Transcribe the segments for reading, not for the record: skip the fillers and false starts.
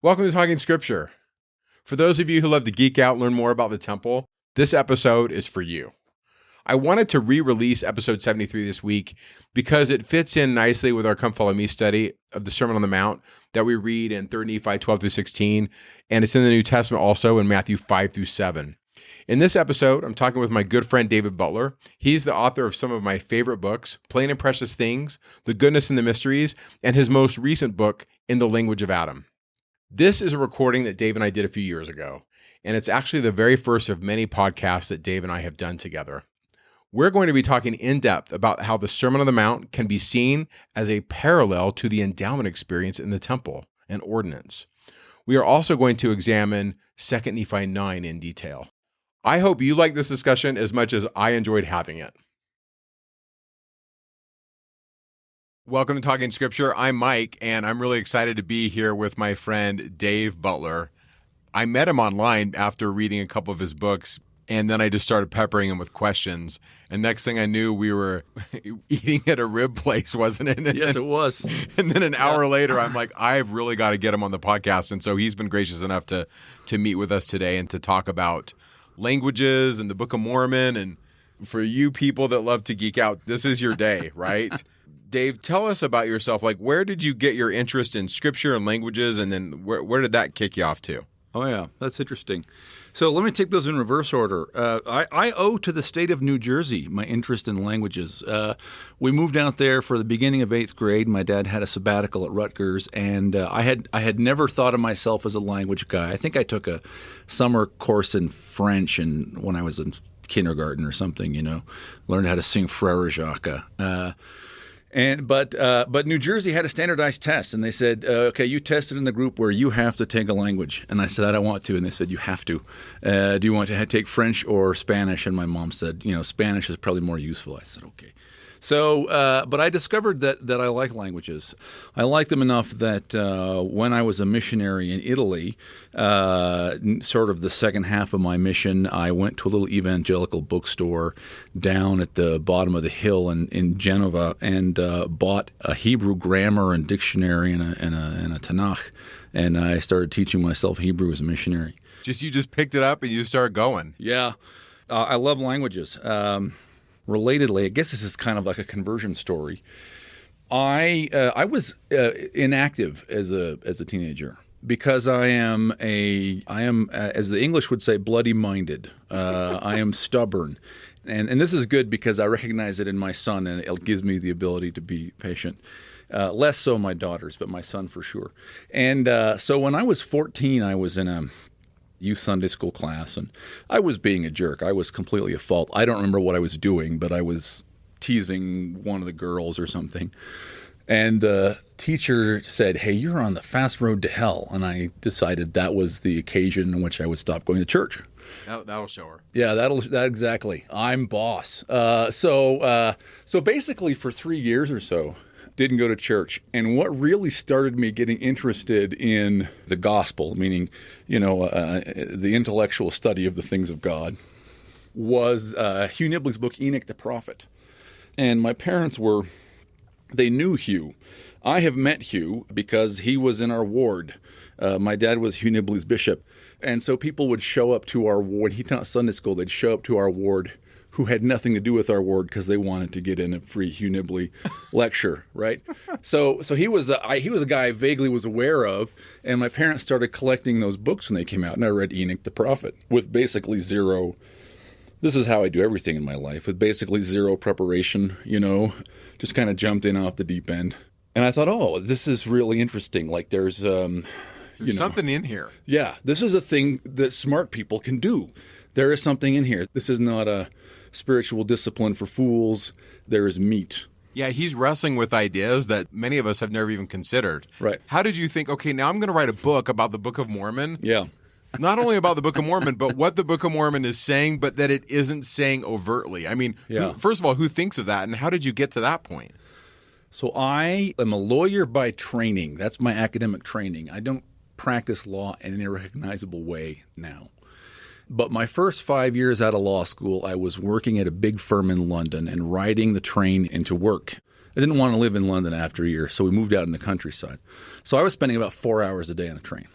Welcome to Talking Scripture. For those of you who love to geek out and learn more about the temple, this episode is for you. I wanted to re-release episode 73 this week because it fits in nicely with our Come Follow Me study of the Sermon on the Mount that we read in 3 Nephi 12 through 16, and it's in the New Testament also in Matthew 5 through 7. In this episode, I'm talking with my good friend David Butler. He's the author of some of my favorite books, Plain and Precious Things, The Goodness and the Mysteries, and his most recent book, In the Language of Adam. This is a recording that Dave and I did a few years ago, and it's actually the very first of many podcasts that Dave and I have done together. We're going to be talking in depth about how the Sermon on the Mount can be seen as a parallel to the endowment experience in the temple and ordinance. We are also going to examine 2 Nephi 9 in detail. I hope you like this discussion as much as I enjoyed having it. Welcome to Talking Scripture. I'm Mike, and I'm really excited to be here with my friend Dave Butler. I met him online after reading a couple of his books, and then I just started peppering him with questions. And next thing I knew, we were eating at a rib place, wasn't it? Yes, it was. And then an hour later, I'm like, I've really got to get him on the podcast. And so he's been gracious enough to meet with us today and to talk about languages and the Book of Mormon. And for you people that love to geek out, this is your day, right? Dave, tell us about yourself. Like, where did you get your interest in scripture and languages, and then where did that kick you off to? Oh, yeah, that's interesting. So let me take those in reverse order. I owe to the state of New Jersey my interest in languages. We moved out there for the beginning of 8th grade. My dad had a sabbatical at Rutgers, and I had never thought of myself as a language guy. I think I took a summer course in French when I was in kindergarten or something, learned how to sing Frere Jacques. But New Jersey had a standardized test, and they said, okay, you tested in the group where you have to take a language. And I said, I don't want to. And they said, you have to. Do you want to take French or Spanish? And my mom said, Spanish is probably more useful. I said, okay. So, but I discovered that I like languages. I like them enough that when I was a missionary in Italy, sort of the second half of my mission, I went to a little evangelical bookstore down at the bottom of the hill in Genova and bought a Hebrew grammar and dictionary and a Tanakh, and I started teaching myself Hebrew as a missionary. You just picked it up and you started going. Yeah, I love languages. Relatedly, I guess this is kind of like a conversion story. I was inactive as a teenager because I am as the English would say, bloody-minded. I am stubborn, and this is good because I recognize it in my son, and it gives me the ability to be patient. Less so my daughters, but my son for sure. And so when I was 14, I was in a youth Sunday school class, and I was being a jerk. I was completely at fault. I don't remember what I was doing, but I was teasing one of the girls or something. And the teacher said, hey, you're on the fast road to hell. And I decided that was the occasion in which I would stop going to church. That'll show her. Yeah, that exactly. I'm boss. So basically for 3 years or so, didn't go to church. And what really started me getting interested in the gospel, meaning, the intellectual study of the things of God, was Hugh Nibley's book, Enoch the Prophet. And my parents they knew Hugh. I have met Hugh because he was in our ward. My dad was Hugh Nibley's bishop. And so people would show up to our ward. He taught Sunday school. They'd show up to our ward who had nothing to do with our ward because they wanted to get in a free Hugh Nibley lecture, right? So he was a guy I vaguely was aware of, and my parents started collecting those books when they came out, and I read Enoch the Prophet with basically zero. This is how I do everything in my life, with basically zero preparation, just kind of jumped in off the deep end. And I thought, oh, this is really interesting. Like there's something in here. Yeah, this is a thing that smart people can do. There is something in here. This is not a spiritual discipline for fools. There is meat. Yeah, he's wrestling with ideas that many of us have never even considered. Right. How did you think, okay, now I'm going to write a book about the Book of Mormon? Yeah. Not only about the Book of Mormon, but what the Book of Mormon is saying, but that it isn't saying overtly. I mean, First of all, who thinks of that, and how did you get to that point? So I am a lawyer by training. That's my academic training. I don't practice law in any recognizable way now. But my first 5 years out of law school, I was working at a big firm in London and riding the train into work. I didn't want to live in London after a year, so we moved out in the countryside. So I was spending about 4 hours a day on a train.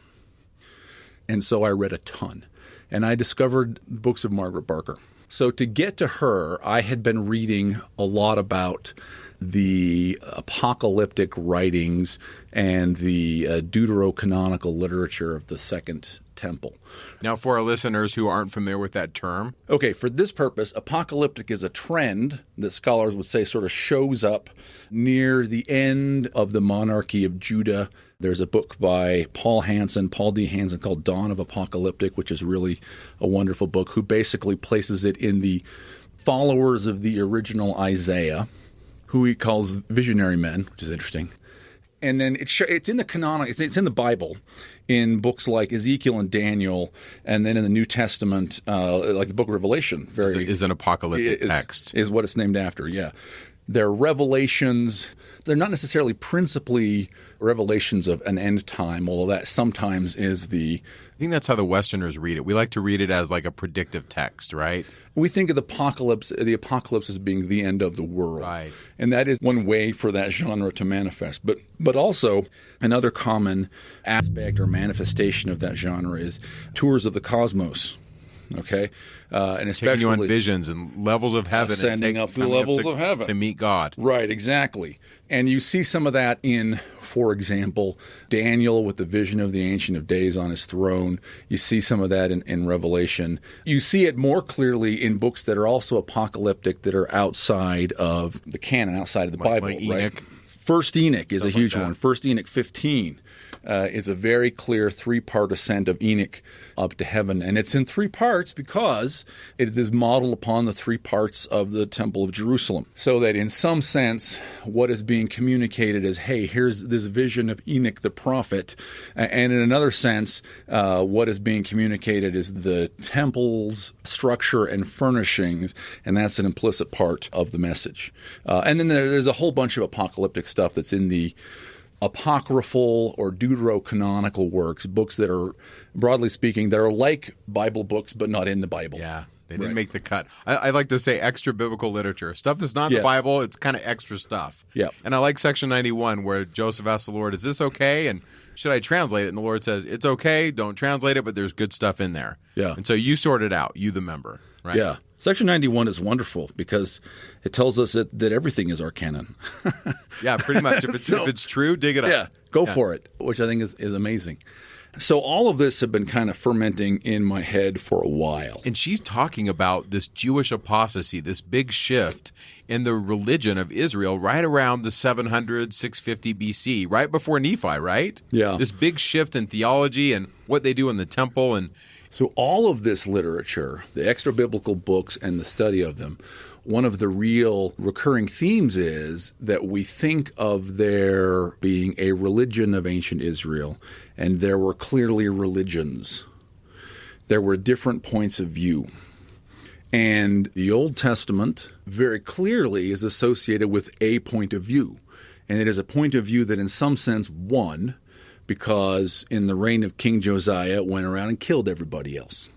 And so I read a ton. And I discovered books of Margaret Barker. So to get to her, I had been reading a lot about the apocalyptic writings and the deuterocanonical literature of the Second Temple. Now, for our listeners who aren't familiar with that term. Okay, for this purpose, apocalyptic is a trend that scholars would say sort of shows up near the end of the monarchy of Judah. There's a book by Paul D. Hansen, called Dawn of Apocalyptic, which is really a wonderful book, who basically places it in the followers of the original Isaiah, who he calls visionary men, which is interesting. And then it's in the canonic, it's in the Bible, in books like Ezekiel and Daniel, and then in the New Testament, like the Book of Revelation. Is an apocalyptic text. Is what it's named after, yeah. They're revelations. They're not necessarily principally revelations of an end time, although that sometimes is the... I think that's how the Westerners read it. We like to read it as like a predictive text, right? We think of the apocalypse as being the end of the world. Right. And that is one way for that genre to manifest. But also another common aspect or manifestation of that genre is tours of the cosmos. Okay, and especially taking you on visions and levels of heaven, ascending up the levels of heaven to meet God. Right, exactly. And you see some of that in, for example, Daniel with the vision of the Ancient of Days on his throne. You see some of that in Revelation. You see it more clearly in books that are also apocalyptic, that are outside of the canon, outside of the Bible. Like Enoch. Right? First Enoch is a huge like one. First Enoch 15 is a very clear three-part ascent of Enoch up to heaven. And it's in three parts because it is modeled upon the three parts of the Temple of Jerusalem. So that in some sense, what is being communicated is, hey, here's this vision of Enoch the prophet. And in another sense, what is being communicated is the temple's structure and furnishings, and that's an implicit part of the message. And then there's a whole bunch of apocalyptic stuff that's in the apocryphal or deuterocanonical works, books that are, broadly speaking, that are like Bible books but not in the Bible. Yeah, they didn't make the cut. I like to say extra biblical literature. Stuff that's not in the Bible, it's kind of extra stuff. Yeah. And I like section 91 where Joseph asks the Lord, is this okay? And should I translate it? And the Lord says, it's okay, don't translate it, but there's good stuff in there. Yeah. And so you sort it out, you the member, right? Yeah. Section 91 is wonderful because it tells us that everything is our canon. Yeah, pretty much. If it's true, dig it up. Yeah, go for it, which I think is amazing. So all of this had been kind of fermenting in my head for a while. And she's talking about this Jewish apostasy, this big shift in the religion of Israel right around the 700, 650 BC, right before Nephi, right? Yeah. This big shift in theology and what they do in the temple. And so all of this literature, the extra-biblical books and the study of them, one of the real recurring themes is that we think of there being a religion of ancient Israel, and there were clearly religions. There were different points of view. And the Old Testament very clearly is associated with a point of view. And it is a point of view that in some sense won, because in the reign of King Josiah, it went around and killed everybody else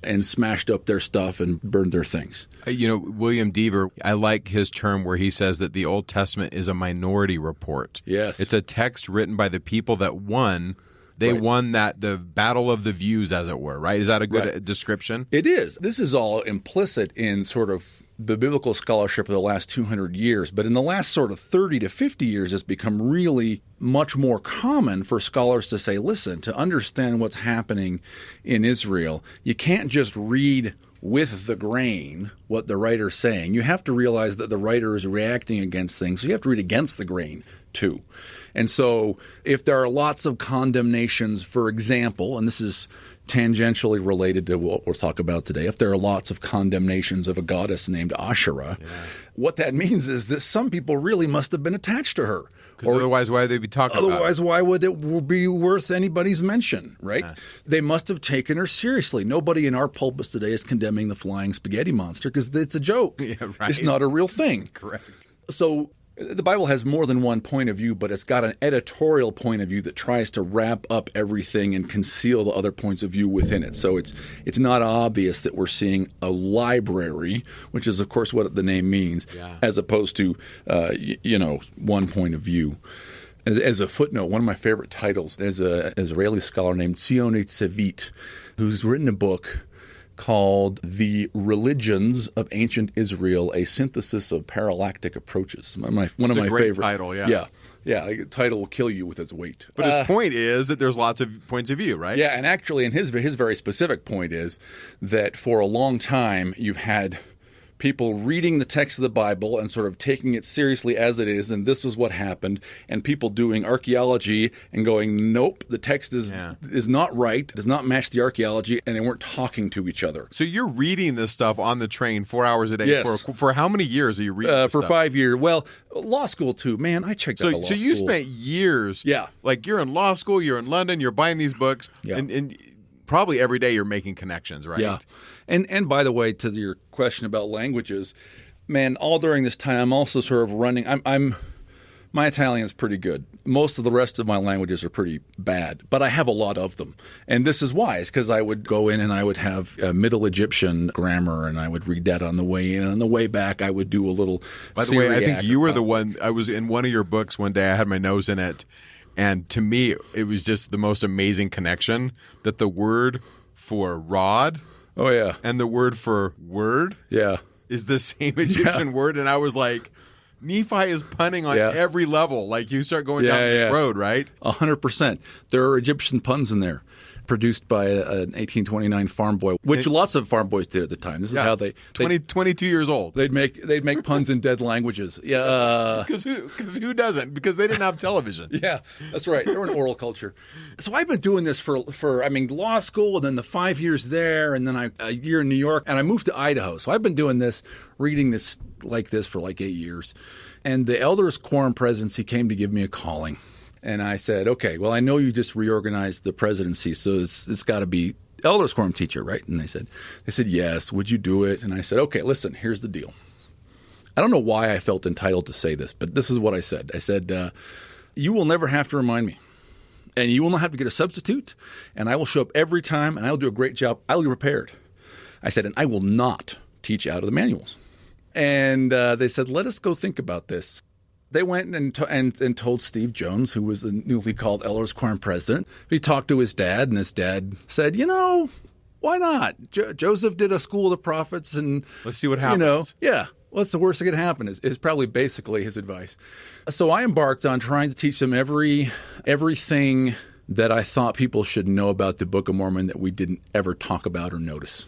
and smashed up their stuff and burned their things. William Deaver, I like his term where he says that the Old Testament is a minority report. Yes. It's a text written by the people that won. They won the battle of the views, as it were, right? Is that a good description? It is. This is all implicit in sort of the biblical scholarship of the last 200 years. But in the last sort of 30 to 50 years, it's become really much more common for scholars to say, listen, to understand what's happening in Israel, you can't just read with the grain what the writer's saying. You have to realize that the writer is reacting against things, so you have to read against the grain too. And so if there are lots of condemnations, for example, and this is tangentially related to what we'll talk about today, if there are lots of condemnations of a goddess named Asherah, what that means is that some people really must have been attached to her. Because otherwise, why would they be talking about it? Otherwise, why would it be worth anybody's mention, right? Yeah. They must have taken her seriously. Nobody in our pulpits today is condemning the flying spaghetti monster because it's a joke. Yeah, right. It's not a real thing. Correct. So the Bible has more than one point of view, but it's got an editorial point of view that tries to wrap up everything and conceal the other points of view within it. So it's not obvious that we're seeing a library, which is, of course, what the name means, as opposed to, one point of view. As a footnote, one of my favorite titles, there's an Israeli scholar named Tzion Tzevit, who's written a book called The Religions of Ancient Israel, a synthesis of parallactic approaches. One of my great favorite title, yeah. Yeah, the title will kill you with its weight. But his point is that there's lots of points of view, right? Yeah, and actually, and his very specific point is that for a long time you've had people reading the text of the Bible and sort of taking it seriously as it is, and this was what happened, and people doing archaeology and going, nope, the text is not right, does not match the archaeology, and they weren't talking to each other. So you're reading this stuff on the train 4 hours a day. Yes. For how many years are you reading this for stuff? 5 years. Well, law school too. Man, I checked out law school. So you spent years. Yeah. Like you're in law school, you're in London, you're buying these books, and probably every day you're making connections, right? Yeah. And by the way, to your question about languages, man, all during this time, I'm also sort of running. My Italian is pretty good. Most of the rest of my languages are pretty bad, but I have a lot of them. And this is why. It's because I would go in and I would have Middle Egyptian grammar, and I would read that on the way in. And on the way back, I would do a little By the way, I think you were the one. I was in one of your books one day. I had my nose in it. And to me, it was just the most amazing connection that the word for rod and the word for word is the same Egyptian word. And I was like, Nephi is punning on every level. Like you start going down this road, right? 100%. There are Egyptian puns in there. Produced by an 1829 farm boy, which lots of farm boys did at the time. This is how they 22 years old. They'd make puns in dead languages. Yeah, because who doesn't? Because they didn't have television. Yeah, that's right. They were an oral culture. So I've been doing this for law school, and then the 5 years there, and then a year in New York, and I moved to Idaho. So I've been doing this, reading this for like 8 years, and the elders quorum presidency came to give me a calling. And I said, okay, well, I know you just reorganized the presidency, so it's got to be elders quorum teacher, right? And they said, yes, would you do it? And I said, okay, listen, here's the deal. I don't know why I felt entitled to say this, but this is what I said. I said, you will never have to remind me, and you will not have to get a substitute, and I will show up every time, and I'll do a great job. I'll be prepared. I said, and I will not teach out of the manuals. And they said, let us go think about this. They went and told Steve Jones, who was the newly called elders quorum president. He talked to his dad, and his dad said, why not? Joseph did a school of the prophets, and let's see what happens. What's the worst that could happen is probably basically his advice. So I embarked on trying to teach them everything that I thought people should know about the Book of Mormon that we didn't ever talk about or notice.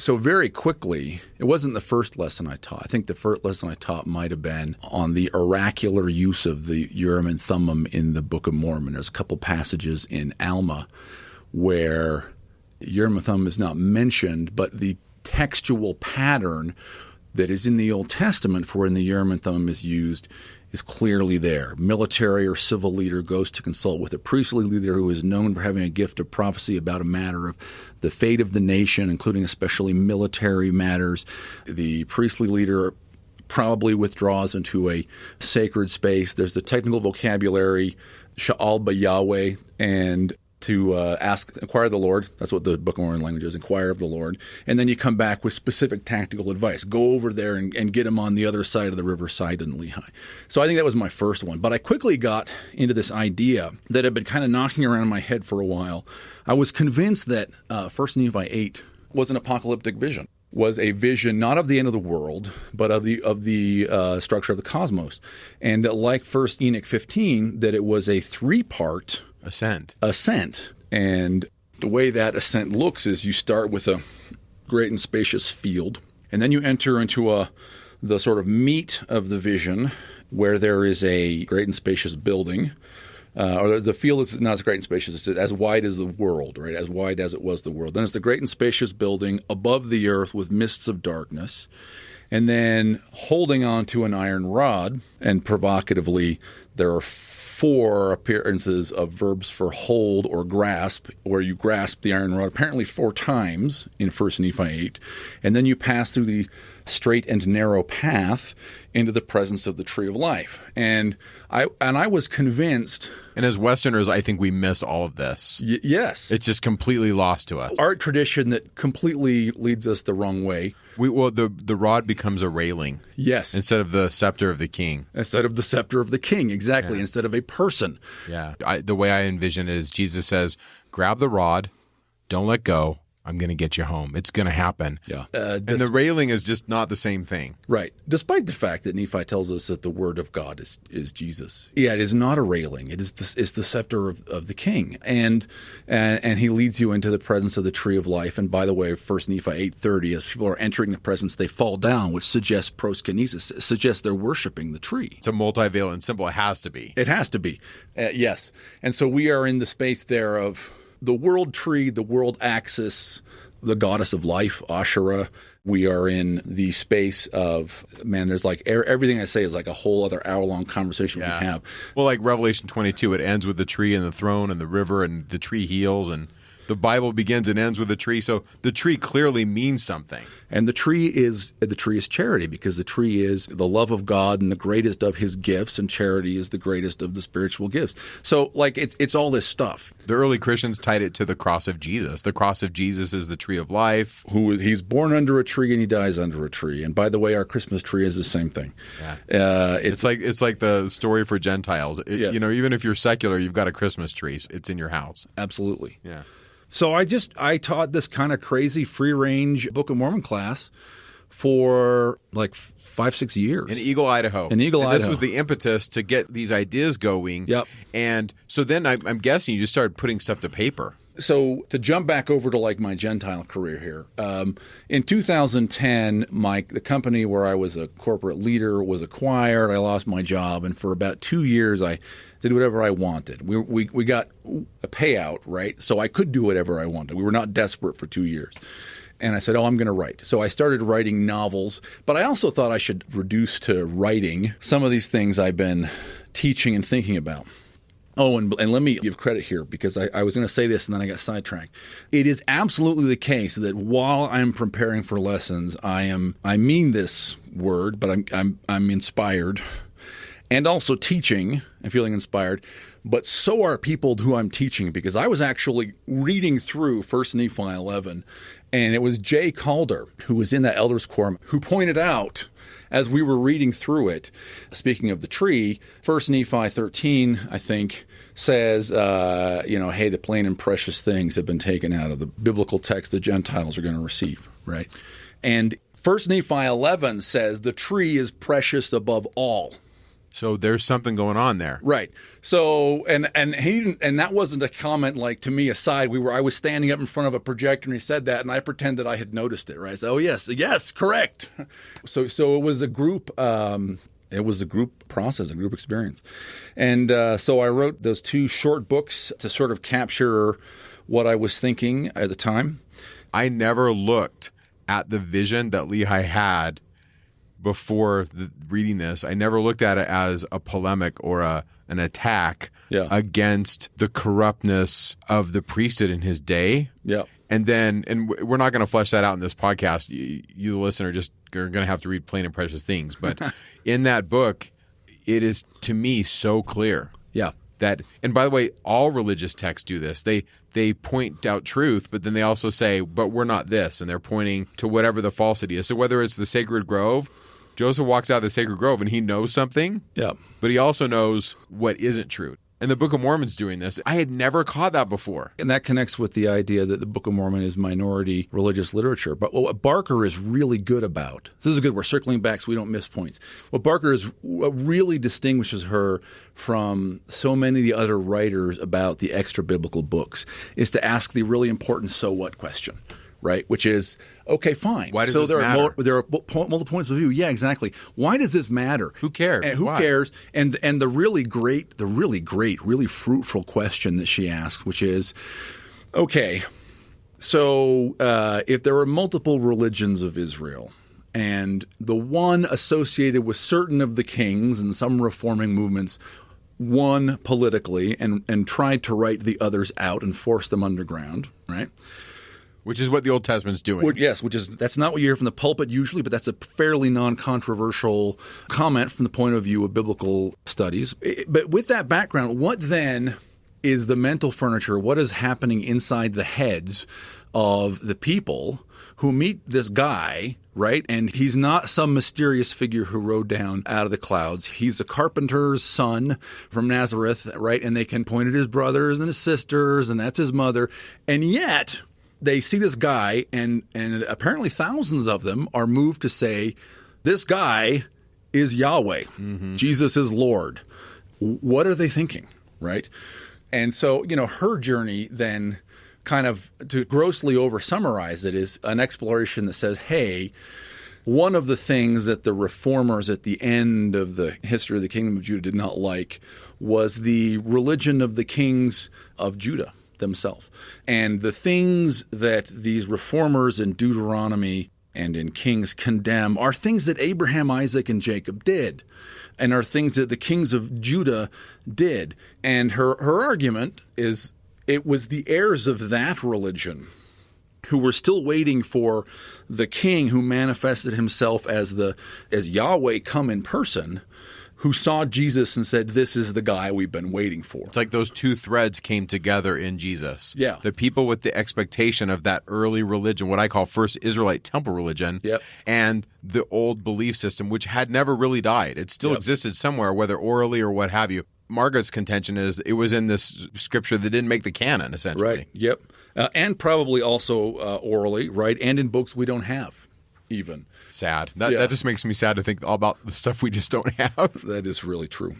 So very quickly, it wasn't the first lesson I taught. I think the first lesson I taught might have been on the oracular use of the Urim and Thummim in the Book of Mormon. There's a couple passages in Alma where Urim and Thummim is not mentioned, but the textual pattern that is in the Old Testament for when the Urim and Thummim is used is clearly there. Military or civil leader goes to consult with a priestly leader who is known for having a gift of prophecy about a matter of the fate of the nation, including especially military matters. The priestly leader probably withdraws into a sacred space. There's the technical vocabulary, Sha'al Yahweh, and to inquire of the Lord. That's what the Book of Mormon language is, inquire of the Lord. And then you come back with specific tactical advice. Go over there and get him on the other side of the riverside in Lehi. So I think that was my first one. But I quickly got into this idea that had been kind of knocking around in my head for a while. I was convinced that 1 Nephi 8 was an apocalyptic vision. Was a vision not of the end of the world, but of the structure of the cosmos. And that like 1 Enoch 15, that it was a three-part ascent. And the way that ascent looks is you start with a great and spacious field, and then you enter into the sort of meat of the vision where there is a great and spacious building. Or the field is not as great and spacious. It's as wide as the world, right? As wide as it was the world. Then it's the great and spacious building above the earth with mists of darkness. And then holding on to an iron rod, and provocatively, there are 4 appearances of verbs for hold or grasp, where you grasp the iron rod apparently 4 times in 1 Nephi 8. And then you pass through the straight and narrow path into the presence of the tree of life. And I was convinced. And as Westerners, I think we miss all of this. Yes. It's just completely lost to us. Art tradition that completely leads us the wrong way. The rod becomes a railing. Yes. Instead of the scepter of the king. Instead of the scepter of the king, exactly. Yeah. Instead of a person. Yeah. The way I envision it is Jesus says, grab the rod, don't let go. I'm going to get you home. It's going to happen. Yeah. And the railing is just not the same thing. Right. Despite the fact that Nephi tells us that the word of God is Jesus. Yeah, it is not a railing. It's the scepter of the king. And he leads you into the presence of the tree of life. And by the way, 1 Nephi 8:30, as people are entering the presence, they fall down, which suggests proskinesis, suggests they're worshiping the tree. It's a multivalent symbol. It has to be. It has to be. Yes. And so we are in the space there of the world tree, the world axis, the goddess of life, Asherah. We are in the space of, man, there's like everything I say is like a whole other hour-long conversation we have. Well, like Revelation 22, it ends with the tree and the throne and the river and the tree heals, and the Bible begins and ends with the tree. So the tree clearly means something. And the tree is charity, because the tree is the love of God and the greatest of his gifts, and charity is the greatest of the spiritual gifts. So like it's all this stuff. The early Christians tied it to the cross of Jesus. The cross of Jesus is the tree of life. He's born under a tree and he dies under a tree. And by the way, our Christmas tree is the same thing. Yeah. It's like the story for Gentiles. Yes. You know, even if you're secular, you've got a Christmas tree. It's in your house. Absolutely. Yeah. So I taught this kind of crazy free-range Book of Mormon class for like 5-6 years. In Eagle, Idaho. Idaho. This was the impetus to get these ideas going. Yep. And so then I'm guessing you just started putting stuff to paper. So to jump back over to like my Gentile career here, in 2010, the company where I was a corporate leader was acquired. I lost my job, and for about 2 years, I did whatever I wanted. We got a payout, right? So I could do whatever I wanted. We were not desperate for 2 years. And I said, I'm going to write. So I started writing novels, but I also thought I should reduce to writing some of these things I've been teaching and thinking about. Oh, and let me give credit here, because I was going to say this and then I got sidetracked. It is absolutely the case that while I'm preparing for lessons, I mean this word, but I'm inspired, and also teaching and feeling inspired. But so are people who I'm teaching, because I was actually reading through 1 Nephi 11, and it was Jay Calder, who was in that elders quorum, who pointed out, as we were reading through it, speaking of the tree, 1 Nephi 13, I think, says, hey, the plain and precious things have been taken out of the biblical text the Gentiles are going to receive, right? And 1 Nephi 11 says the tree is precious above all. So there's something going on there. Right. So, and that wasn't a comment like to me aside. I was standing up in front of a projector and he said that, and I pretended I had noticed it, right? I said, oh, yes, correct. So it was a group, it was a group process, a group experience. And so I wrote those 2 short books to sort of capture what I was thinking at the time. I never looked at the vision that Lehi had before reading this. I never looked at it as a polemic or an attack against the corruptness of the priesthood in his day. Yeah. And we're not going to flesh that out in this podcast. You the listener, just are going to have to read Plain and Precious Things. But in that book, it is, to me, so clear. Yeah. That, and by the way, all religious texts do this. They point out truth, but then they also say, but we're not this. And they're pointing to whatever the falsity is. So whether it's the sacred grove, Joseph walks out of the sacred grove and he knows something, but he also knows what isn't true. And the Book of Mormon's doing this. I had never caught that before. And that connects with the idea that the Book of Mormon is minority religious literature. But what Barker is really good about, this is good, we're circling back so we don't miss points. What really distinguishes her from so many of the other writers about the extra biblical books is to ask the really important so what question. Right, which is, okay, fine. Why does this matter? There are multiple points of view. Yeah, exactly. Why does this matter? Who cares? And who cares? And the really great, really fruitful question that she asks, which is, okay, so if there are multiple religions of Israel, and the one associated with certain of the kings and some reforming movements won politically and tried to write the others out and force them underground, right? Which is what the Old Testament's doing. That's not what you hear from the pulpit usually, but that's a fairly non-controversial comment from the point of view of biblical studies. But with that background, what then is the mental furniture? What is happening inside the heads of the people who meet this guy, right? And he's not some mysterious figure who rode down out of the clouds. He's a carpenter's son from Nazareth, right? And they can point at his brothers and his sisters, and that's his mother. And yet they see this guy, and apparently thousands of them are moved to say, this guy is Yahweh. Mm-hmm. Jesus is Lord. What are they thinking, right? And so, her journey then, kind of to grossly over-summarize it, is an exploration that says, hey, one of the things that the reformers at the end of the history of the kingdom of Judah did not like was the religion of the kings of Judah themselves. And the things that these reformers in Deuteronomy and in Kings condemn are things that Abraham, Isaac, and Jacob did, and are things that the kings of Judah did. And her argument is it was the heirs of that religion who were still waiting for the king who manifested himself as Yahweh come in person, who saw Jesus and said, this is the guy we've been waiting for. It's like those two threads came together in Jesus. Yeah. The people with the expectation of that early religion, what I call first Israelite temple religion, yep, and the old belief system, which had never really died. It still existed somewhere, whether orally or what have you. Margaret's contention is it was in this scripture that didn't make the canon, essentially. Right, yep. And probably also orally, right, and in books we don't have even. Sad. That just makes me sad to think all about the stuff we just don't have. That is really true.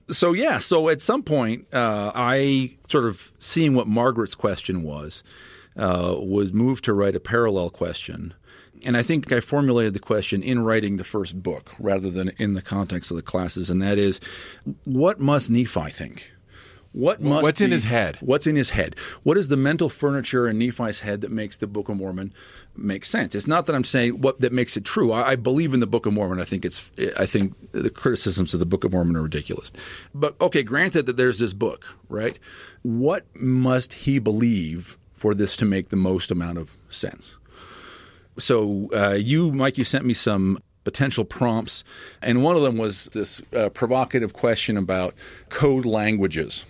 So at some point, I sort of, seeing what Margaret's question was moved to write a parallel question. And I think I formulated the question in writing the first book rather than in the context of the classes, and that is, what must Nephi think? What's in his head? What's in his head? What is the mental furniture in Nephi's head that makes the Book of Mormon make sense? It's not that I'm saying that makes it true. I believe in the Book of Mormon. I think the criticisms of the Book of Mormon are ridiculous. But okay, granted that there's this book, right? What must he believe for this to make the most amount of sense? So Mike, you sent me some potential prompts, and one of them was this provocative question about code languages,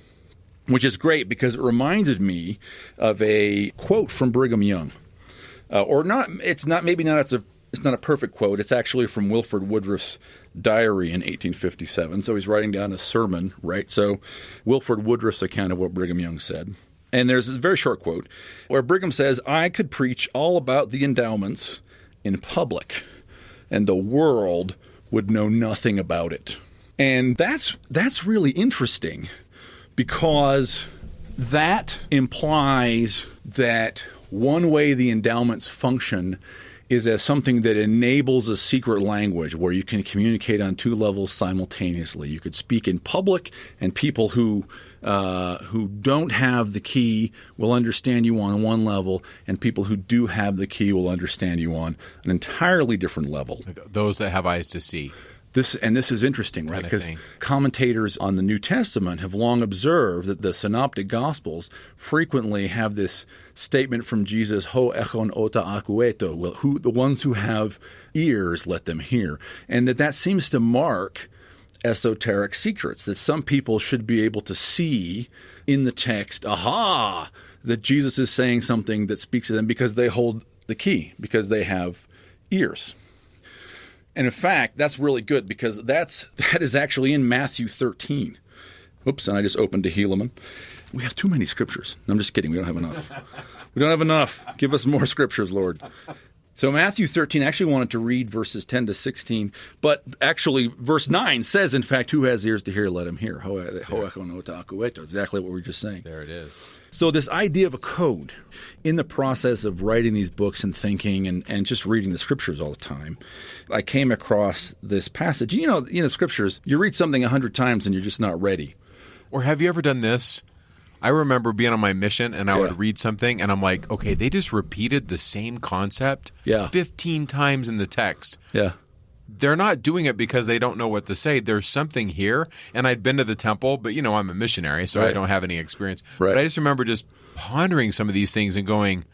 which is great because it reminded me of a quote from Brigham Young. It's not a perfect quote. It's actually from Wilford Woodruff's diary in 1857. So he's writing down a sermon, right? So Wilford Woodruff's account of what Brigham Young said. And there's this very short quote where Brigham says, I could preach all about the endowments in public, and the world would know nothing about it. And that's really interesting because that implies that one way the endowments function is as something that enables a secret language where you can communicate on two levels simultaneously. You could speak in public, and people who don't have the key will understand you on one level, and people who do have the key will understand you on an entirely different level. Those that have eyes to see. This is interesting, right? Because commentators on the New Testament have long observed that the Synoptic Gospels frequently have this statement from Jesus, ho echon ota akueto, the ones who have ears, let them hear. And that seems to mark esoteric secrets, that some people should be able to see in the text, that Jesus is saying something that speaks to them because they hold the key, because they have ears. And in fact, that's really good because that is actually in Matthew 13. Oops, and I just opened to Helaman. We have too many scriptures. No, I'm just kidding. We don't have enough. We don't have enough. Give us more scriptures, Lord. So Matthew 13, I actually wanted to read verses 10 to 16, but actually verse 9 says, in fact, who has ears to hear, let him hear. Exactly what we were just saying. There it is. So this idea of a code, in the process of writing these books and thinking and just reading the scriptures all the time, I came across this passage. Scriptures, you read something 100 times and you're just not ready. Or have you ever done this? I remember being on my mission and I would read something and I'm like, okay, they just repeated the same concept 15 times in the text. Yeah. They're not doing it because they don't know what to say. There's something here. And I'd been to the temple, but I'm a missionary, so I don't have any experience. Right. But I just remember just pondering some of these things and going,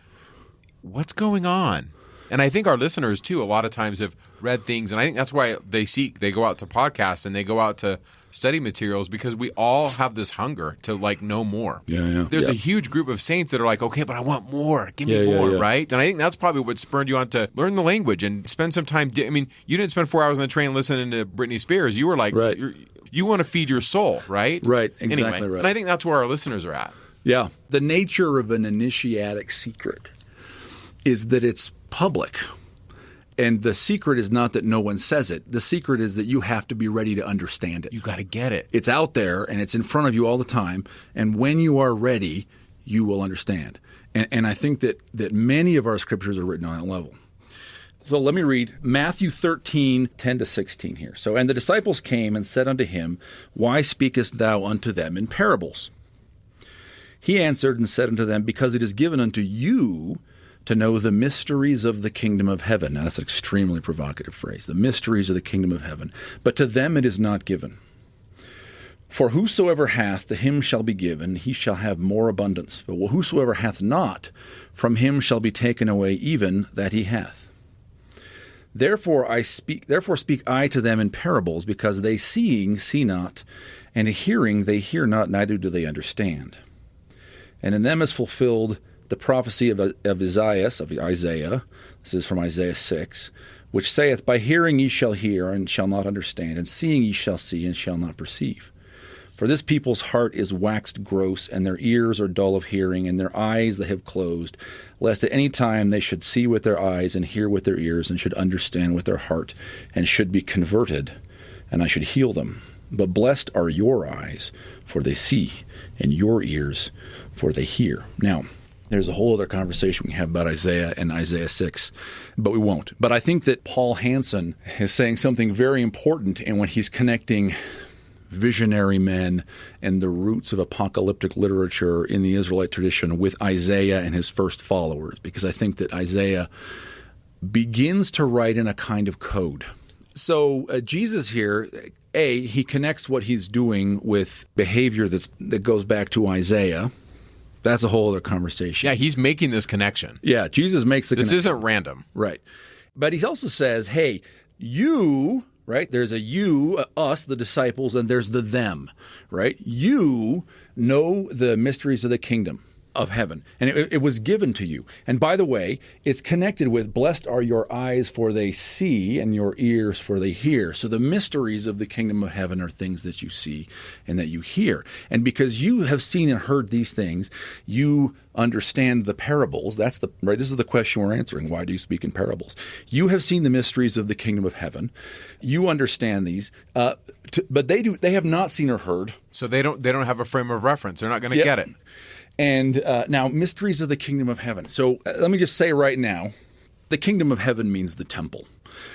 what's going on? And I think our listeners, too, a lot of times have read things, and I think that's why they go out to podcasts and they go out to study materials, because we all have this hunger to, like, know more. There's a huge group of saints that are like, okay, but I want more. Give me more, right? And I think that's probably what spurred you on to learn the language and spend some time. I mean, you didn't spend 4 hours on the train listening to Britney Spears. You were like, you want to feed your soul, right? Right, exactly anyway, right. And I think that's where our listeners are at. Yeah. The nature of an initiatic secret is that it's public. And the secret is not that no one says it. The secret is that you have to be ready to understand it. You got to get it. It's out there, and it's in front of you all the time. And when you are ready, you will understand. And I think that many of our scriptures are written on that level. So let me read Matthew 13:10-16 here. So, and the disciples came and said unto him, Why speakest thou unto them in parables? He answered and said unto them, Because it is given unto you to know the mysteries of the kingdom of heaven. Now, that's an extremely provocative phrase, the mysteries of the kingdom of heaven. But to them it is not given. For whosoever hath, to him shall be given, he shall have more abundance. But whosoever hath not, from him shall be taken away even that he hath. Therefore speak I to them in parables, because they seeing see not, and hearing they hear not, neither do they understand. And in them is fulfilled the prophecy of Isaiah, this is from Isaiah 6, which saith, By hearing ye shall hear, and shall not understand, and seeing ye shall see, and shall not perceive. For this people's heart is waxed gross, and their ears are dull of hearing, and their eyes they have closed, lest at any time they should see with their eyes, and hear with their ears, and should understand with their heart, and should be converted, and I should heal them. But blessed are your eyes, for they see, and your ears, for they hear. Now, there's a whole other conversation we have about Isaiah and Isaiah 6, but we won't. But I think that Paul Hansen is saying something very important, and when he's connecting visionary men and the roots of apocalyptic literature in the Israelite tradition with Isaiah and his first followers, because I think that Isaiah begins to write in a kind of code. So Jesus here, he connects what he's doing with behavior that goes back to Isaiah. That's a whole other conversation. Yeah, he's making this connection. Yeah, Jesus makes the connection. This isn't random. Right. But he also says, hey, you, right? There's a you, us, the disciples, and there's the them, right? You know the mysteries of the kingdom of heaven, and it was given to you. And by the way, it's connected with blessed are your eyes for they see, and your ears for they hear. So the mysteries of the kingdom of heaven are things that you see and that you hear. And because you have seen and heard these things, you understand the parables. This is the question we're answering. Why do you speak in parables? You have seen the mysteries of the kingdom of heaven. You understand these, but they have not seen or heard. So they don't have a frame of reference. They're not going to get it. And now, mysteries of the kingdom of heaven. So let me just say right now, the kingdom of heaven means the temple.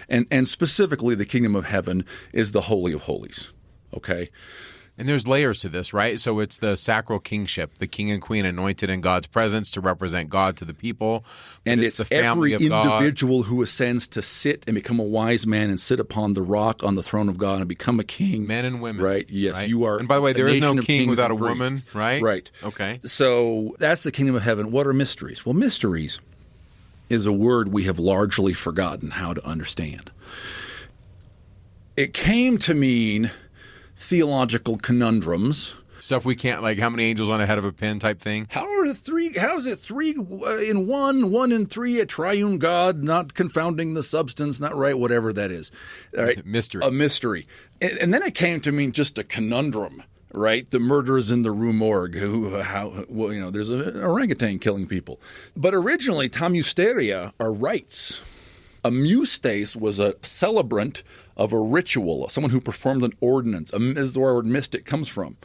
And specifically, the kingdom of heaven is the Holy of Holies. Okay? And there's layers to this, right? So it's the sacral kingship, the king and queen anointed in God's presence to represent God to the people. And it's the family every individual who ascends to sit and become a wise man and sit upon the rock on the throne of God and become a king. Men and women. Right, yes. Right? You are. And by the way, there is no king without a woman, right? Right. Okay. So that's the kingdom of heaven. What are mysteries? Well, mysteries is a word we have largely forgotten how to understand. It came to mean theological conundrums. Stuff we can't, like how many angels on a head of a pin type thing. How is it three in one in three, a triune God, not confounding the substance, not right, whatever that is. All right. Mystery. A mystery. And then it came to mean just a conundrum, right? The murderers in the Rue Morgue, there's an orangutan killing people. But originally, tamusteria are rites. A mustes was a celebrant of a ritual, someone who performed an ordinance. This is where the word mystic comes from.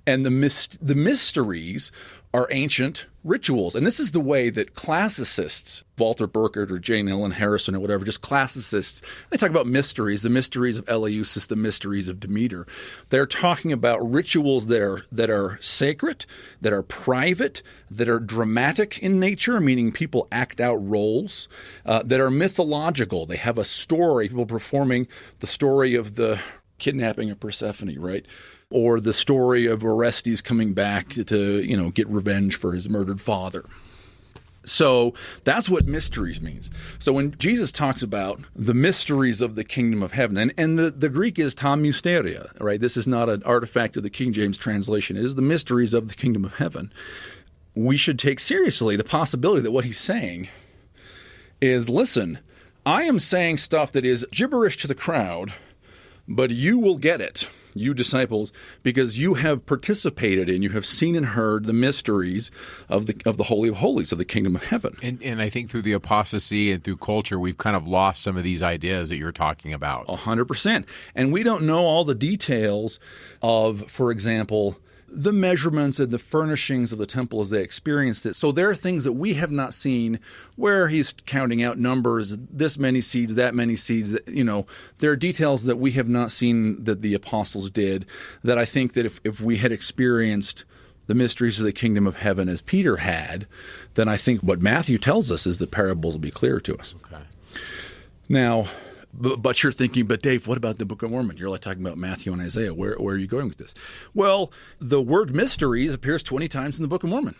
And the mysteries are ancient rituals. And this is the way that classicists, Walter Burkert or Jane Ellen Harrison or whatever, just classicists, they talk about mysteries, the mysteries of Eleusis, the mysteries of Demeter. They're talking about rituals that are sacred, that are private, that are dramatic in nature, meaning people act out roles, that are mythological. They have a story, people performing the story of the kidnapping of Persephone, right? Or the story of Orestes coming back to get revenge for his murdered father. So that's what mysteries means. So when Jesus talks about the mysteries of the kingdom of heaven, and the Greek is ta mysteria, right? This is not an artifact of the King James translation. It is the mysteries of the kingdom of heaven. We should take seriously the possibility that what he's saying is, listen, I am saying stuff that is gibberish to the crowd, but you will get it, you disciples, because you have participated in, you have seen and heard the mysteries of the Holy of Holies, of the kingdom of heaven. And I think through the apostasy and through culture, we've kind of lost some of these ideas that you're talking about. 100%. And we don't know all the details of, for example, the measurements and the furnishings of the temple as they experienced it. So there are things that we have not seen where he's counting out numbers, this many seeds, that many seeds. There are details that we have not seen that the apostles did, that I think that if we had experienced the mysteries of the kingdom of heaven as Peter had, then I think what Matthew tells us is the parables will be clear to us. Okay. Now, but you're thinking, but Dave, what about the Book of Mormon? You're like talking about Matthew and Isaiah. Where are you going with this? Well, the word mysteries appears 20 times in the Book of Mormon.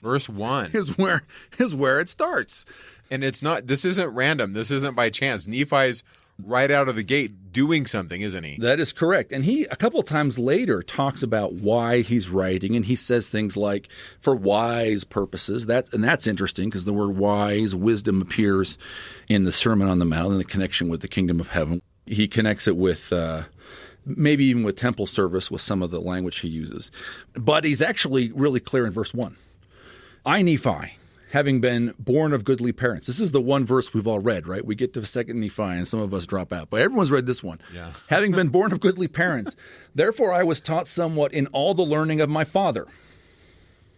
Verse 1 is where it starts. And this isn't random. This isn't by chance. Nephi's right out of the gate doing something, isn't he? That is correct. And he, a couple of times later, talks about why he's writing, and he says things like, for wise purposes. That's interesting, because the word wise, wisdom, appears in the Sermon on the Mount in the connection with the kingdom of heaven. He connects it with maybe even with temple service, with some of the language he uses. But he's actually really clear in verse 1. I, Nephi, having been born of goodly parents. This is the one verse we've all read, right? We get to 2 Nephi and some of us drop out. But everyone's read this one. Yeah. Having been born of goodly parents, therefore I was taught somewhat in all the learning of my father.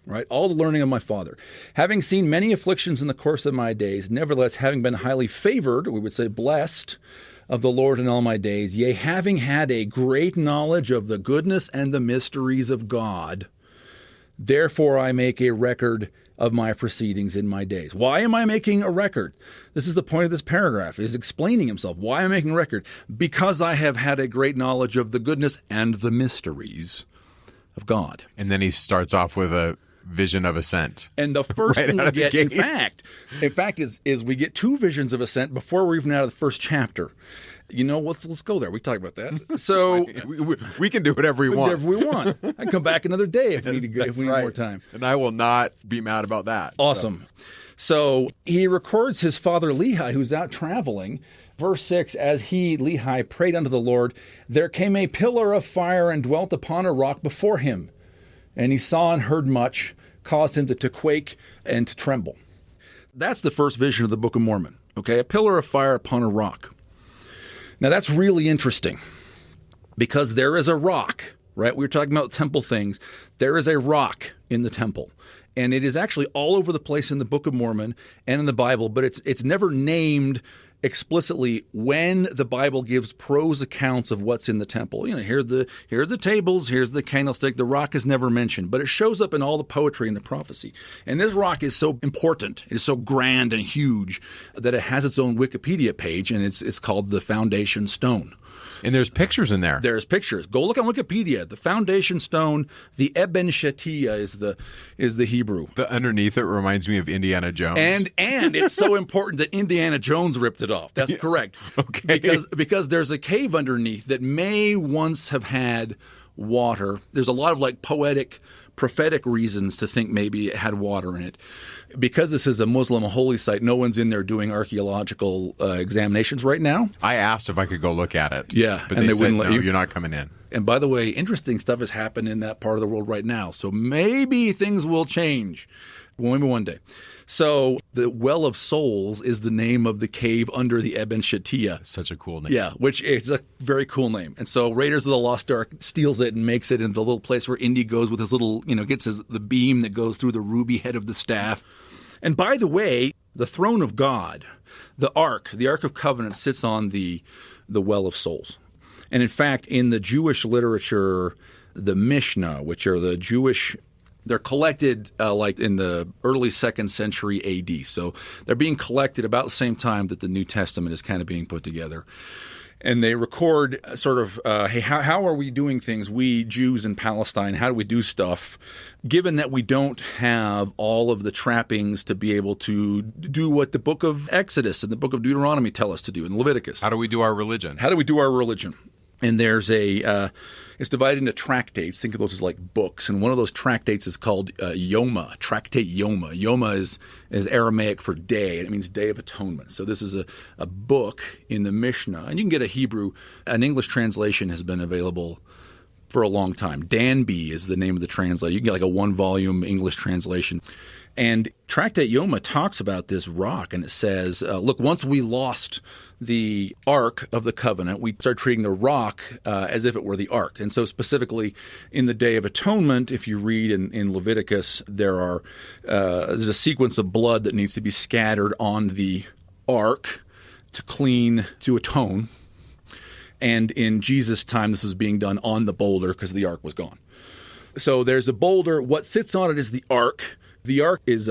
Right? All the learning of my father. Having seen many afflictions in the course of my days, nevertheless having been highly favored, we would say blessed, of the Lord in all my days, yea, having had a great knowledge of the goodness and the mysteries of God, therefore I make a record of my proceedings in my days. Why am I making a record? This is the point of this paragraph. He's explaining himself. Why am I making a record? Because I have had a great knowledge of the goodness and the mysteries of God. And then he starts off with a vision of ascent. And the first right thing we get, in fact, is we get two visions of ascent before we're even out of the first chapter. Let's go there. We talk about that. So we can do whatever we want. Whatever we want. I can come back another day if we need more time. And I will not be mad about that. Awesome. So he records his father Lehi, who's out traveling. Verse 6, as he, Lehi, prayed unto the Lord, there came a pillar of fire and dwelt upon a rock before him. And he saw and heard much, caused him to quake and to tremble. That's the first vision of the Book of Mormon. Okay, a pillar of fire upon a rock. Now, that's really interesting because there is a rock, right? We were talking about temple things. There is a rock in the temple, and it is actually all over the place in the Book of Mormon and in the Bible, but it's never named explicitly when the Bible gives prose accounts of what's in the temple. Here are the tables, here's the candlestick. The rock is never mentioned, but it shows up in all the poetry and the prophecy. And this rock is so important, it is so grand and huge that it has its own Wikipedia page, and it's called the Foundation Stone. And there's pictures in there. There's pictures. Go look on Wikipedia. The foundation stone, the Eben Shetiyah is the Hebrew. The underneath it reminds me of Indiana Jones. And it's so important that Indiana Jones ripped it off. That's correct. Okay. Because there's a cave underneath that may once have had water. There's a lot of poetic, prophetic reasons to think maybe it had water in it. Because this is a Muslim holy site, no one's in there doing archaeological examinations right now. I asked if I could go look at it. Yeah, but and they said, wouldn't let no, you. You're not coming in. And by the way, interesting stuff has happened in that part of the world right now. So maybe things will change. Well, maybe one day. So the Well of Souls is the name of the cave under the Eben Shetiyah. Such a cool name. Yeah, which is a very cool name. And so Raiders of the Lost Ark steals it and makes it into the little place where Indy goes with his little, gets the beam that goes through the ruby head of the staff. And by the way, the throne of God, the Ark of Covenant sits on the Well of Souls. And in fact, in the Jewish literature, the Mishnah, which are the Jewish, they're collected in the early 2nd century AD. So they're being collected about the same time that the New Testament is kind of being put together. And they record sort of, hey, how are we doing things, we Jews in Palestine? How do we do stuff, given that we don't have all of the trappings to be able to do what the book of Exodus and the book of Deuteronomy tell us to do, in Leviticus? How do we do our religion? How do we do our religion? And there's it's divided into tractates. Think of those as like books. And one of those tractates is called Yoma, Tractate Yoma. Yoma is Aramaic for day, and it means Day of Atonement. So this is a book in the Mishnah. And you can get an English translation has been available for a long time. Danby is the name of the translator. You can get like a 1-volume English translation. And Tractate Yoma talks about this rock, and it says, look, once we lost the Ark of the Covenant, we started treating the rock as if it were the Ark. And so specifically in the Day of Atonement, if you read in Leviticus, there's a sequence of blood that needs to be scattered on the Ark to atone. And in Jesus' time, this was being done on the boulder because the Ark was gone. So there's a boulder. What sits on it is the Ark. The Ark is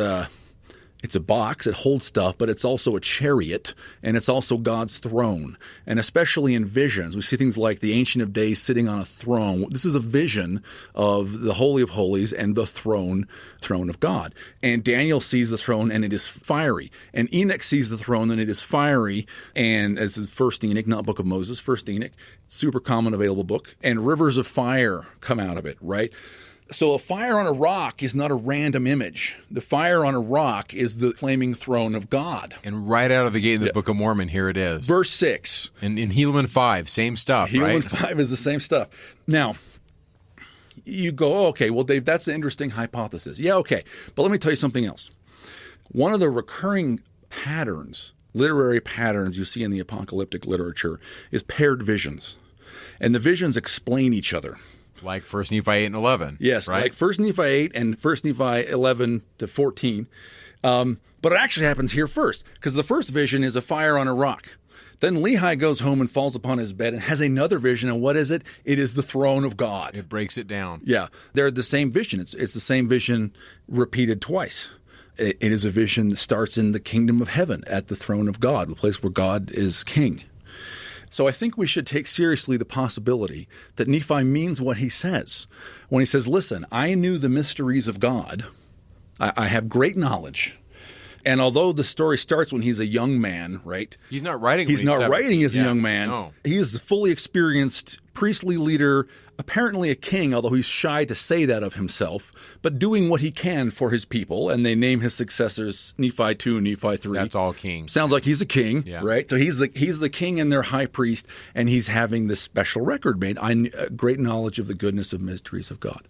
it's a box. It holds stuff, but it's also a chariot, and it's also God's throne. And especially in visions, we see things like the Ancient of Days sitting on a throne. This is a vision of the Holy of Holies and the throne of God. And Daniel sees the throne, and it is fiery. And Enoch sees the throne, and it is fiery. And this is First Enoch, not Book of Moses, First Enoch, super common available book. And rivers of fire come out of it, right? So a fire on a rock is not a random image. The fire on a rock is the flaming throne of God. And right out of the gate in the Book of Mormon, here it is. Verse 6. And in Helaman 5, same stuff, right? Helaman 5 is the same stuff. Now, you go, okay, well, Dave, that's an interesting hypothesis. Yeah, okay. But let me tell you something else. One of the recurring patterns, literary patterns you see in the apocalyptic literature is paired visions. And the visions explain each other. Like 1 Nephi 8 and 11. Yes, right? Like 1 Nephi 8 and 1 Nephi 11 to 14. But it actually happens here first, because the first vision is a fire on a rock. Then Lehi goes home and falls upon his bed and has another vision. And what is it? It is the throne of God. It breaks it down. Yeah. They're the same vision. It's the same vision repeated twice. It is a vision that starts in the kingdom of heaven at the throne of God, the place where God is king. So I think we should take seriously the possibility that Nephi means what he says. When he says, listen, I knew the mysteries of God. I have great knowledge. And although the story starts when he's a young man, right? He's not writing as a young man. No. He is a fully experienced priestly leader, apparently a king, although he's shy to say that of himself, but doing what he can for his people. And they name his successors Nephi 2 and Nephi 3. That's all king. Sounds like he's a king, right? So he's the king and their high priest, and he's having this special record made. Great knowledge of the goodness of mysteries of God.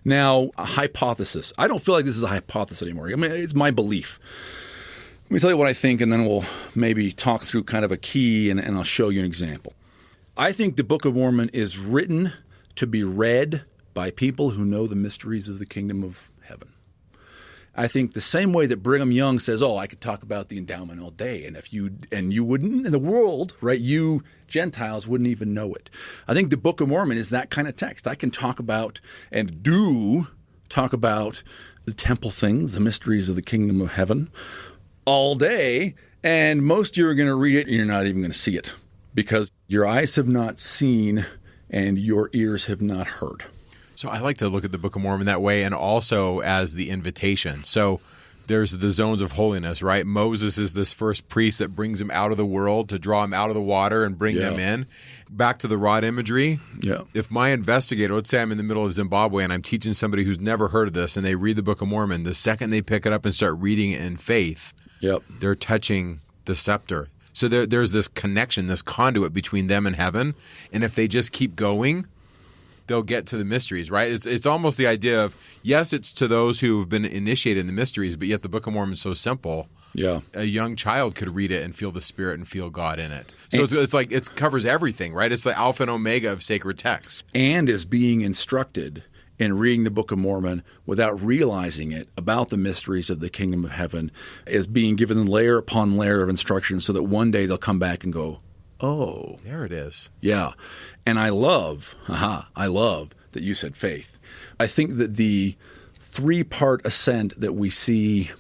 Now, a hypothesis. I don't feel like this is a hypothesis anymore. I mean, it's my belief. Let me tell you what I think, and then we'll maybe talk through kind of a key, and I'll show you an example. I think the Book of Mormon is written to be read by people who know the mysteries of the kingdom of heaven. I think the same way that Brigham Young says, I could talk about the endowment all day, and you wouldn't in the world, right? You Gentiles wouldn't even know it. I think the Book of Mormon is that kind of text. I can talk about and do talk about the temple things, the mysteries of the kingdom of heaven all day, and most of you are going to read it and you're not even going to see it because your eyes have not seen and your ears have not heard. So I like to look at the Book of Mormon that way, and also as the invitation. So there's the zones of holiness, right? Moses is this first priest that brings him out of the world to draw him out of the water and bring them in. Back to the rod imagery. Yeah. If my investigator, let's say I'm in the middle of Zimbabwe and I'm teaching somebody who's never heard of this and they read the Book of Mormon, the second they pick it up and start reading it in faith, they're touching the scepter. So there's this connection, this conduit between them and heaven. And if they just keep going, they'll get to the mysteries, right? It's almost the idea of, yes, it's to those who have been initiated in the mysteries, but yet the Book of Mormon is so simple. Yeah. A young child could read it and feel the Spirit and feel God in it. So it's like it covers everything, right? It's the alpha and omega of sacred texts. And is being instructed in reading the Book of Mormon without realizing it about the mysteries of the kingdom of heaven, is being given layer upon layer of instruction so that one day they'll come back and go, oh. There it is. Yeah. And I love that you said faith. I think that the three-part ascent that we see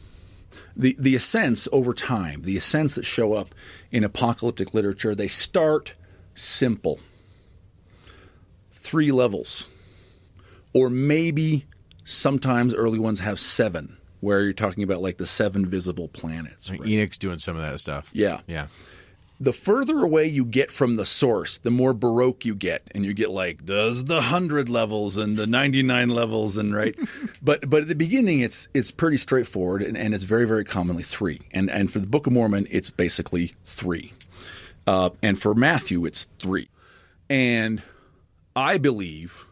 The ascents over time, the ascents that show up in apocalyptic literature, they start simple. 3 levels. Or maybe sometimes early ones have 7, where you're talking about like the 7 visible planets. Right? Enoch's doing some of that stuff. Yeah. Yeah. The further away you get from the source, the more Baroque you get. And you get like, does the 100 levels and the 99 levels, and right? but at the beginning, it's pretty straightforward, and it's very, very commonly 3. And for the Book of Mormon, it's basically 3. And for Matthew, it's 3. And I believe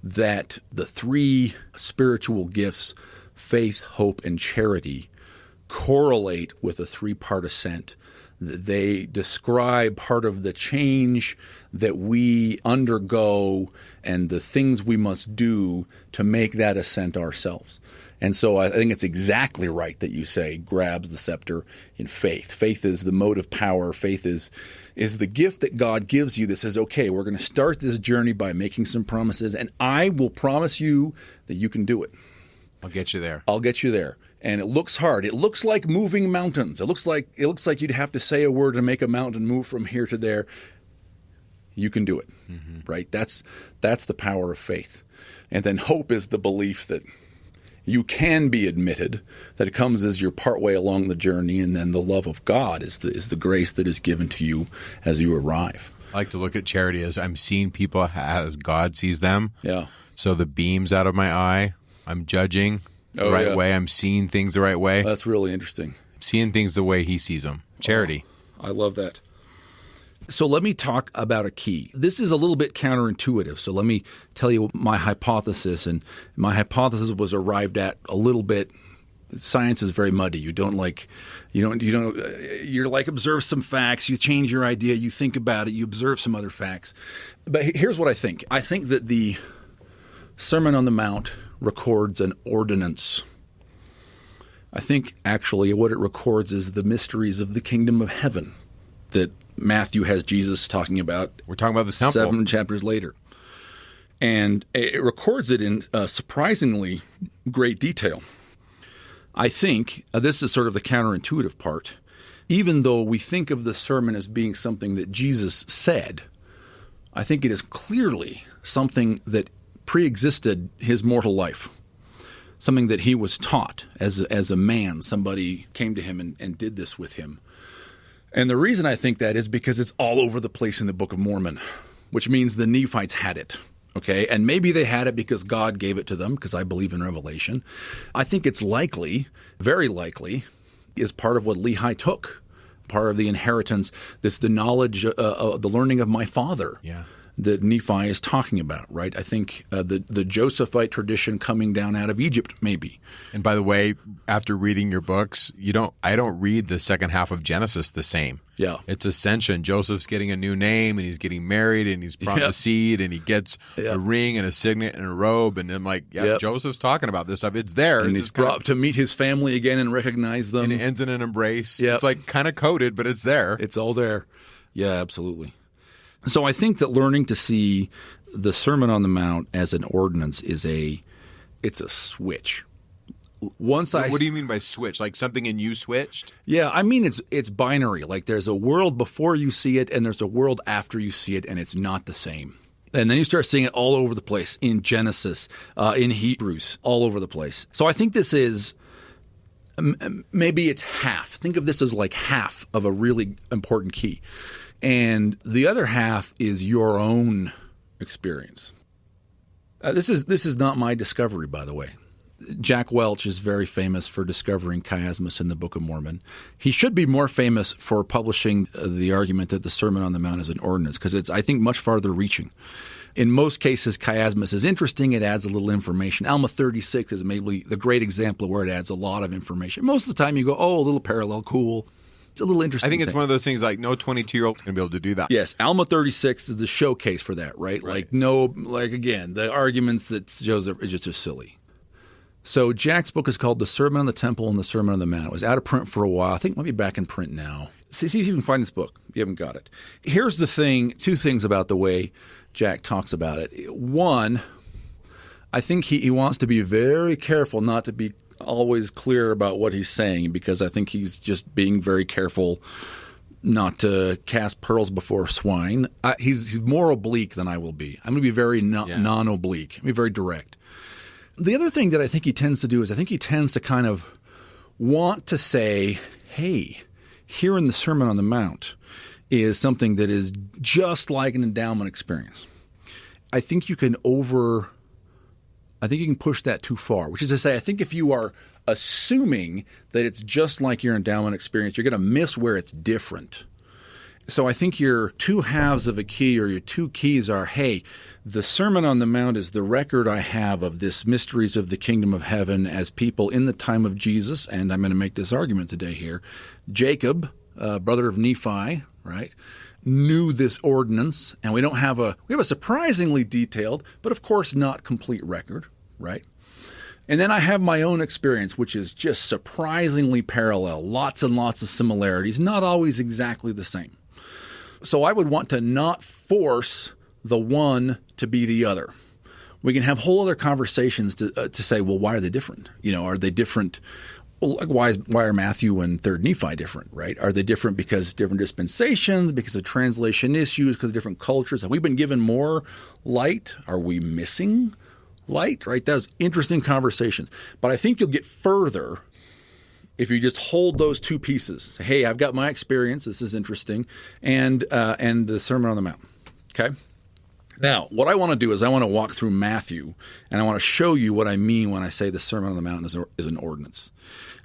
that the 3 spiritual gifts, faith, hope, and charity, correlate with a 3-part ascent. They describe part of the change that we undergo and the things we must do to make that ascent ourselves. And so I think it's exactly right that you say grabs the scepter in faith. Faith is the motive power. Faith is the gift that God gives you that says, okay, we're going to start this journey by making some promises, and I will promise you that you can do it. I'll get you there. I'll get you there. And it looks hard. It looks like moving mountains. It looks like you'd have to say a word to make a mountain move from here to there. You can do it, right? That's the power of faith. And then hope is the belief that you can be admitted, that it comes as you're partway along the journey, and then the love of God is the grace that is given to you as you arrive. I like to look at charity as I'm seeing people as God sees them. Yeah. So the beams out of my eye, I'm judging the right way. I'm seeing things the right way. That's really interesting. Seeing things the way he sees them. Charity. Oh, I love that. So let me talk about a key. This is a little bit counterintuitive. So let me tell you my hypothesis. And my hypothesis was arrived at a little bit. Science is very muddy. You're like observe some facts, you change your idea, you think about it, you observe some other facts. But here's what I think. I think that the Sermon on the Mount records an ordinance. I think actually what it records is the mysteries of the kingdom of heaven that Matthew has Jesus talking about. We're talking about the temple 7 chapters later. And it records it in surprisingly great detail. I think this is sort of the counterintuitive part. Even though we think of the sermon as being something that Jesus said, I think it is clearly something that pre-existed his mortal life, something that he was taught as a man. Somebody came to him and did this with him. And the reason I think that is because it's all over the place in the Book of Mormon, which means the Nephites had it. Okay, and maybe they had it because God gave it to them, because I believe in revelation. I think it's likely, very likely, is part of what Lehi took, part of the inheritance, the knowledge, the learning of my father. Yeah. That Nephi is talking about, right? I think the Josephite tradition coming down out of Egypt, maybe. And by the way, after reading your books, I don't read the second half of Genesis the same. Yeah. It's ascension. Joseph's getting a new name, and he's getting married, and he's promised a seed, and he gets a ring and a signet and a robe, and I'm like, Joseph's talking about this stuff. It's there. And he's brought to meet his family again and recognize them. And it ends in an embrace. Yep. It's like kind of coded, but it's there. It's all there. Yeah, absolutely. So I think that learning to see the Sermon on the Mount as an ordinance it's a switch. What do you mean by switch? Like something in you switched? Yeah, I mean it's binary. Like there's a world before you see it, and there's a world after you see it, and it's not the same. And then you start seeing it all over the place in Genesis, in Hebrews, all over the place. So I think this is maybe it's half. Think of this as like half of a really important key. And the other half is your own experience. This is not my discovery, by the way. Jack Welch is very famous for discovering chiasmus in the Book of Mormon. He should be more famous for publishing the argument that the Sermon on the Mount is an ordinance, because it's, I think, much farther reaching. In most cases, chiasmus is interesting. It adds a little information. Alma 36 is maybe the great example where it adds a lot of information. Most of the time you go, oh, a little parallel, cool. It's a little interesting. I think it's one of those things like no 22-year-old's going to be able to do that. Yes, Alma 36 is the showcase for that, right? Again, the arguments that Joseph are just silly. So Jack's book is called The Sermon on the Temple and the Sermon on the Mount. It was out of print for a while. I think it might be back in print now. See if you can find this book. You haven't got it. Here's the thing, 2 things about the way Jack talks about it. One, I think he wants to be very careful not to be always clear about what he's saying, because I think he's just being very careful not to cast pearls before swine. He's more oblique than I will be. I'm going to be very non-oblique. I'm going to be very direct. The other thing that I think he tends to do is I think he tends to kind of want to say, hey, here in the Sermon on the Mount is something that is just like an endowment experience. I think you can push that too far, which is to say, I think if you are assuming that it's just like your endowment experience, you're going to miss where it's different. So I think your two halves of a key, or your two keys, are, hey, the Sermon on the Mount is the record I have of this mysteries of the kingdom of heaven as people in the time of Jesus, and I'm going to make this argument today here. Jacob, brother of Nephi, right, knew this ordinance, and we have a surprisingly detailed, but of course not complete record, right? And then I have my own experience, which is just surprisingly parallel, lots and lots of similarities, not always exactly the same. So I would want to not force the one to be the other. We can have whole other conversations to say, well, why are they different? Are they different? Well, like why are Matthew and 3rd Nephi different, right? Are they different because different dispensations, because of translation issues, because of different cultures? Have we been given more light? Are we missing light, right? Those interesting conversations. But I think you'll get further if you just hold those two pieces. Say, hey, I've got my experience. This is interesting. And the Sermon on the Mount. Okay? Now, what I want to do is I want to walk through Matthew, and I want to show you what I mean when I say the Sermon on the Mount is an ordinance.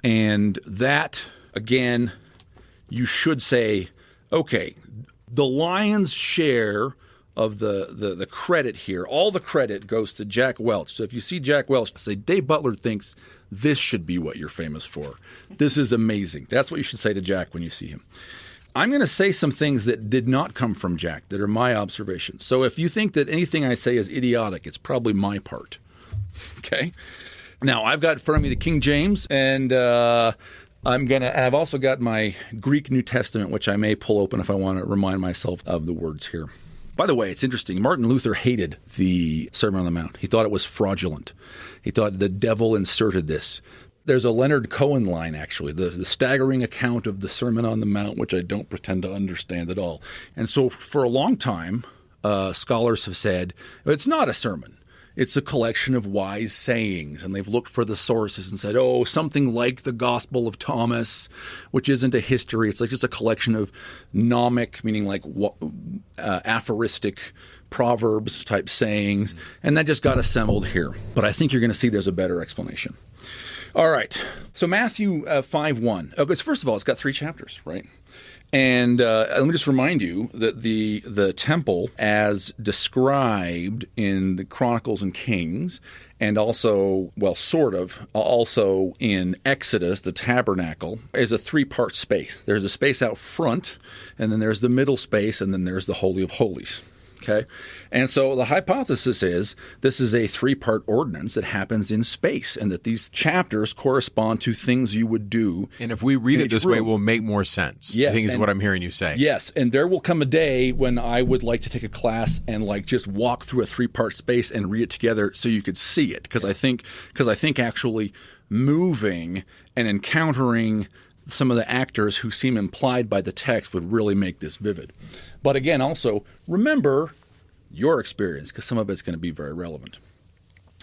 And that, again, you should say, okay, the lion's share of the credit here, all the credit goes to Jack Welch. So if you see Jack Welch, say, Dave Butler thinks this should be what you're famous for. This is amazing. That's what you should say to Jack when you see him. I'm going to say some things that did not come from Jack, that are my observations. So if you think that anything I say is idiotic, it's probably my part. Okay? Now, I've got in front of me the King James, and I've also got my Greek New Testament, which I may pull open if I want to remind myself of the words here. By the way, it's interesting. Martin Luther hated the Sermon on the Mount. He thought it was fraudulent. He thought the devil inserted this. There's a Leonard Cohen line, actually, the staggering account of the Sermon on the Mount, which I don't pretend to understand at all. And so for a long time, scholars have said, it's not a sermon. It's a collection of wise sayings. And they've looked for the sources and said, something like the Gospel of Thomas, which isn't a history. It's like just a collection of gnomic, meaning like aphoristic proverbs type sayings. And that just got assembled here. But I think you're going to see there's a better explanation. All right. So Matthew 5:1. Okay, so first of all, it's got 3 chapters, right? And let me just remind you that the temple, as described in the Chronicles and Kings, and also, also in Exodus, the tabernacle, is a 3-part space. There's a space out front, and then there's the middle space, and then there's the Holy of Holies. Okay? And so the hypothesis is this is a 3-part ordinance that happens in space, and that these chapters correspond to things you would do. And if we read it this way, it will make more sense. Yes, I think is what I'm hearing you say. Yes, and there will come a day when I would like to take a class and just walk through a 3-part space and read it together so you could see it. Because I think actually moving and encountering some of the actors who seem implied by the text would really make this vivid. But again, also, remember your experience, because some of it's going to be very relevant.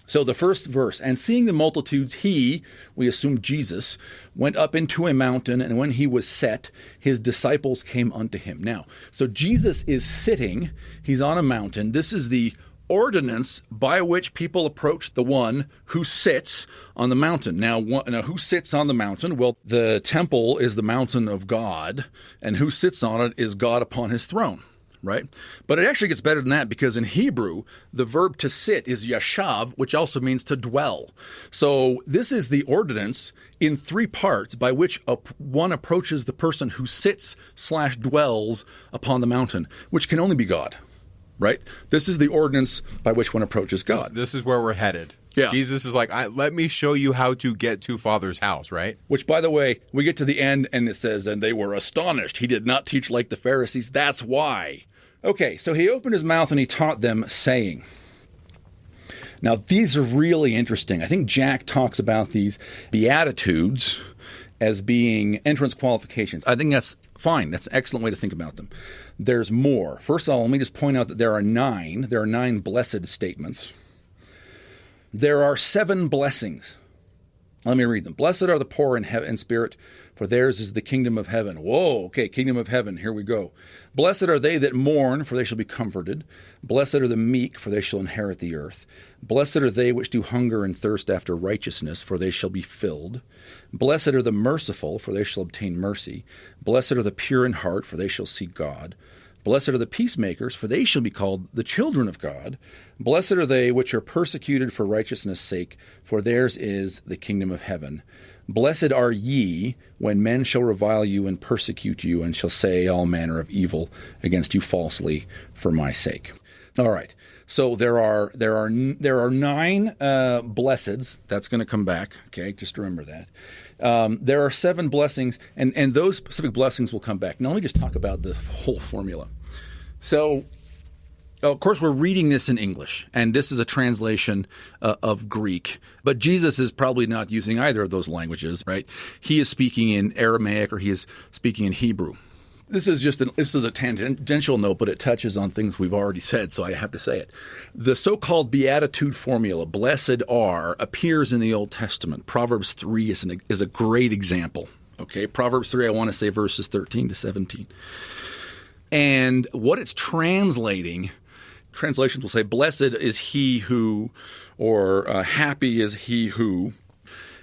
So the first verse, and seeing the multitudes, he, we assume Jesus, went up into a mountain, and when he was set, his disciples came unto him. Now, so Jesus is sitting, he's on a mountain. This is the ordinance by which people approach the one who sits on the mountain. Now, who sits on the mountain? Well, the temple is the mountain of God, and who sits on it is God upon his throne, right? But it actually gets better than that, because in Hebrew, the verb to sit is yashav, which also means to dwell. So this is the ordinance in 3 parts by which one approaches the person who sits/dwells upon the mountain, which can only be God. Right? This is the ordinance by which one approaches God. This is where we're headed. Yeah. Jesus is like, let me show you how to get to Father's house, right? Which, by the way, we get to the end and it says, and they were astonished. He did not teach like the Pharisees. That's why. Okay, so he opened his mouth and he taught them, saying. Now, these are really interesting. I think Jack talks about these beatitudes as being entrance qualifications. I think that's fine. That's an excellent way to think about them. There's more. First of all, let me just point out that there are nine blessed statements. There are 7 blessings. Let me read them. Blessed are the poor in spirit, for theirs is the kingdom of heaven. Whoa, okay, kingdom of heaven, here we go. Blessed are they that mourn, for they shall be comforted. Blessed are the meek, for they shall inherit the earth. Blessed are they which do hunger and thirst after righteousness, for they shall be filled. Blessed are the merciful, for they shall obtain mercy. Blessed are the pure in heart, for they shall see God. Blessed are the peacemakers, for they shall be called the children of God. Blessed are they which are persecuted for righteousness' sake, for theirs is the kingdom of heaven. Blessed are ye when men shall revile you and persecute you, and shall say all manner of evil against you falsely for my sake. All right. So there are 9 blesseds. That's going to come back. Okay, just remember that. There are 7 blessings, and those specific blessings will come back. Now let me just talk about the whole formula. So, of course, we're reading this in English, and this is a translation of Greek. But Jesus is probably not using either of those languages, right? He is speaking in Aramaic, or he is speaking in Hebrew. This is a tangential note, but it touches on things we've already said, so I have to say it. The so-called beatitude formula, blessed are, appears in the Old Testament. Proverbs 3 is a great example. Okay, Proverbs 3, I want to say verses 13 to 17. And what it's translations will say, blessed is he who, or happy is he who.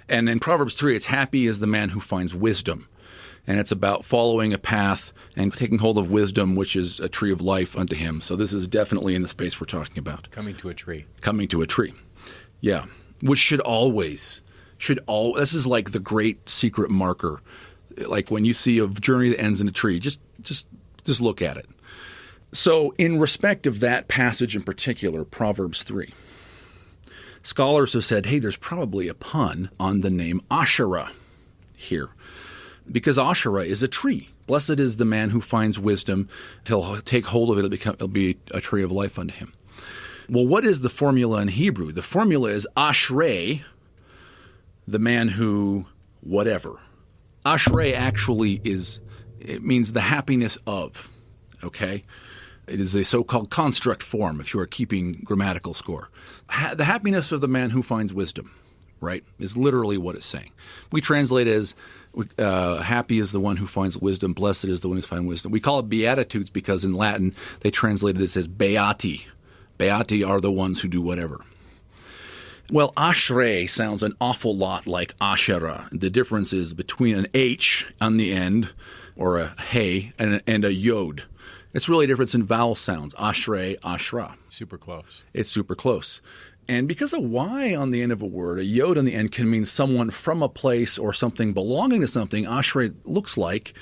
And in Proverbs 3, it's happy is the man who finds wisdom. And it's about following a path and taking hold of wisdom, which is a tree of life unto him. So this is definitely in the space we're talking about. Coming to a tree. Coming to a tree. Yeah. Which this is like the great secret marker. Like when you see a journey that ends in a tree, just look at it. So in respect of that passage in particular, Proverbs 3, scholars have said, hey, there's probably a pun on the name Asherah here. Because Asherah is a tree. Blessed is the man who finds wisdom. He'll take hold of it. It'll be a tree of life unto him. Well, what is the formula in Hebrew? The formula is Ashrei, the man who whatever. Ashrei actually it means the happiness of. Okay? It is a so-called construct form, if you are keeping grammatical score. The happiness of the man who finds wisdom, right, is literally what it's saying. We translate it as happy is the one who finds wisdom, blessed is the one who finds wisdom. We call it beatitudes because in Latin they translated this as beati. Beati are the ones who do whatever. Well, Ashrei sounds an awful lot like Asherah. The difference is between an H on the end, or a hey, and a yod. It's really a difference in vowel sounds. Ashrei, Ashrah. Super close. It's super close. And because a Y on the end of a word, a yod on the end can mean someone from a place or something belonging to something. Ashrei looks like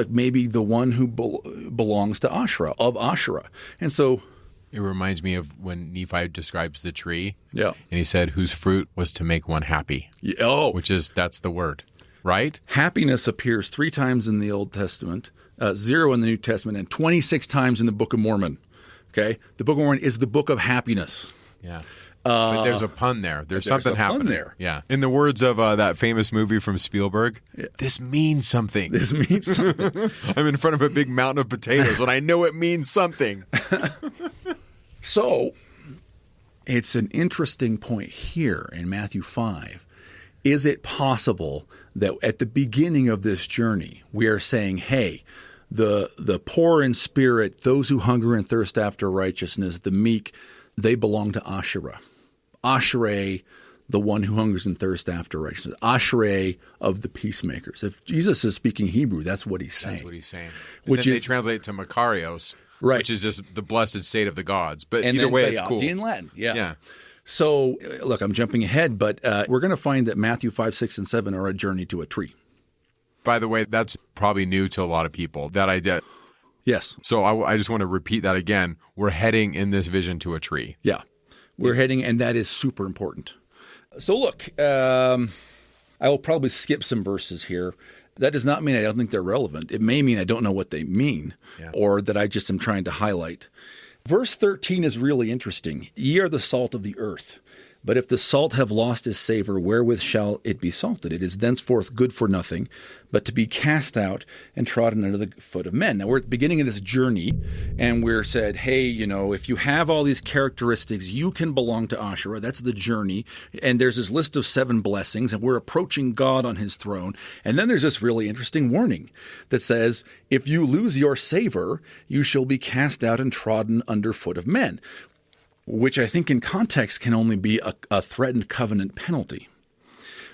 maybe the one who belongs to Asherah, of Asherah. And so it reminds me of when Nephi describes the tree. Yeah. And he said, whose fruit was to make one happy. Oh. That's the word, right? Happiness appears 3 times in the Old Testament, 0 in the New Testament, and 26 times in the Book of Mormon. Okay? The Book of Mormon is the book of happiness. Yeah. But there's a pun there. There's something happening there. Yeah. In the words of that famous movie from Spielberg, this means something. This means something. I'm in front of a big mountain of potatoes, and I know it means something. So, it's an interesting point here in Matthew 5. Is it possible that at the beginning of this journey, we are saying, hey, the poor in spirit, those who hunger and thirst after righteousness, the meek, they belong to Asherah. Ashrei, the one who hungers and thirsts after righteousness. Ashrei of the peacemakers. If Jesus is speaking Hebrew, that's what he's saying. That's what he's saying. Which they translate to Makarios, right, which is just the blessed state of the gods. But and either way, it's cool. In Latin, yeah. So, look, I'm jumping ahead, but we're going to find that Matthew 5, 6, and 7 are a journey to a tree. By the way, that's probably new to a lot of people, that idea. Yes. So I just want to repeat that again. We're heading in this vision to a tree. Yeah. We're heading, and that is super important. So look, I will probably skip some verses here. That does not mean I don't think they're relevant. It may mean I don't know what they mean, or that I just am trying to highlight. Verse 13 is really interesting. Ye are the salt of the earth. But if the salt have lost his savor, wherewith shall it be salted? It is thenceforth good for nothing, but to be cast out and trodden under the foot of men. Now, we're at the beginning of this journey, and we're said, hey, if you have all these characteristics, you can belong to Asherah. That's the journey. And there's this list of 7 blessings, and we're approaching God on his throne. And then there's this really interesting warning that says, if you lose your savor, you shall be cast out and trodden under foot of men, which I think in context can only be a threatened covenant penalty.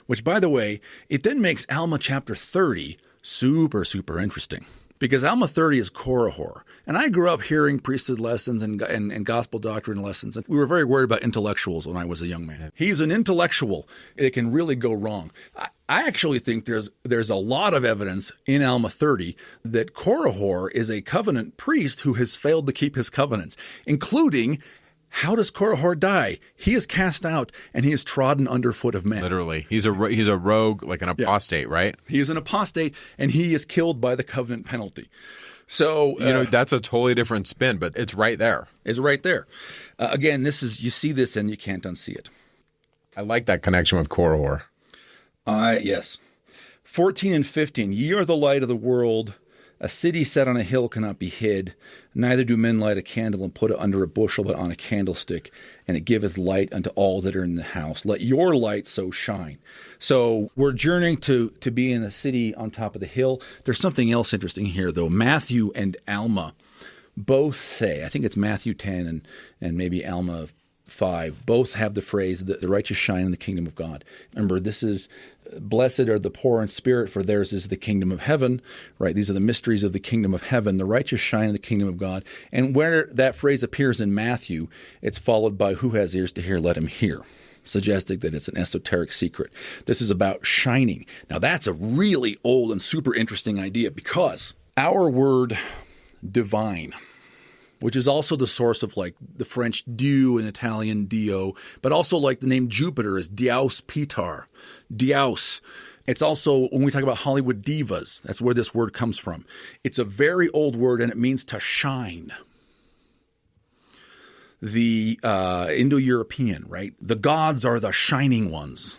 Which, by the way, it then makes Alma chapter 30 super, super interesting. Because Alma 30 is Korihor. And I grew up hearing priesthood lessons and gospel doctrine lessons. And we were very worried about intellectuals when I was a young man. He's an intellectual. It can really go wrong. I actually think there's a lot of evidence in Alma 30 that Korihor is a covenant priest who has failed to keep his covenants, including, how does Korihor die? He is cast out and he is trodden underfoot of men. Literally. He's a rogue, like an apostate, right? He is an apostate and he is killed by the covenant penalty. So, that's a totally different spin, but it's right there. It's right there. Again, you see this and you can't unsee it. I like that connection with Korihor. Yes. 14 and 15. Ye are the light of the world. A city set on a hill cannot be hid. Neither do men light a candle and put it under a bushel, but on a candlestick, and it giveth light unto all that are in the house. Let your light so shine. So we're journeying to be in a city on top of the hill. There's something else interesting here, though. Matthew and Alma both say, I think it's Matthew 10 and maybe Alma 5, both have the phrase that the righteous shine in the kingdom of God. Remember, this is blessed are the poor in spirit, for theirs is the kingdom of heaven, right? These are the mysteries of the kingdom of heaven. The righteous shine in the kingdom of God. And where that phrase appears in Matthew, it's followed by who has ears to hear, let him hear, suggesting that it's an esoteric secret. This is about shining. Now, that's a really old and super interesting idea because our word divine, which is also the source of like the French Dieu and Italian Dio, but also like the name Jupiter is Diaus Pitar, Diaus. It's also, when we talk about Hollywood divas, that's where this word comes from. It's a very old word and it means to shine. The Indo-European, right? The gods are the shining ones.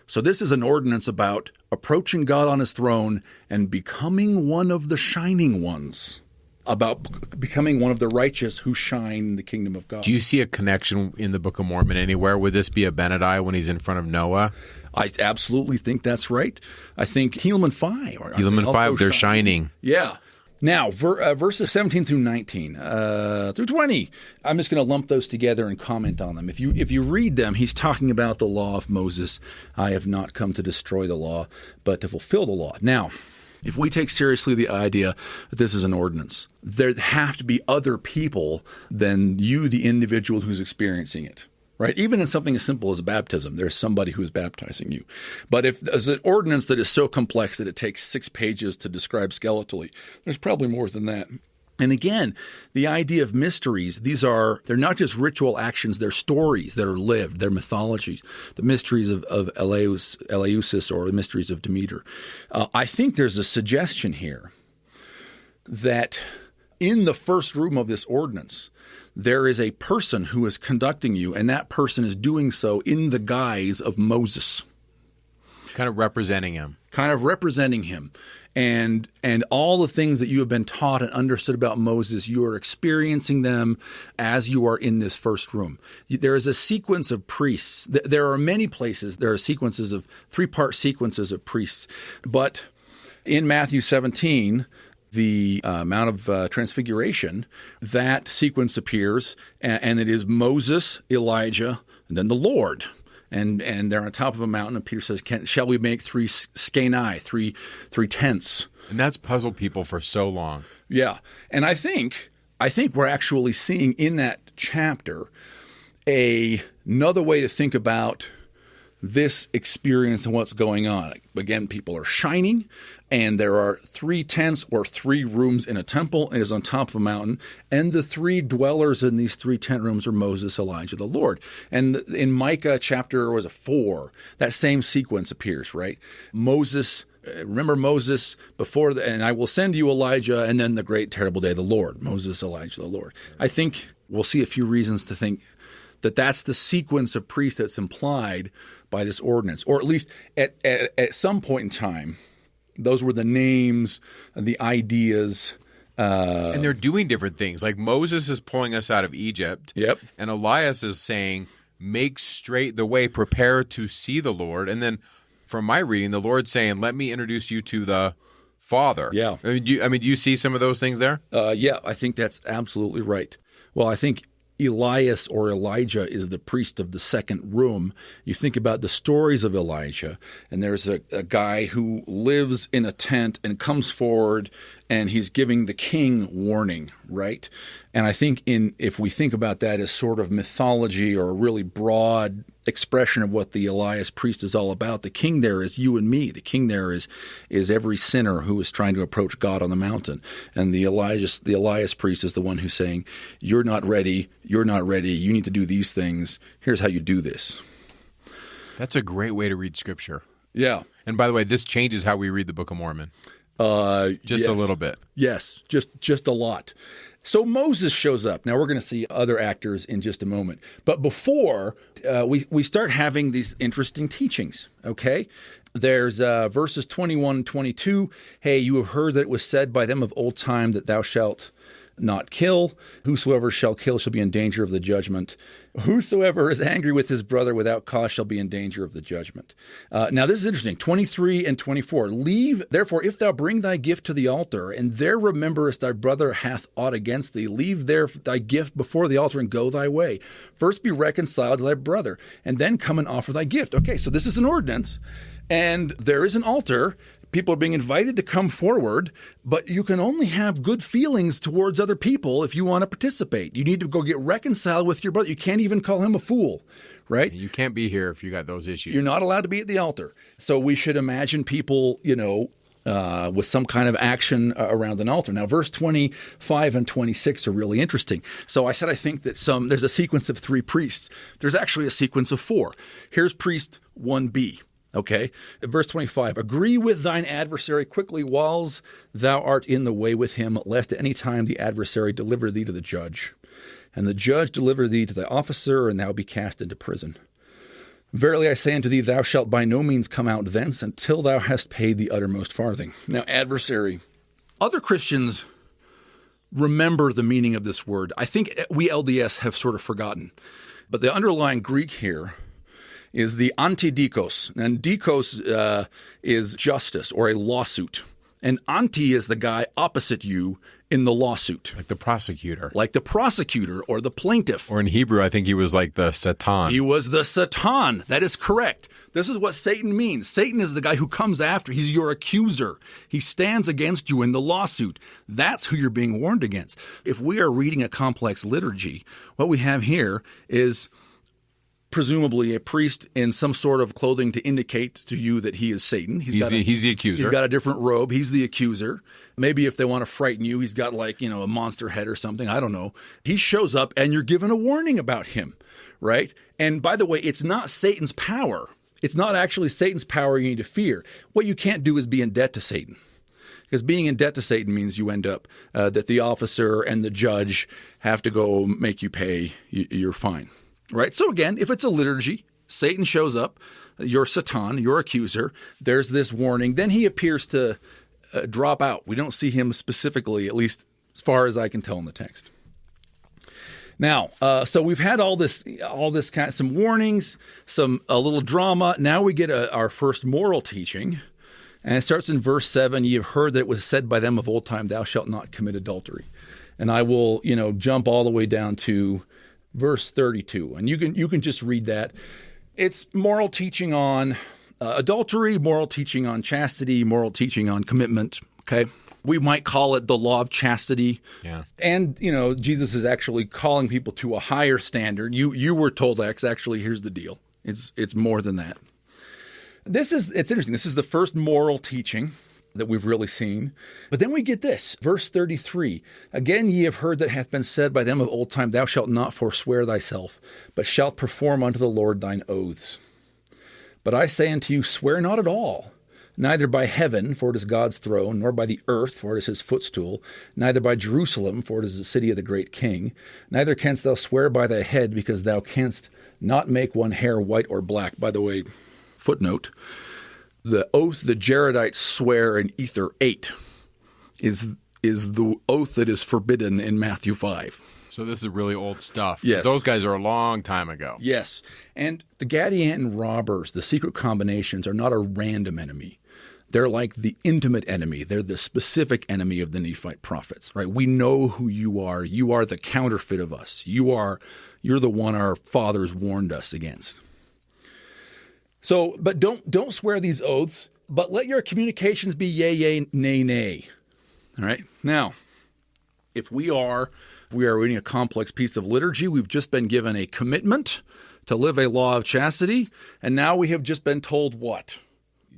So this is an ordinance about approaching God on his throne and becoming one of the shining ones, about becoming one of the righteous who shine in the kingdom of God. Do you see a connection in the Book of Mormon anywhere? Would this be a Benedict when he's in front of Noah? I absolutely think that's right. I think Helaman 5. Helaman 5, they're shining. Yeah. Now, verses 17 through 19, through 20, I'm just going to lump those together and comment on them. If you read them, he's talking about the law of Moses. I have not come to destroy the law, but to fulfill the law. Now, if we take seriously the idea that this is an ordinance, there have to be other people than you, the individual who's experiencing it, right? Even in something as simple as baptism, there's somebody who is baptizing you. But if there's an ordinance that is so complex that it takes 6 pages to describe skeletally, there's probably more than that. And again, the idea of mysteries, they're not just ritual actions, they're stories that are lived, they're mythologies, the mysteries of Eleusis or the mysteries of Demeter. I think there's a suggestion here that in the first room of this ordinance, there is a person who is conducting you, and that person is doing so in the guise of Moses. Kind of representing him. And all the things that you have been taught and understood about Moses, you are experiencing them as you are in this first room. There is a sequence of priests. There are many places. There are sequences of 3-part sequences of priests. But in Matthew 17, the Mount of Transfiguration, that sequence appears, and it is Moses, Elijah, and then the Lord. And they're on top of a mountain, and Peter says, shall we make 3 skenai, three tents? And that's puzzled people for so long. Yeah. And I think we're actually seeing in that chapter another way to think about this experience and what's going on. Again, people are shining, and there are 3 tents or 3 rooms in a temple. It is on top of a mountain, and the 3 dwellers in these 3 tent rooms are Moses, Elijah, the Lord. And in Micah chapter 4, that same sequence appears, right? Moses, remember Moses before, and I will send you Elijah, and then the great terrible day of the Lord. Moses, Elijah, the Lord. I think We'll see a few reasons to think that that's the sequence of priests that's implied by this ordinance, or at least at some point in time, those were the names, the ideas. And they're doing different things. Like Moses is pulling us out of Egypt. Yep. And Elias is saying, make straight the way, prepare to see the Lord. And then from my reading, the Lord's saying, let me introduce you to the Father. Yeah. Do you see some of those things there? Yeah, I think that's absolutely right. Well, I think Elias or Elijah is the priest of the second room. You think about the stories of Elijah, and there's a guy who lives in a tent and comes forward, and he's giving the king warning, right? And I think if we think about that as sort of mythology or a really broad expression of what the Elias priest is all about, the king there is you and me. The king there is every sinner who is trying to approach God on the mountain. And the Elias priest is the one who's saying, you're not ready, you need to do these things. Here's how you do this. That's a great way to read Scripture. Yeah. And by the way, this changes how we read the Book of Mormon. Just a little bit. Yes, just a lot. So Moses shows up. Now we're going to see other actors in just a moment. But before we start having these interesting teachings, okay? There's verses 21 and 22. Hey, you have heard that it was said by them of old time that thou shalt not kill. Whosoever shall kill shall be in danger of the judgment. Whosoever is angry with his brother without cause shall be in danger of the judgment. Now this is interesting. 23 and 24. Leave, therefore, if thou bring thy gift to the altar, and there rememberest thy brother hath aught against thee, leave there thy gift before the altar and go thy way. First be reconciled to thy brother, and then come and offer thy gift. Okay, so this is an ordinance, and there is an altar. People are being invited to come forward, but you can only have good feelings towards other people if you want to participate. You need to go get reconciled with your brother. You can't even call him a fool, right? You can't be here if you got those issues. You're not allowed to be at the altar. So we should imagine people, with some kind of action around an altar. Now, verse 25 and 26 are really interesting. So I said I think that there's a sequence of 3 priests. There's actually a sequence of 4. Here's priest 1B. Okay, verse 25, agree with thine adversary quickly whiles thou art in the way with him, lest at any time the adversary deliver thee to the judge, and the judge deliver thee to the officer, and thou be cast into prison. Verily I say unto thee, thou shalt by no means come out thence until thou hast paid the uttermost farthing. Now, adversary. Other Christians remember the meaning of this word. I think we LDS have sort of forgotten. But the underlying Greek here is the antidikos. And dikos is justice or a lawsuit. And anti is the guy opposite you in the lawsuit. Like the prosecutor. Like the prosecutor or the plaintiff. Or in Hebrew, I think he was like the Satan. He was the Satan. That is correct. This is what Satan means. Satan is the guy who comes after. He's your accuser. He stands against you in the lawsuit. That's who you're being warned against. If we are reading a complex liturgy, what we have here is presumably a priest in some sort of clothing to indicate to you that he is Satan. He's the accuser. He's got a different robe. He's the accuser. Maybe if they want to frighten you, he's got a monster head or something. I don't know. He shows up and you're given a warning about him, right? And by the way, it's not Satan's power. It's not actually Satan's power you need to fear. What you can't do is be in debt to Satan. Because being in debt to Satan means you end up that the officer and the judge have to go make you pay your fine. Right? So again, if it's a liturgy, Satan shows up, you're Satan, your accuser, there's this warning, then he appears to drop out. We don't see him specifically, at least as far as I can tell in the text. Now, so we've had all this kind of some warnings, a little drama. Now we get our first moral teaching, and it starts in verse 7. Ye have heard that it was said by them of old time, thou shalt not commit adultery. And I will, jump all the way down to verse 32, and you can just read that. It's moral teaching on adultery, moral teaching on chastity, moral teaching on commitment, okay? We might call it the law of chastity. Yeah. And, Jesus is actually calling people to a higher standard. You were told X. Actually, here's the deal. It's more than that. It's interesting. This is the first moral teaching that we've really seen. But then we get this, verse 33. Again, ye have heard that hath been said by them of old time, thou shalt not forswear thyself, but shalt perform unto the Lord thine oaths. But I say unto you, swear not at all, Neither by heaven, for it is God's throne, nor by the earth, for it is his footstool, neither by Jerusalem, for it is the city of the great king. Neither canst thou swear by thy head, because thou canst not make one hair white or black. By the way, footnote, the oath the Jaredites swear in Ether 8 is the oath that is forbidden in Matthew 5. So this is really old stuff. Yes. Those guys are a long time ago. Yes. And the Gadianton robbers, the secret combinations, are not a random enemy. They're like the intimate enemy. They're the specific enemy of the Nephite prophets, right? We know who you are. You are the counterfeit of us. You're the one our fathers warned us against. So, but don't swear these oaths, but let your communications be yea, yea, nay, nay. All right? Now, if we are reading a complex piece of liturgy, we've just been given a commitment to live a law of chastity, and now we have just been told what?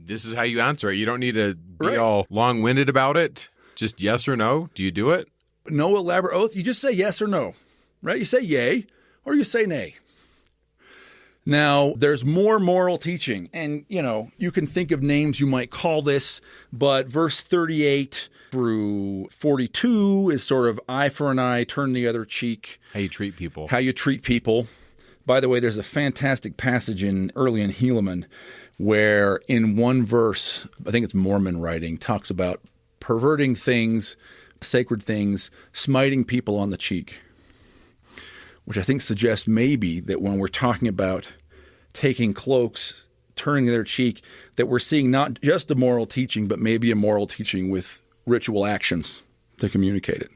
This is how you answer it. You don't need to be all long-winded about it. Just yes or no. Do you do it? No elaborate oath. You just say yes or no, right? You say yay or you say nay. Now, there's more moral teaching, and, you can think of names you might call this, but verse 38 through 42 is sort of eye for an eye, turn the other cheek. How you treat people. How you treat people. By the way, there's a fantastic passage early in Helaman where in one verse, I think it's Mormon writing, talks about perverting things, sacred things, smiting people on the cheek, which I think suggests maybe that when we're talking about taking cloaks, turning their cheek, that we're seeing not just a moral teaching, but maybe a moral teaching with ritual actions to communicate it.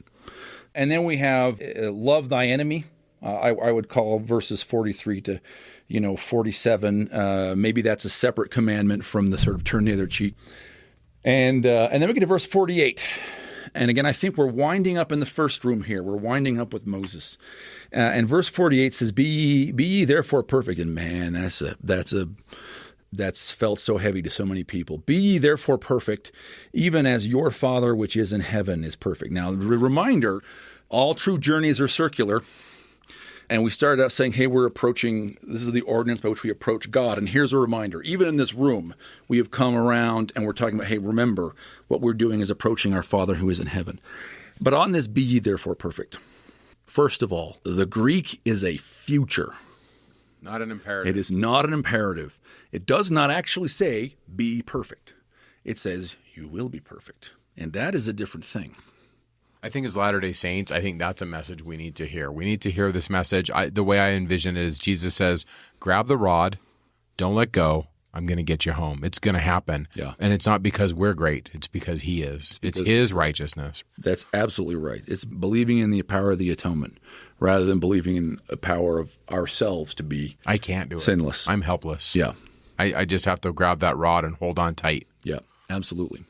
And then we have love thy enemy. I would call verses 43 to 47. Maybe that's a separate commandment from the sort of turn the other cheek. And then we get to verse 48. And again, I think we're winding up in the first room here. We're winding up with Moses. And verse 48 says, Be ye therefore perfect. And man, that's felt so heavy to so many people. Be ye therefore perfect, even as your Father which is in heaven is perfect. Now, the reminder, all true journeys are circular. And we started out saying, hey, this is the ordinance by which we approach God. And here's a reminder. Even in this room, we have come around and we're talking about, hey, remember, what we're doing is approaching our Father who is in heaven. But on this, be ye therefore perfect. First of all, the Greek is a future. Not an imperative. It is not an imperative. It does not actually say, be perfect. It says, you will be perfect. And that is a different thing. I think as Latter-day Saints, I think that's a message we need to hear. We need to hear this message. The way I envision it is Jesus says, grab the rod, don't let go. I'm going to get you home. It's going to happen. Yeah. And it's not because we're great. It's because he is. It's his righteousness. That's absolutely right. It's believing in the power of the atonement rather than believing in the power of ourselves to be I can't do it. Sinless. I'm helpless. Yeah. I just have to grab that rod and hold on tight. Yeah, absolutely.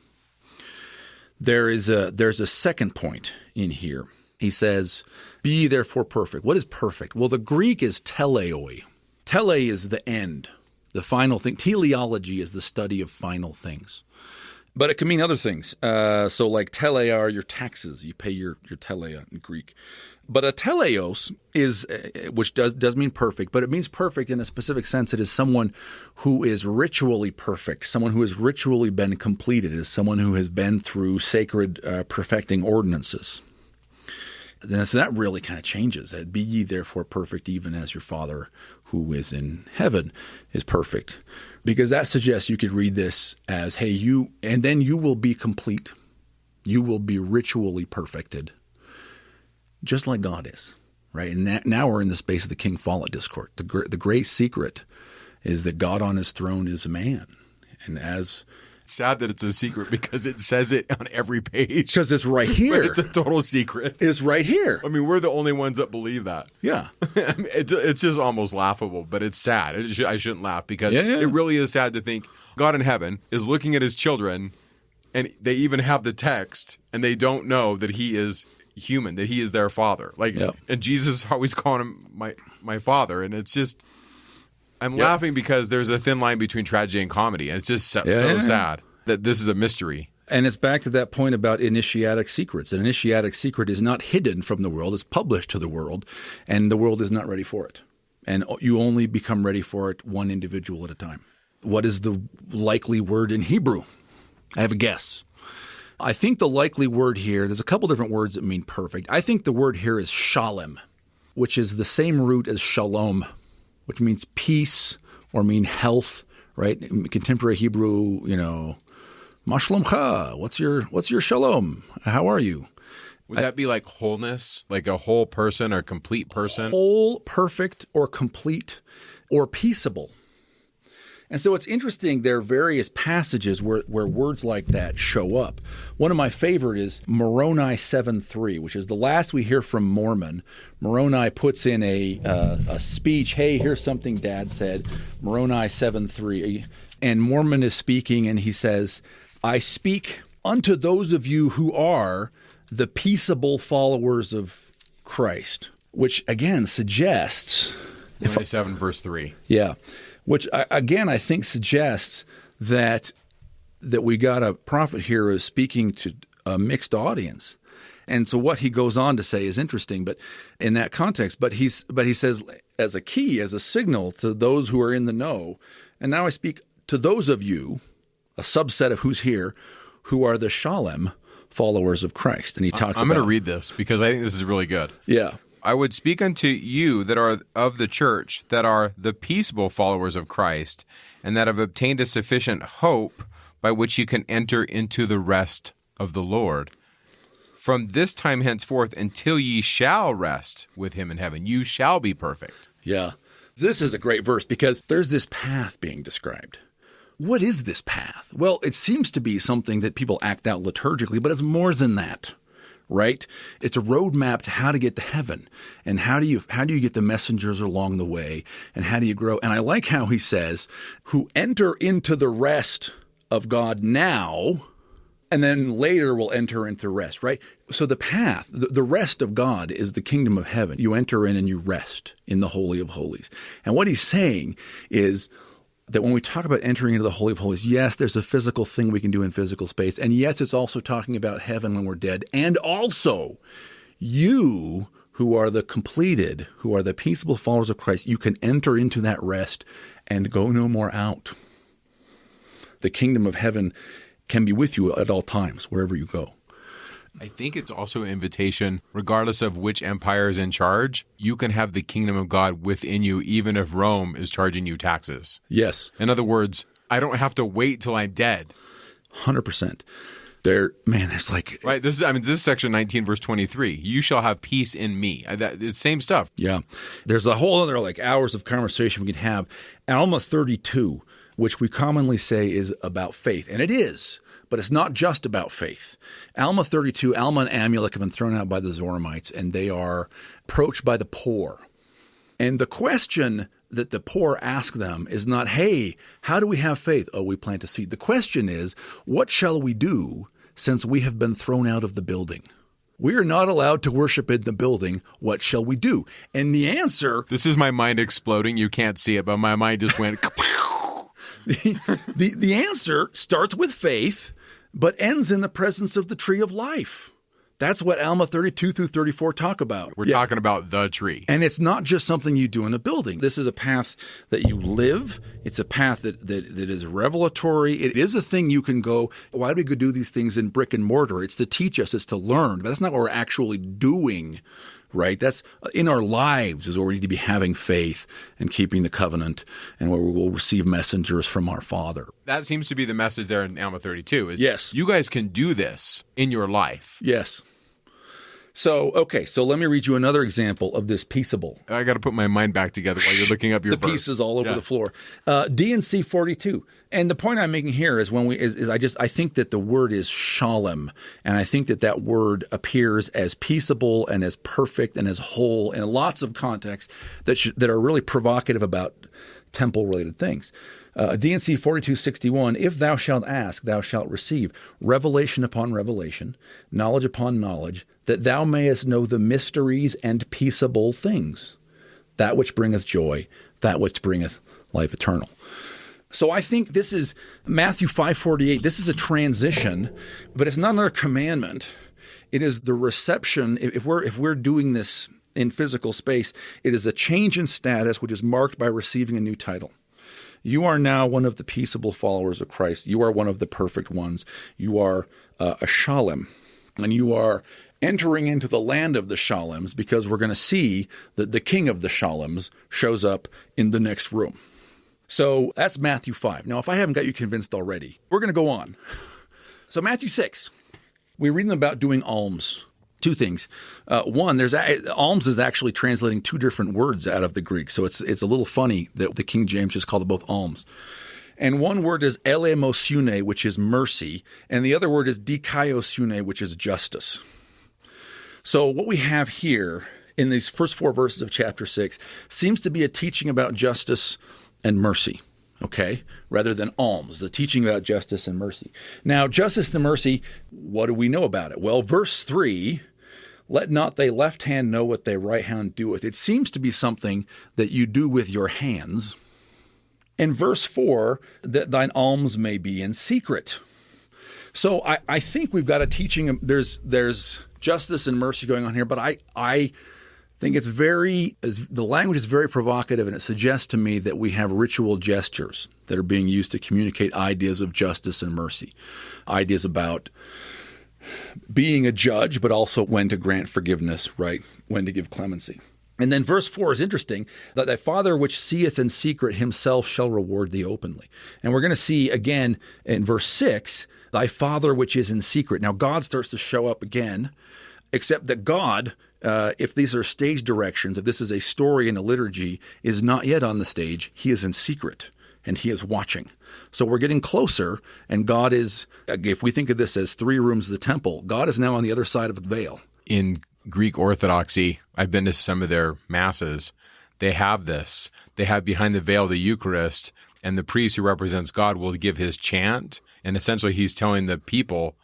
There's a second point in here. He says, be ye therefore perfect. What is perfect? Well, the Greek is teleoi. Tele is the end, the final thing. Teleology is the study of final things. But it can mean other things. So like tele are your taxes. You pay your tele in Greek. But a teleos is, which does mean perfect, but it means perfect in a specific sense. It is someone who is ritually perfect, someone who has ritually been completed, is someone who has been through sacred perfecting ordinances. And so that really kind of changes. Be ye therefore perfect, even as your Father who is in heaven is perfect. Because that suggests you could read this as, hey, and then you will be complete. You will be ritually perfected. Just like God is, right? And now we're in the space of the King Follett discourse. The great secret is that God on his throne is a man. And it's sad that it's a secret because it says it on every page. Because it's right here. But it's a total secret. It's right here. I mean, we're the only ones that believe that. Yeah. It's just almost laughable, but it's sad. I shouldn't laugh because it really is sad to think God in heaven is looking at his children and they even have the text and they don't know that he is human, that he is their father. And Jesus is always calling him my father. And it's just, I'm laughing because there's a thin line between tragedy and comedy. And it's just so sad that this is a mystery. And it's back to that point about initiatic secrets. An initiatic secret is not hidden from the world. It's published to the world, and the world is not ready for it. And you only become ready for it one individual at a time. What is the likely word in Hebrew I have a guess. I think the likely word here, there's a couple different words that mean perfect. I think the word here is Shalem, which is the same root as shalom, which means peace or mean health, right? In contemporary Hebrew, ma shalomcha, what's your shalom? How are you? Would that be like wholeness, like a whole person or complete person? Whole, perfect, or complete, or peaceable. And so it's interesting, there are various passages where words like that show up. One of my favorite is Moroni 7:3, which is the last we hear from Mormon. Moroni puts in a speech, hey, here's something Dad said, Moroni 7:3. And Mormon is speaking, and he says, I speak unto those of you who are the peaceable followers of Christ, which again suggests... Moroni 7 verse 3. Yeah. Which, again, I think suggests that we got a prophet here who is speaking to a mixed audience. And so what he goes on to say is interesting, but in that context, but he says as a key, as a signal to those who are in the know, and now I speak to those of you, a subset of who's here, who are the Shalem followers of Christ. And he talks I'm going to read this because I think this is really good. Yeah. I would speak unto you that are of the church, that are the peaceable followers of Christ, and that have obtained a sufficient hope by which you can enter into the rest of the Lord. From this time henceforth until ye shall rest with him in heaven, you shall be perfect. Yeah. This is a great verse because there's this path being described. What is this path? Well, it seems to be something that people act out liturgically, but it's more than that. Right? It's a roadmap to how to get to heaven, and how do you get the messengers along the way, and how do you grow? And I like how he says, who enter into the rest of God now, and then later will enter into rest, right? So the path, the rest of God is the kingdom of heaven. You enter in and you rest in the Holy of Holies. And what he's saying is that when we talk about entering into the Holy of Holies, yes, there's a physical thing we can do in physical space. And yes, it's also talking about heaven when we're dead. And also, you who are the completed, who are the peaceable followers of Christ, you can enter into that rest and go no more out. The kingdom of heaven can be with you at all times, wherever you go. I think it's also an invitation, regardless of which empire is in charge, you can have the kingdom of God within you, even if Rome is charging you taxes. Yes. In other words, I don't have to wait till I'm dead. 100%. There's like... Right. This is section 19, verse 23. You shall have peace in me. It's the same stuff. Yeah. There's a whole other hours of conversation we could have. Alma 32, which we commonly say is about faith. And it is. But it's not just about faith. Alma 32, Alma and Amulek have been thrown out by the Zoramites, and they are approached by the poor. And the question that the poor ask them is not, hey, how do we have faith? Oh, we plant a seed. The question is, what shall we do since we have been thrown out of the building? We are not allowed to worship in the building. What shall we do? And the answer... This is my mind exploding. You can't see it, but my mind just went... The answer starts with faith, but ends in the presence of the tree of life. That's what Alma 32 through 34 talk about. We're talking about the tree. And it's not just something you do in a building. This is a path that you live. It's a path that is revelatory. It is a thing you can go, why do we go do these things in brick and mortar? It's to teach us, it's to learn. But that's not what we're actually doing. Right? That's in our lives is where we need to be having faith and keeping the covenant, and where we will receive messengers from our Father. That seems to be the message there in Alma 32 is yes. You guys can do this in your life. Yes. So let me read you another example of this peaceable. I got to put my mind back together while you're looking up your the verse. pieces all over the floor. D&C 42. And the point I'm making here is I think that the word is Shalem, and I think that word appears as peaceable and as perfect and as whole in lots of contexts that are really provocative about temple-related things. D&C 42:61, if thou shalt ask, thou shalt receive, revelation upon revelation, knowledge upon knowledge, that thou mayest know the mysteries and peaceable things, that which bringeth joy, that which bringeth life eternal. So I think this is Matthew 5:48. This is a transition, but it's not another commandment. It is the reception. If we're doing this in physical space, it is a change in status, which is marked by receiving a new title. You are now one of the peaceable followers of Christ. You are one of the perfect ones. You are a Shalem, and you are entering into the land of the Shalems, because we're going to see that the king of the Shalems shows up in the next room. So that's Matthew 5. Now, if I haven't got you convinced already, we're going to go on. So Matthew 6, we read about doing alms. Two things. One, alms is actually translating two different words out of the Greek. So it's a little funny that the King James just called it both alms. And one word is eleemosune, which is mercy, and the other word is dikaiosune, which is justice. So what we have here in these first 4 verses of chapter 6 seems to be a teaching about justice and mercy, okay, rather than alms, the teaching about justice and mercy. Now, justice and mercy, what do we know about it? Well, verse 3, let not thy left hand know what thy right hand doeth. It seems to be something that you do with your hands. And verse 4, that thine alms may be in secret. So I think we've got a teaching, there's justice and mercy going on here, but I think the language is very provocative, and it suggests to me that we have ritual gestures that are being used to communicate ideas of justice and mercy, ideas about being a judge, but also when to grant forgiveness, right? When to give clemency. And then verse 4 is interesting, that thy Father which seeth in secret himself shall reward thee openly. And we're going to see again in verse 6, thy Father which is in secret. Now God starts to show up again, except that God, if these are stage directions, if this is a story in a liturgy, is not yet on the stage. He is in secret, and he is watching. So we're getting closer, and God is, if we think of this as 3 rooms of the temple, God is now on the other side of the veil. In Greek Orthodoxy, I've been to some of their masses. They have this. They have behind the veil the Eucharist, and the priest who represents God will give his chant, and essentially he's telling the people,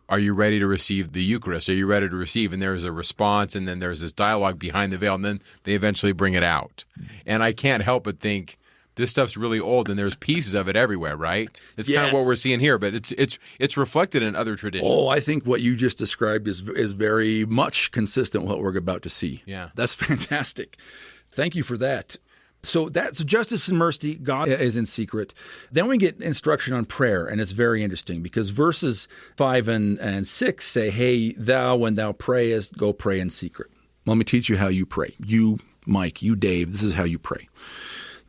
are you ready to receive the Eucharist? Are you ready to receive? And there's a response, and then there's this dialogue behind the veil, and then they eventually bring it out. And I can't help but think, this stuff's really old, and there's pieces of it everywhere, right? It's kind of what we're seeing here, but it's reflected in other traditions. Oh, I think what you just described is very much consistent with what we're about to see. Yeah. That's fantastic. Thank you for that. So that's justice and mercy. God is in secret. Then we get instruction on prayer, and it's very interesting because verses 5 and 6 say, hey, thou, when thou prayest, go pray in secret. Let me teach you how you pray. You, Mike, you, Dave, this is how you pray.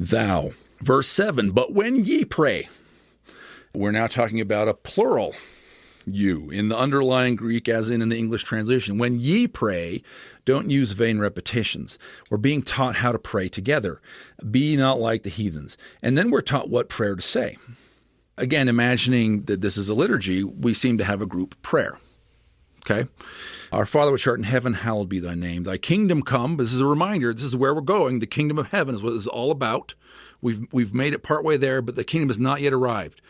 Thou. Verse 7, but when ye pray, we're now talking about a plural, you. In the underlying Greek, as in the English translation, when ye pray, don't use vain repetitions. We're being taught how to pray together. Be not like the heathens. And then we're taught what prayer to say. Again, imagining that this is a liturgy, we seem to have a group prayer. Okay? Our Father which art in heaven, hallowed be thy name. Thy kingdom come. This is a reminder. This is where we're going. The kingdom of heaven is what this is all about. We've made it partway there, but the kingdom has not yet arrived.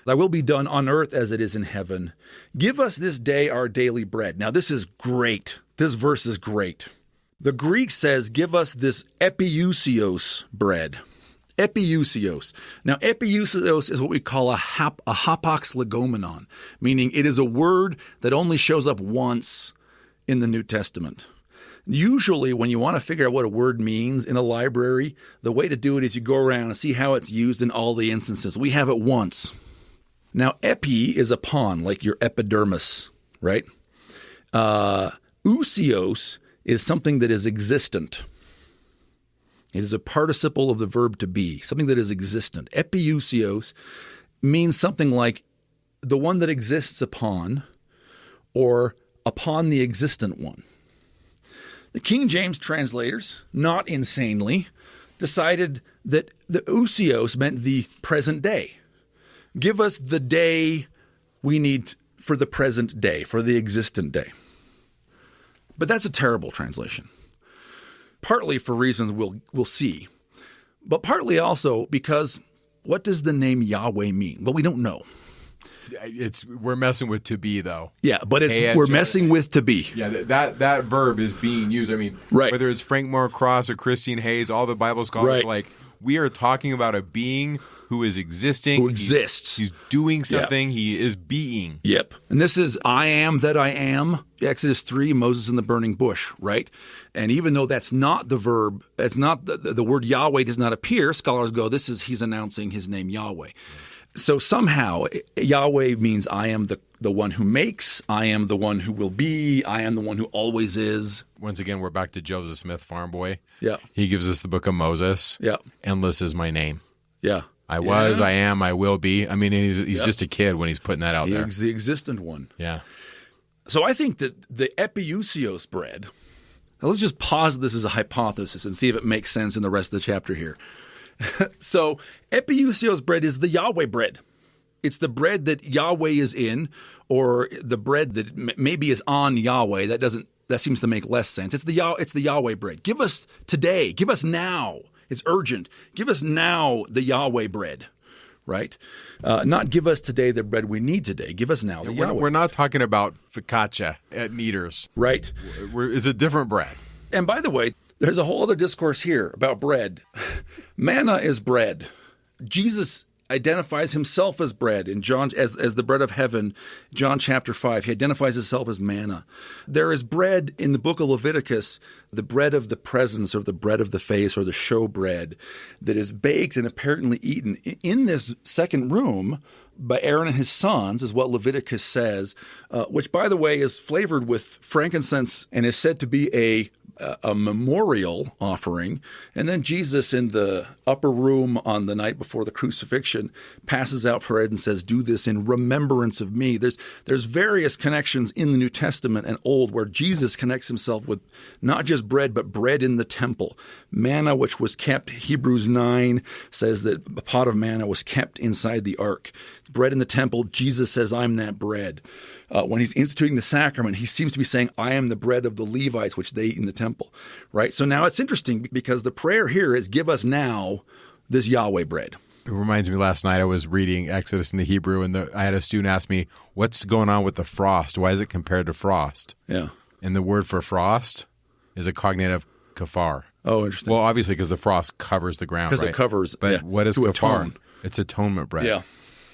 Thy will be done on earth as it is in heaven. Give us this day our daily bread. Now, this is great. This verse is great. The Greek says, give us this epiousios bread. Epiousios. Now, epiousios is what we call a hapax legomenon, meaning it is a word that only shows up once in the New Testament. Usually, when you want to figure out what a word means in a library, the way to do it is you go around and see how it's used in all the instances. We have it once. Now, epi is upon, like your epidermis, right? Ousios is something that is existent. It is a participle of the verb to be, something that is existent. Epiousios means something like the one that exists upon or upon the existent one. The King James translators, not insanely, decided that the ousios meant the present day. Give us the day we need for the present day, for the existent day. But that's a terrible translation. Partly for reasons we'll see, but partly also because what does the name Yahweh mean? Well, we don't know. We're messing with to be, though. Yeah, but we're messing with to be. Yeah, that verb is being used. I mean, right. Whether it's Frank Moore Cross or Christine Hayes, all the Bible scholars are like, We are talking about a being who is existing. Who exists. He's doing something. Yep. He is being. Yep. And this is I am that I am. Exodus 3, Moses in the burning bush, right? And even though that's not the verb, it's not the word Yahweh does not appear, scholars go, he's announcing his name Yahweh. So somehow Yahweh means I am the one who makes, I am the one who will be, I am the one who always is. Once again, we're back to Joseph Smith, farm boy. Yeah. He gives us the book of Moses. Yeah. Endless is my name. Yeah. I was, I am, I will be. I mean, he's just a kid when he's putting that out there. He's the existent one. Yeah. So I think that the epiousios bread, now let's just pause this as a hypothesis and see if it makes sense in the rest of the chapter here. So epiousios bread is the Yahweh bread. It's the bread that Yahweh is in, or the bread that maybe is on Yahweh. That seems to make less sense. It's the Yahweh bread. Give us today. Give us now. It's urgent. Give us now the Yahweh bread, right? Not give us today the bread we need today. Give us now the Yahweh. We're not talking about focaccia at Kneaders. Right. It's a different bread. And by the way, there's a whole other discourse here about bread. Manna is bread. Jesus identifies himself as bread in John as the bread of heaven. John chapter 5, he identifies himself as manna. There is bread in the book of Leviticus, the bread of the presence or the bread of the face or the show bread that is baked and apparently eaten in this second room by Aaron and his sons, is what Leviticus says, which, by the way, is flavored with frankincense and is said to be a memorial offering. And then Jesus in the upper room on the night before the crucifixion passes out bread and says, do this in remembrance of me. There's various connections in the New Testament and Old where Jesus connects himself with not just bread, but bread in the temple. Manna, which was kept, Hebrews 9 says that a pot of manna was kept inside the ark. Bread in the temple, Jesus says, I'm that bread. When he's instituting the sacrament, he seems to be saying, I am the bread of the Levites, which they eat in the temple, right? So now it's interesting because the prayer here is, give us now this Yahweh bread. It reminds me, last night I was reading Exodus in the Hebrew, and I had a student ask me, what's going on with the frost? Why is it compared to frost? Yeah. And the word for frost is a cognative kafar. Oh, interesting. Well, obviously because the frost covers the ground, because right? It covers. But what is kafar? Atone. It's atonement bread. Yeah.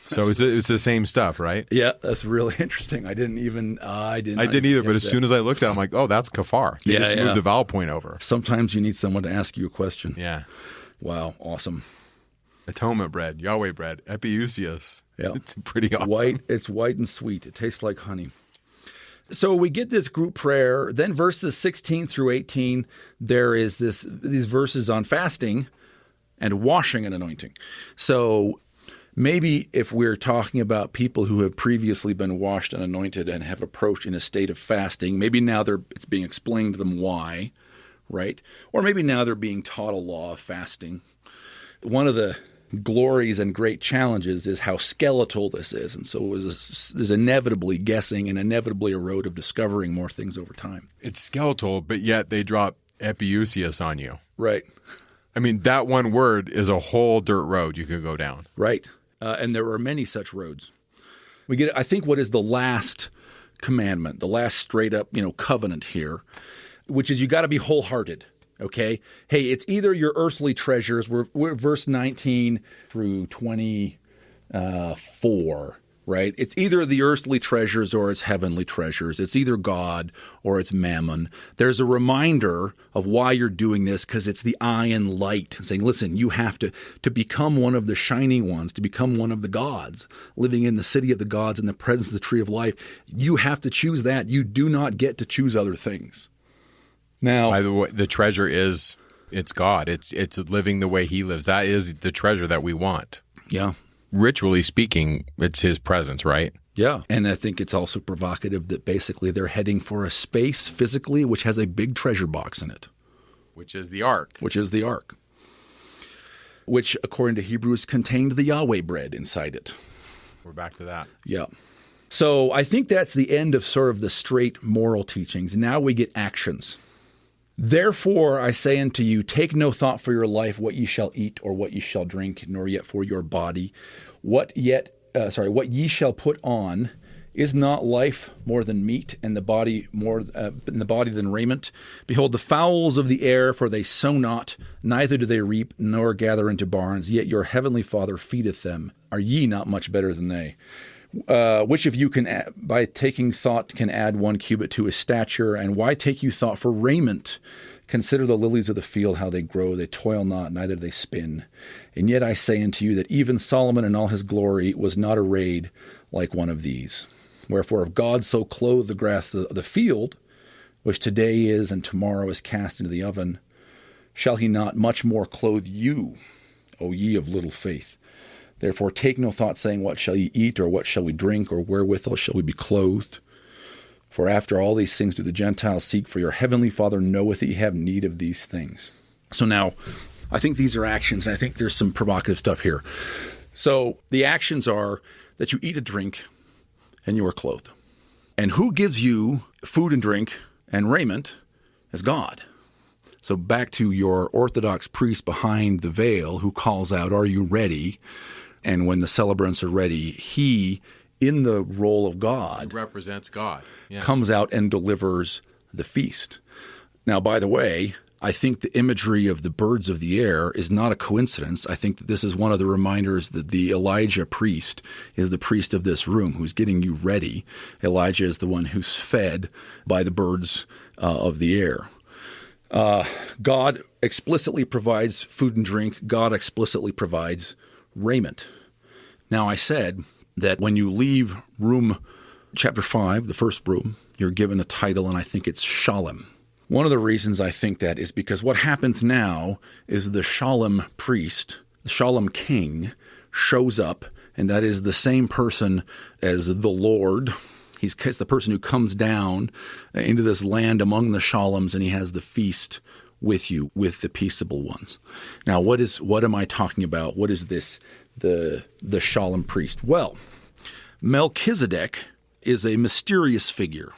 So it's the same stuff, right? Yeah, that's really interesting. I didn't either, but as soon as I looked at it, I'm like, oh, that's kafar. They just moved the vowel point over. Sometimes you need someone to ask you a question. Yeah. Wow, awesome. Atonement bread, Yahweh bread, epiousios. Yeah. It's pretty awesome. It's white and sweet. It tastes like honey. So we get this group prayer. Then verses 16 through 18, there is these verses on fasting and washing and anointing. So maybe if we're talking about people who have previously been washed and anointed and have approached in a state of fasting, maybe now it's being explained to them why, right? Or maybe now they're being taught a law of fasting. One of the glories and great challenges is how skeletal this is. And so there's inevitably guessing and inevitably a road of discovering more things over time. It's skeletal, but yet they drop epiousios on you. Right. I mean, that one word is a whole dirt road you could go down. Right. And there are many such roads. We get, I think, what is the last commandment, the last straight up, covenant here, which is you got to be wholehearted. Okay. Hey, it's either your earthly treasures. We're verse 19 through 24, right? It's either the earthly treasures or it's heavenly treasures. It's either God or it's mammon. There's a reminder of why you're doing this because it's the eye and light, saying, listen, you have to become one of the shining ones, to become one of the gods, living in the city of the gods in the presence of the tree of life. You have to choose that. You do not get to choose other things. Now, by the way, the treasure it's God. It's living the way He lives. That is the treasure that we want. Yeah. Ritually speaking, it's His presence, right? Yeah. And I think it's also provocative that basically they're heading for a space physically which has a big treasure box in it. Which is the ark. Which, according to Hebrews, contained the Yahweh bread inside it. We're back to that. Yeah. So I think that's the end of sort of the straight moral teachings. Now we get actions. Therefore, I say unto you, take no thought for your life, what ye shall eat or what ye shall drink, nor yet for your body, what ye shall put on. Is not life more than meat, and the body more in the body than raiment? Behold, the fowls of the air, for they sow not, neither do they reap, nor gather into barns, yet your heavenly Father feedeth them. Are ye not much better than they? Which of you can, by taking thought, can add 1 cubit to his stature? And why take you thought for raiment? Consider the lilies of the field, how they grow. They toil not, neither do they spin. And yet I say unto you that even Solomon in all his glory was not arrayed like one of these. Wherefore, if God so clothe the grass of the field, which today is and tomorrow is cast into the oven, shall he not much more clothe you, O ye of little faith? Therefore take no thought, saying, what shall ye eat, or what shall we drink, or wherewithal shall we be clothed? For after all these things do the Gentiles seek, for your heavenly Father knoweth that ye have need of these things. So now, I think these are actions, and I think there's some provocative stuff here. So the actions are that you eat and drink, and you are clothed. And who gives you food and drink and raiment is God. So back to your Orthodox priest behind the veil who calls out, are you ready? And when the celebrants are ready, he, in the role of God, represents God, comes out and delivers the feast. Now, by the way, I think the imagery of the birds of the air is not a coincidence. I think that this is one of the reminders that the Elijah priest is the priest of this room who's getting you ready. Elijah is the one who's fed by the birds of the air. God explicitly provides food and drink. God explicitly provides raiment. Now, I said that when you leave room chapter 5, the first room, you're given a title, and I think it's Shalem. One of the reasons I think that is because what happens now is the Shalem priest, the Shalem king, shows up, and that is the same person as the Lord. He's the person who comes down into this land among the Shalems, and he has the feast with you, with the peaceable ones. Now, what am I talking about? What is this, the Shalem priest? Well, Melchizedek is a mysterious figure.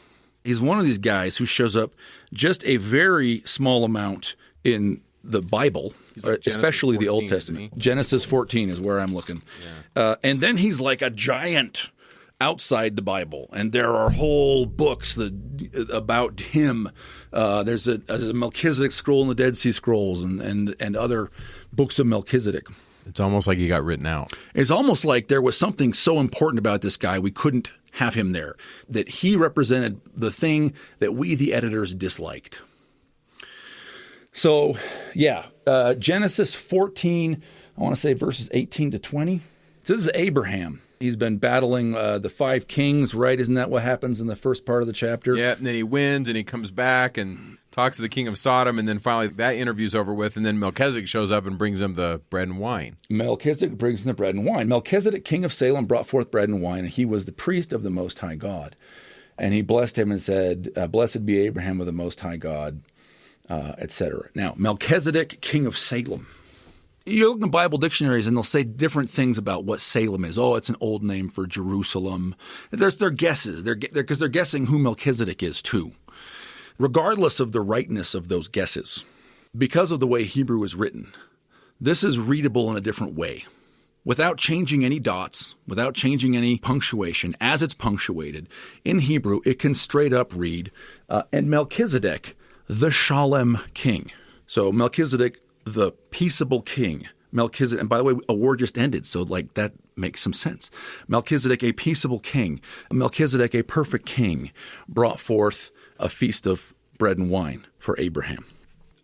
He's one of these guys who shows up just a very small amount in the Bible, like especially the Old Testament. Genesis 14 is where I'm looking. Yeah. And then he's like a giant outside the Bible, and there are whole books about him. There's a Melchizedek scroll in the Dead Sea Scrolls and other books of Melchizedek. It's almost like he got written out. It's almost like there was something so important about this guy we couldn't have him there, that he represented the thing that we, the editors, disliked. So, Genesis 14, I want to say verses 18 to 20. So this is Abraham. He's been battling the 5 kings, right? Isn't that what happens in the first part of the chapter? Yeah, and then he wins, and he comes back and talks to the king of Sodom, and then finally that interview's over with, and then Melchizedek shows up and brings him the bread and wine. Melchizedek brings him the bread and wine. Melchizedek, king of Salem, brought forth bread and wine, and he was the priest of the Most High God. And he blessed him and said, blessed be Abraham of the Most High God, etc. Now, Melchizedek, king of Salem. You look in the Bible dictionaries, and they'll say different things about what Salem is. Oh, it's an old name for Jerusalem. They're guesses. Because they're guessing who Melchizedek is, too. Regardless of the rightness of those guesses, because of the way Hebrew is written, this is readable in a different way. Without changing any dots, without changing any punctuation, as it's punctuated, in Hebrew, it can straight up read, and Melchizedek, the Shalem king. So Melchizedek, the peaceable king. Melchizedek, and by the way, a war just ended, so that makes some sense. Melchizedek, a peaceable king. Melchizedek, a perfect king, brought forth a feast of bread and wine for Abraham.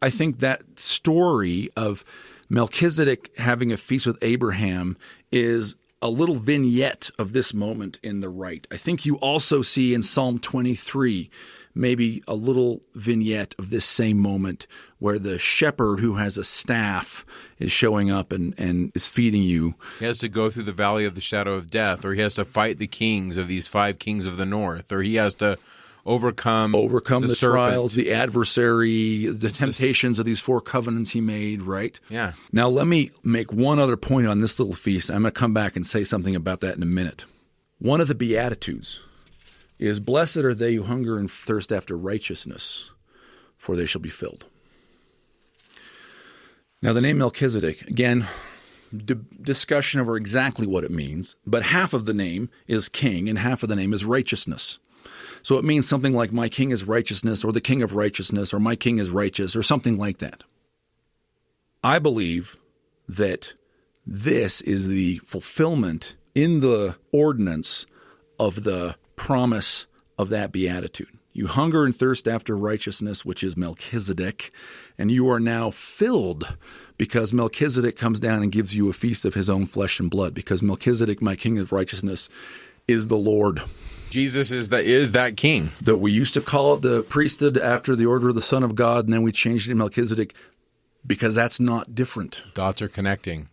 I think that story of Melchizedek having a feast with Abraham is a little vignette of this moment in the rite. I think you also see in Psalm 23 maybe a little vignette of this same moment where the shepherd who has a staff is showing up and is feeding you. He has to go through the valley of the shadow of death, or he has to fight the kings of these 5 kings of the north, or he has to overcome the trials, the adversary, the temptations of these 4 covenants he made, right? Yeah. Now, let me make one other point on this little feast. I'm going to come back and say something about that in a minute. One of the beatitudes is, blessed are they who hunger and thirst after righteousness, for they shall be filled. Now, the name Melchizedek, again, discussion over exactly what it means, but half of the name is king and half of the name is righteousness. So it means something like my king is righteousness, or the king of righteousness, or my king is righteous, or something like that. I believe that this is the fulfillment in the ordinance of the promise of that beatitude. You hunger and thirst after righteousness, which is Melchizedek, and you are now filled because Melchizedek comes down and gives you a feast of his own flesh and blood, because Melchizedek, my king of righteousness, is the Lord. Jesus is that king. That we used to call it the priesthood after the order of the Son of God, and then we changed it to Melchizedek because that's not different. Dots are connecting.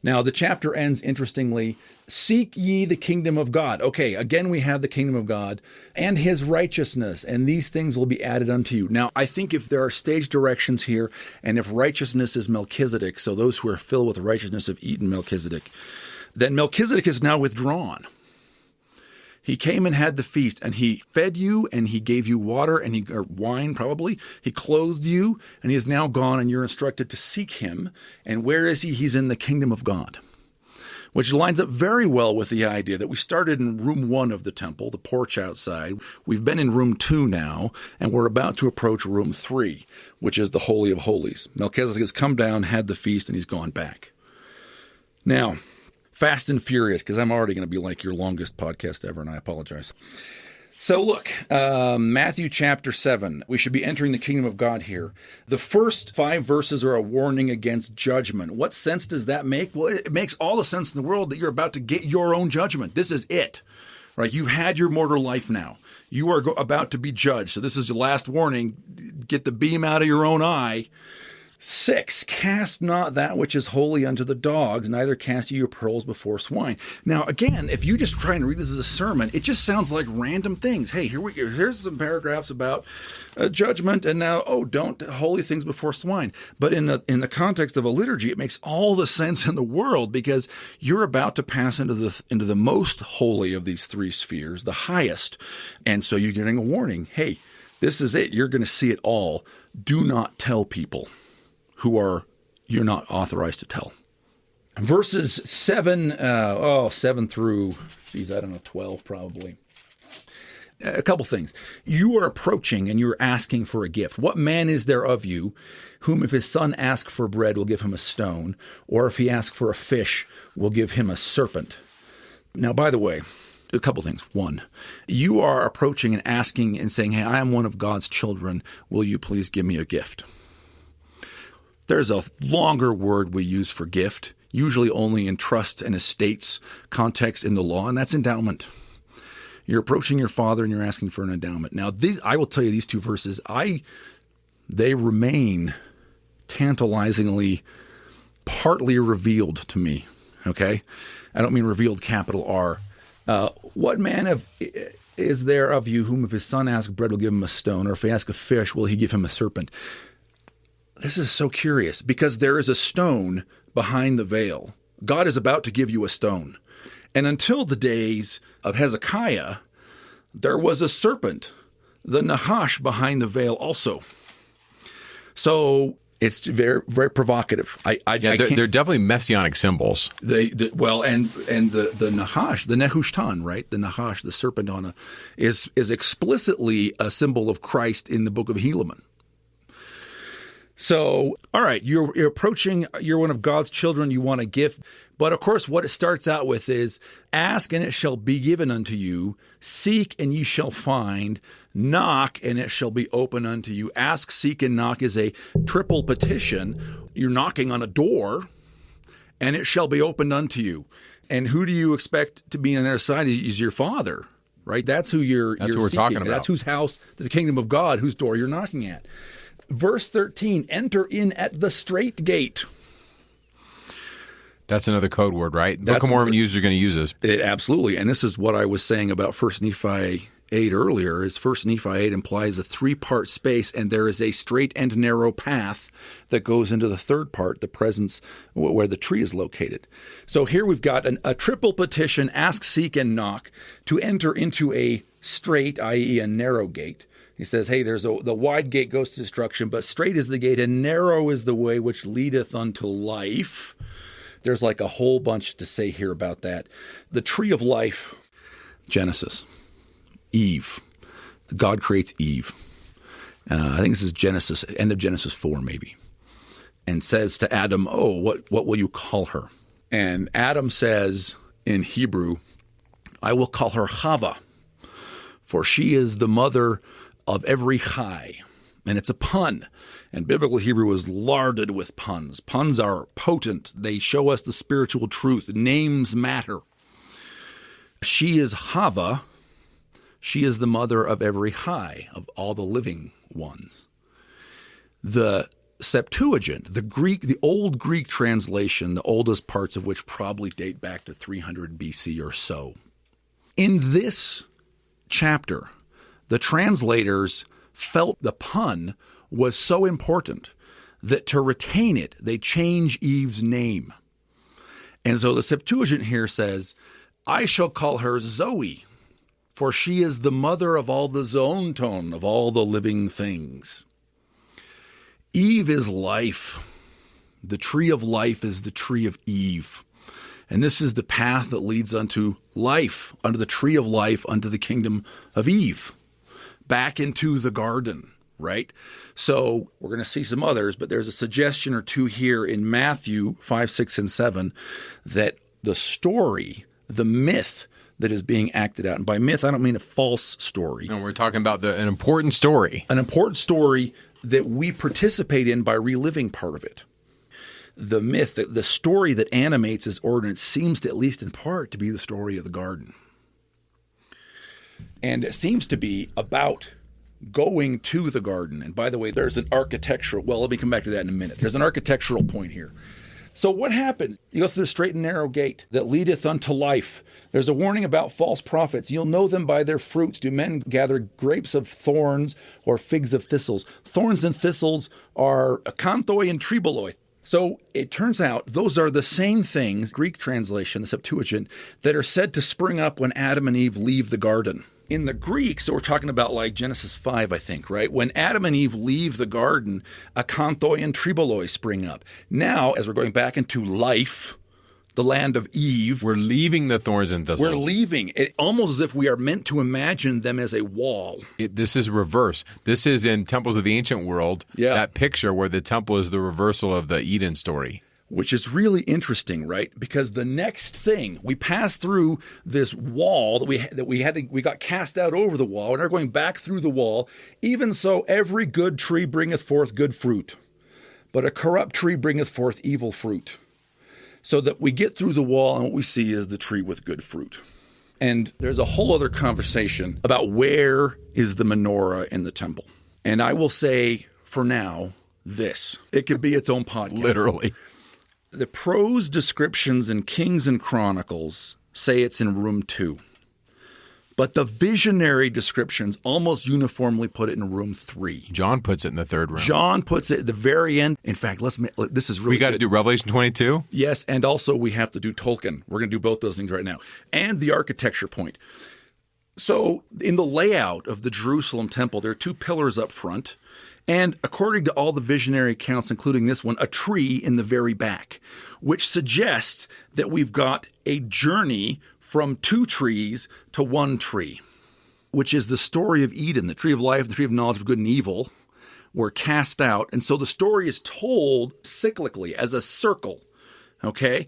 Now, the chapter ends interestingly. Seek ye the kingdom of God. Okay, again, we have the kingdom of God and his righteousness, and these things will be added unto you. Now, I think if there are stage directions here, and if righteousness is Melchizedek, so those who are filled with righteousness have eaten Melchizedek, then Melchizedek is now withdrawn. He came and had the feast, and he fed you, and he gave you water, and or wine probably. He clothed you, and he is now gone, and you're instructed to seek him. And where is he? He's in the kingdom of God, which lines up very well with the idea that we started in room 1 of the temple, the porch outside. We've been in room 2 now, and we're about to approach room 3, which is the Holy of Holies. Melchizedek has come down, had the feast, and he's gone back. Now, fast and furious, because I'm already going to be like your longest podcast ever, and I apologize. So look, Matthew chapter 7, we should be entering the kingdom of God here. The first 5 verses are a warning against judgment. What sense does that make? Well, it makes all the sense in the world that you're about to get your own judgment. This is it, right? You've had your mortal life now. You are about to be judged. So this is your last warning. Get the beam out of your own eye. 6, cast not that which is holy unto the dogs, neither cast ye your pearls before swine. Now, again, if you just try and read this as a sermon, it just sounds like random things. Hey, here's some paragraphs about judgment, and now, don't holy things before swine. But in the context of a liturgy, it makes all the sense in the world, because you're about to pass into the most holy of these 3 spheres, the highest. And so you're getting a warning. Hey, this is it. You're going to see it all. Do not tell people who you're not authorized to tell. Verses 7 through, 12 probably. A couple things. You are approaching and you're asking for a gift. What man is there of you whom if his son ask for bread will give him a stone, or if he ask for a fish will give him a serpent? Now, by the way, a couple things. 1, you are approaching and asking and saying, hey, I am one of God's children. Will you please give me a gift? There's a longer word we use for gift, usually only in trusts and estates context in the law, and that's endowment. You're approaching your father and you're asking for an endowment. Now, I will tell you these 2 verses, they remain tantalizingly partly revealed to me, okay? I don't mean revealed capital R. What man is there of you whom if his son asks bread will give him a stone, or if he asks a fish will he give him a serpent? This is so curious, because there is a stone behind the veil. God is about to give you a stone. And until the days of Hezekiah, there was a serpent, the Nahash, behind the veil also. So it's very, very provocative. They're definitely messianic symbols. And the Nahash, the Nehushtan, right? The Nahash, the serpent is explicitly a symbol of Christ in the book of Helaman. So, all right, you're approaching, you're one of God's children, you want a gift. But of course, what it starts out with is, ask and it shall be given unto you, seek and ye shall find, knock and it shall be open unto you. Ask, seek, and knock is a triple petition. You're knocking on a door and it shall be opened unto you. And who do you expect to be on their side? Is your father, right? That's who you're who we're talking about. That's whose house, the kingdom of God, whose door you're knocking at. Verse 13, enter in at the straight gate. That's another code word, right? Book of Mormon users are going to use this. Absolutely. And this is what I was saying about 1 Nephi 8 earlier, is 1 Nephi 8 implies a 3-part space, and there is a straight and narrow path that goes into the 3rd part, the presence where the tree is located. So here we've got a triple petition, ask, seek, and knock, to enter into a straight, i.e. a narrow gate. He says, hey, the wide gate goes to destruction, but straight is the gate and narrow is the way which leadeth unto life. There's like a whole bunch to say here about that. The tree of life, Genesis, Eve. God creates Eve. I think this is Genesis, end of Genesis 4 maybe, and says to Adam, oh, what will you call her? And Adam says in Hebrew, I will call her Chava, for she is the mother of every chai. And it's a pun. And biblical Hebrew is larded with puns. Puns are potent. They show us the spiritual truth. Names matter. She is Chava. She is the mother of every chai, of all the living ones. The Septuagint, the old Greek translation, the oldest parts of which probably date back to 300 BC or so. In this chapter, the translators felt the pun was so important that to retain it, they change Eve's name. And so the Septuagint here says, I shall call her Zoe, for she is the mother of all the zoonton, of all the living things. Eve is life. The tree of life is the tree of Eve. And this is the path that leads unto life, unto the tree of life, unto the kingdom of Eve, back into the garden, right? So we're going to see some others, but there's a suggestion or two here in Matthew 5, 6, and 7 that the story, the myth that is being acted out, and by myth I don't mean a false story. No, we're talking about an important story. An important story that we participate in by reliving part of it. The myth, the story that animates his ordinance seems to, at least in part, to be the story of the garden. And it seems to be about going to the garden. And by the way, there's an architectural, well, let me come back to that in a minute. There's an architectural point here. So what happens? You go through the straight and narrow gate that leadeth unto life. There's a warning about false prophets. You'll know them by their fruits. Do men gather grapes of thorns or figs of thistles? Thorns and thistles are akanthoi and triboloi. So it turns out those are the same things, Greek translation, the Septuagint, that are said to spring up when Adam and Eve leave the garden. In the Greek, so we're talking about like Genesis 5, I think, right? When Adam and Eve leave the garden, akanthoi and triboloi spring up. Now, as we're going back into life, the land of Eve. We're leaving the thorns and thistles. We're leaving. It almost as if we are meant to imagine them as a wall. This is reverse. This is in Temples of the Ancient World, that picture where the temple is the reversal of the Eden story. Which is really interesting, right? Because the next thing, we pass through this wall that we got cast out over the wall, and are going back through the wall. Even so, every good tree bringeth forth good fruit, but a corrupt tree bringeth forth evil fruit. So that we get through the wall, and what we see is the tree with good fruit. And there's a whole other conversation about where is the menorah in the temple. And I will say, for now, this. It could be its own podcast. Literally. The prose descriptions in Kings and Chronicles say it's in room 2. But the visionary descriptions almost uniformly put it in room 3. John puts it in the 3rd room. John puts it at the very end. In fact, this is really We got to do Revelation 22? Yes, and also we have to do Tolkien. We're going to do both those things right now. And the architecture point. So in the layout of the Jerusalem temple, there are 2 pillars up front. And according to all the visionary accounts, including this one, a tree in the very back, which suggests that we've got a journey from 2 trees to 1 tree, which is the story of Eden. The tree of life, the tree of knowledge of good and evil were cast out. And so the story is told cyclically as a circle, okay?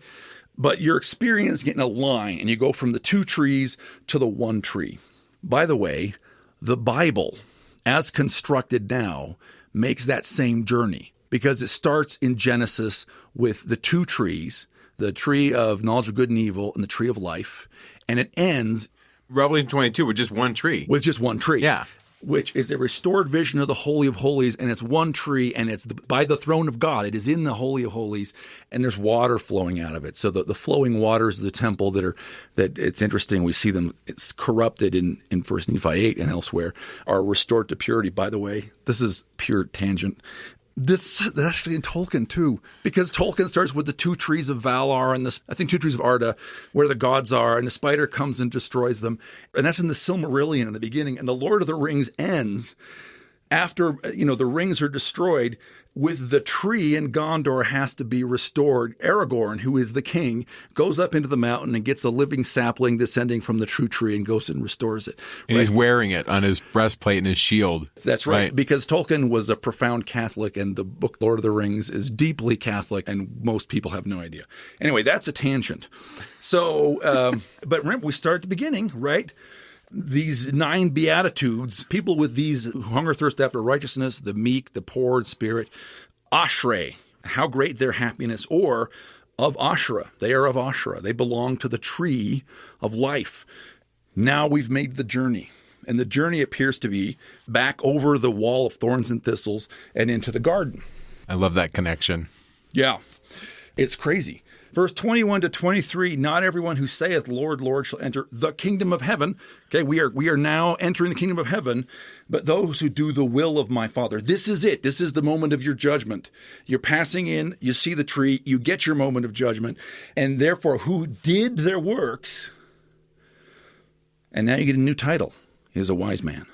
But you're experiencing it in a line, and you go from the 2 trees to the 1 tree. By the way, the Bible, as constructed now, makes that same journey because it starts in Genesis with the 2 trees, the tree of knowledge of good and evil and the tree of life, and it ends Revelation 22 with just 1 tree. With just 1 tree. Yeah. Which is a restored vision of the Holy of Holies, and it's 1 tree, and it's by the throne of God. It is in the Holy of Holies, and there's water flowing out of it. So the flowing waters of the temple that it's interesting. We see them, it's corrupted in 1 Nephi 8 and elsewhere, are restored to purity. By the way, this is pure tangent. That's actually in Tolkien too, because Tolkien starts with the 2 trees of Valar and 2 trees of Arda, where the gods are, and the spider comes and destroys them. And that's in the Silmarillion in the beginning. And the Lord of the Rings ends After, the rings are destroyed, with the tree in Gondor has to be restored. Aragorn, who is the king, goes up into the mountain and gets a living sapling descending from the true tree and goes and restores it. And he's wearing it on his breastplate and his shield. That's right, because Tolkien was a profound Catholic, and the book Lord of the Rings is deeply Catholic, and most people have no idea. Anyway, that's a tangent. So, but remember, we start at the beginning, right? These 9 beatitudes, people with these who hunger thirst after righteousness, the meek, the poor in spirit, Ashrei, how great their happiness, or of Asherah, they are of Asherah, they belong to the tree of life. Now we've made the journey, and the journey appears to be back over the wall of thorns and thistles and into the garden. I love that connection. Yeah, it's crazy. Verse 21 to 23, not everyone who saith, Lord, Lord, shall enter the kingdom of heaven. Okay, we are now entering the kingdom of heaven, but those who do the will of my Father. This is it. This is the moment of your judgment. You're passing in, you see the tree, you get your moment of judgment, and therefore who did their works. And now you get a new title. He is a wise man,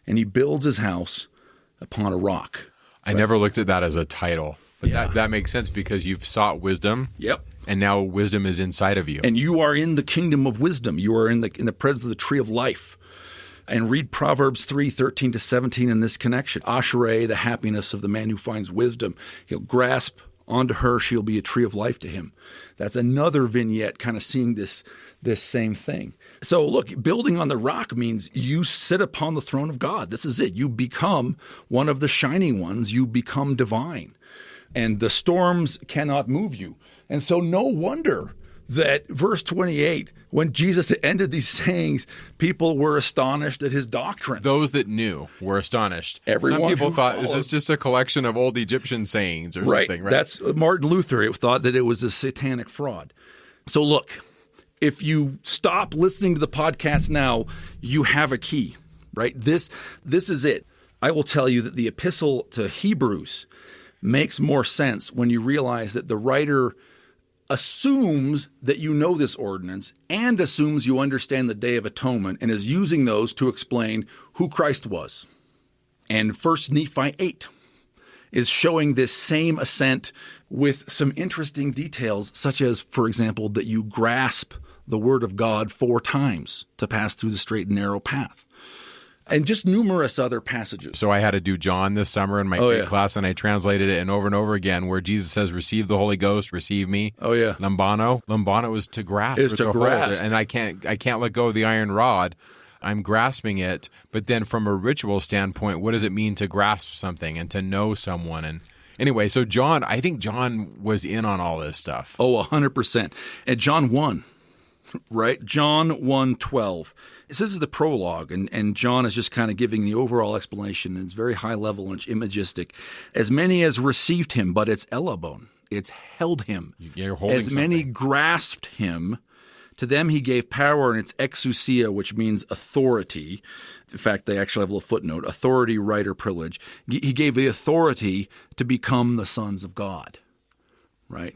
and he builds his house upon a rock. I never looked at that as a title. But that makes sense because you've sought wisdom. Yep. And now wisdom is inside of you. And you are in the kingdom of wisdom. You are in the presence of the tree of life. And read Proverbs 3:13 to 17 in this connection. Ashrei, the happiness of the man who finds wisdom. He'll grasp onto her. She'll be a tree of life to him. That's another vignette kind of seeing this same thing. So look, building on the rock means you sit upon the throne of God. This is it. You become one of the shining ones. You become divine. And the storms cannot move you. And so no wonder that verse 28, when Jesus ended these sayings, people were astonished at his doctrine. Those that knew were astonished. Everyone Some people thought, is this just a collection of old Egyptian sayings or something? Right. That's Martin Luther thought that it was a satanic fraud. So look, if you stop listening to the podcast now, you have a key, right? This is it. I will tell you that the epistle to Hebrews makes more sense when you realize that the writer assumes that you know this ordinance and assumes you understand the Day of Atonement and is using those to explain who Christ was. And 1 Nephi 8 is showing this same ascent with some interesting details, such as, for example, that you grasp the word of God 4 times to pass through the straight and narrow path. And just numerous other passages. So I had to do John this summer in my class, and I translated it and over again, where Jesus says, receive the Holy Ghost, receive me. Oh, yeah. Lambano. Lambano is to grasp. Is to grasp. And I can't let go of the iron rod. I'm grasping it. But then from a ritual standpoint, what does it mean to grasp something and to know someone? And anyway, so John, I think John was in on all this stuff. Oh, 100%. And John 1, right? John 1:12. This is the prologue, and John is just kind of giving the overall explanation, and it's very high level and imagistic. As many as received him, but it's elabon, it's held him. You're holding as many grasped him, to them he gave power, and it's exousia, which means authority. In fact, they actually have a little footnote, authority, right, or privilege. He gave the authority to become the sons of God, right?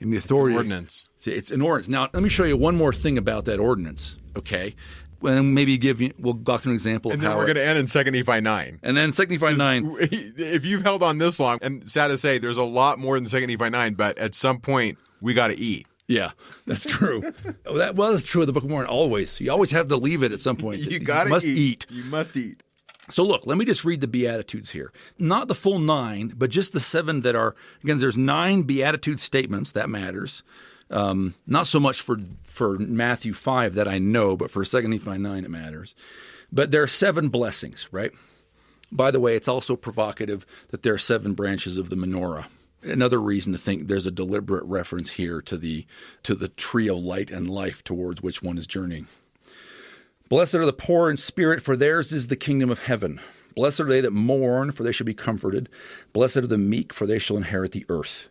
And the authority. It's an ordinance. It's an ordinance. Now, let me show you one more thing about that ordinance, okay? And maybe we'll go through an example and of then how we're going to end in 2 Nephi 9. And then 2 Nephi 9. If you've held on this long, and sad to say, there's a lot more than 2 Nephi 9, but at some point, we got to eat. Yeah, that's true. That's true of the Book of Mormon always. You always have to leave it at some point. You got to eat. You must eat. So look, let me just read the Beatitudes here. Not the full 9, but just the 7 that are, again, there's 9 Beatitude statements. That matters. Not so much for Matthew 5 that I know, but for 2 Nephi 9 it matters. But there are 7 blessings, right? By the way, it's also provocative that there are 7 branches of the menorah. Another reason to think there's a deliberate reference here to the tree of light and life towards which one is journeying. Blessed are the poor in spirit, for theirs is the kingdom of heaven. Blessed are they that mourn, for they shall be comforted. Blessed are the meek, for they shall inherit the earth.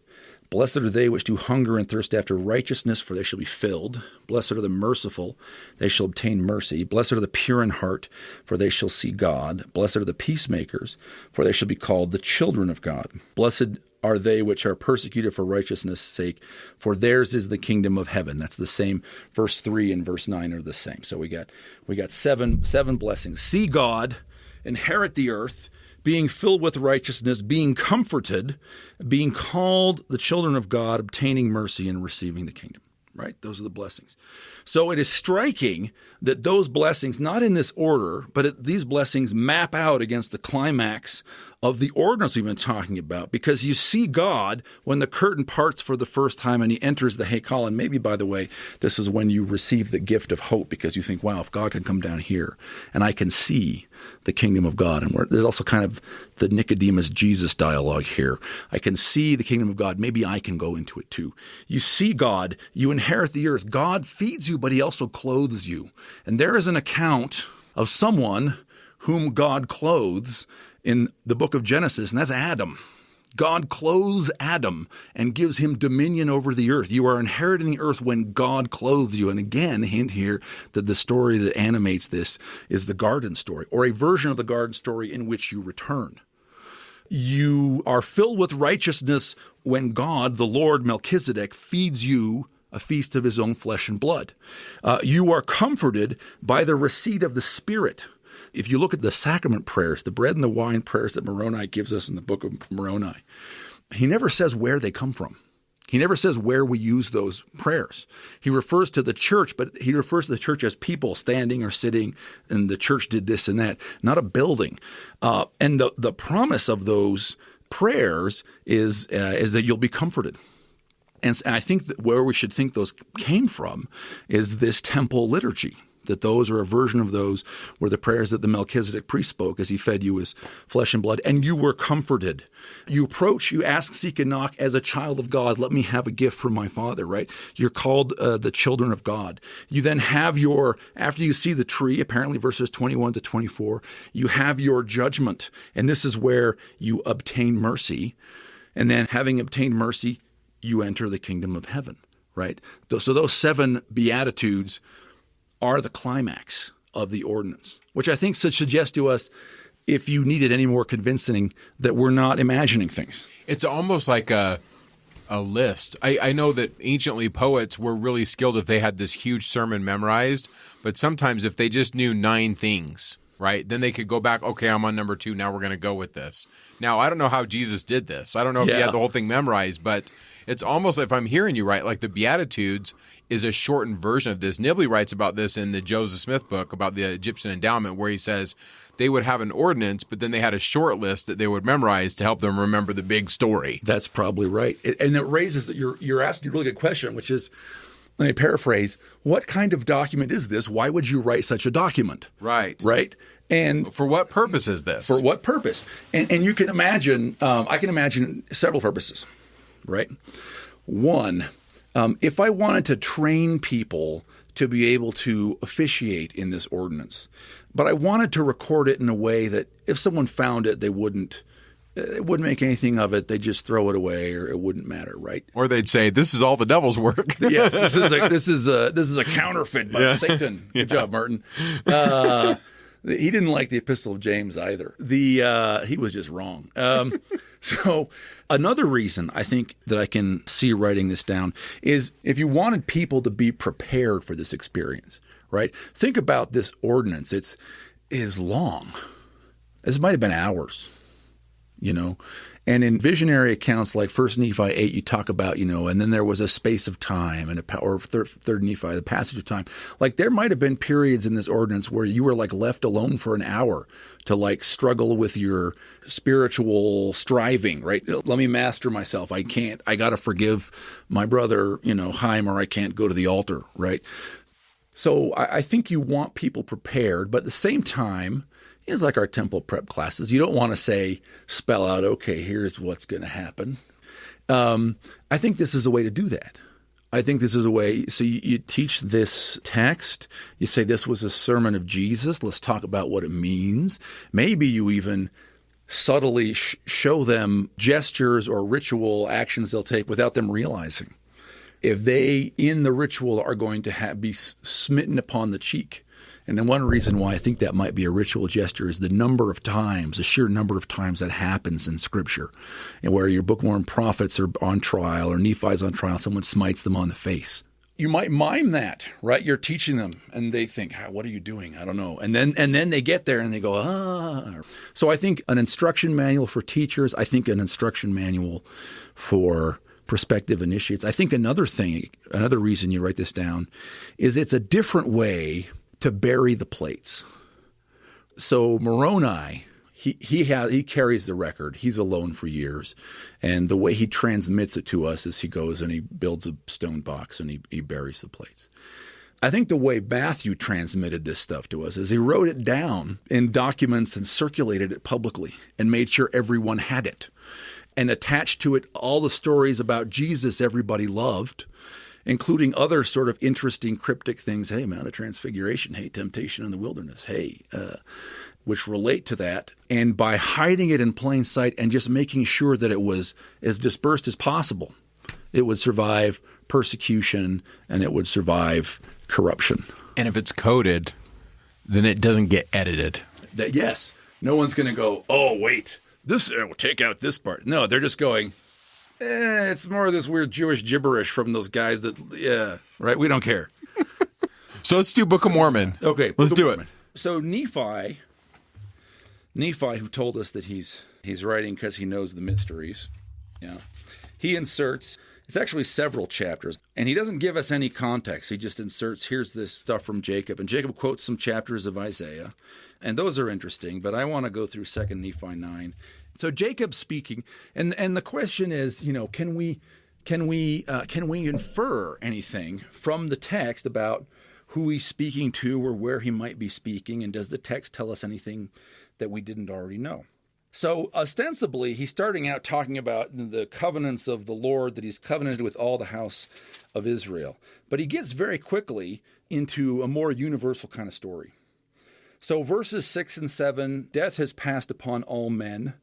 Blessed are they which do hunger and thirst after righteousness, for they shall be filled. Blessed are the merciful, they shall obtain mercy. Blessed are the pure in heart, for they shall see God. Blessed are the peacemakers, for they shall be called the children of God. Blessed are they which are persecuted for righteousness' sake, for theirs is the kingdom of heaven. That's the same. Verse 3 and verse 9 are the same. So we got seven blessings. See God, inherit the earth, being filled with righteousness, being comforted, being called the children of God, obtaining mercy, and receiving the kingdom. Right? Those are the blessings. So it is striking that those blessings, not in this order, but these blessings map out against the climax of the ordinance we've been talking about, because you see God when the curtain parts for the first time and he enters the Hekal. And maybe, by the way, this is when you receive the gift of hope, because you think, wow, if God can come down here and I can see the kingdom of God. And there's also kind of the Nicodemus Jesus dialogue here. I can see the kingdom of God. Maybe I can go into it too. You see God, you inherit the earth. God feeds you, but he also clothes you. And there is an account of someone whom God clothes in the book of Genesis, and that's Adam. God clothes Adam and gives him dominion over the earth. You are inheriting the earth when God clothes you. And again, hint here that the story that animates this is the garden story, or a version of the garden story in which you return. You are filled with righteousness when God, the Lord Melchizedek, feeds you a feast of his own flesh and blood. You are comforted by the receipt of the Spirit. If you look at the sacrament prayers, the bread and the wine prayers that Moroni gives us in the Book of Moroni, he never says where they come from. He never says where we use those prayers. He refers to the church, but he refers to the church as people standing or sitting, and the church did this and that, not a building. And the promise of those prayers is that you'll be comforted. And I think that where we should think those came from is this temple liturgy, that those are a version of those were the prayers that the Melchizedek priest spoke as he fed you his flesh and blood, and you were comforted. You approach, you ask, seek, and knock as a child of God. Let me have a gift from my Father, right? You're called the children of God. You then have after you see the tree, apparently verses 21 to 24, you have your judgment, and this is where you obtain mercy. And then having obtained mercy, you enter the kingdom of heaven, right? So those 7 beatitudes are the climax of the ordinance, which I think should suggest to us, if you needed any more convincing, that we're not imagining things. It's almost like a list. I know that anciently poets were really skilled if they had this huge sermon memorized, but sometimes if they just knew 9 things, right, then they could go back, okay, I'm on number 2, now we're going to go with this. Now, I don't know how Jesus did this. I don't know if he had the whole thing memorized, but it's almost, if I'm hearing you right, like the Beatitudes is a shortened version of this. Nibley writes about this in the Joseph Smith book about the Egyptian endowment, where he says they would have an ordinance, but then they had a short list that they would memorize to help them remember the big story. That's probably right. And it raises, you're asking a really good question, which is, let me paraphrase, what kind of document is this? Why would you write such a document? Right. Right? And for what purpose is this? For what purpose? And you can imagine, I can imagine several purposes, right? One, if I wanted to train people to be able to officiate in this ordinance, but I wanted to record it in a way that if someone found it, it wouldn't make anything of it. They'd just throw it away, or it wouldn't matter, right? Or they'd say, "This is all the devil's work." Yes, this is a counterfeit by Satan. Good job, Martin. He didn't like the Epistle of James either. He was just wrong. So another reason I think that I can see writing this down is if you wanted people to be prepared for this experience, right? Think about this ordinance. It is long. This might have been hours, And in visionary accounts like 1 Nephi 8, you talk about, and then there was a space of time, or 3rd Nephi, the passage of time. Like there might have been periods in this ordinance where you were like left alone for an hour to like struggle with your spiritual striving, right? Let me master myself. I got to forgive my brother, Chaim, or I can't go to the altar, right? So I think you want people prepared, but at the same time, it's like our temple prep classes. You don't want to spell out, okay, here's what's going to happen. I think this is a way to do that. I think this is a way. So you teach this text. You say this was a sermon of Jesus. Let's talk about what it means. Maybe you even subtly show them gestures or ritual actions they'll take without them realizing. If they, in the ritual, are going to be smitten upon the cheek. And then one reason why I think that might be a ritual gesture is the sheer number of times that happens in Scripture. And where your Book of Mormon prophets are on trial or Nephi's on trial, someone smites them on the face. you might mime that, right? You're teaching them, and they think, "What are you doing? I don't know." And then they get there and they go, "Ah." So I think an instruction manual for teachers. I think an instruction manual for prospective initiates. I think another reason you write this down, is it's a different way to bury the plates. So Moroni, he carries the record. He's alone for years. And the way he transmits it to us is he goes and he builds a stone box and he buries the plates. I think the way Matthew transmitted this stuff to us is he wrote it down in documents and circulated it publicly and made sure everyone had it, and attached to it all the stories about Jesus everybody loved, including other sort of interesting cryptic things. Hey, Mount of Transfiguration. Hey, temptation in the wilderness. Hey, which relate to that. And by hiding it in plain sight and just making sure that it was as dispersed as possible, it would survive persecution and it would survive corruption. And if it's coded, then it doesn't get edited. Yes. No one's going to go, "Oh, wait, this we'll take out this part." No, they're just going, it's more of this weird Jewish gibberish from those guys that, right? We don't care. So let's do Book of Mormon. Okay. Let's do it. So Nephi, who told us that he's writing because he knows the mysteries, he inserts, it's actually several chapters, and he doesn't give us any context. He just inserts, here's this stuff from Jacob, and Jacob quotes some chapters of Isaiah, and those are interesting, but I want to go through 2 Nephi 9. So Jacob's speaking, and the question is, can we infer anything from the text about who he's speaking to or where he might be speaking, and does the text tell us anything that we didn't already know? So ostensibly, he's starting out talking about the covenants of the Lord, that he's covenanted with all the house of Israel. But he gets very quickly into a more universal kind of story. So verses 6 and 7, death has passed upon all men.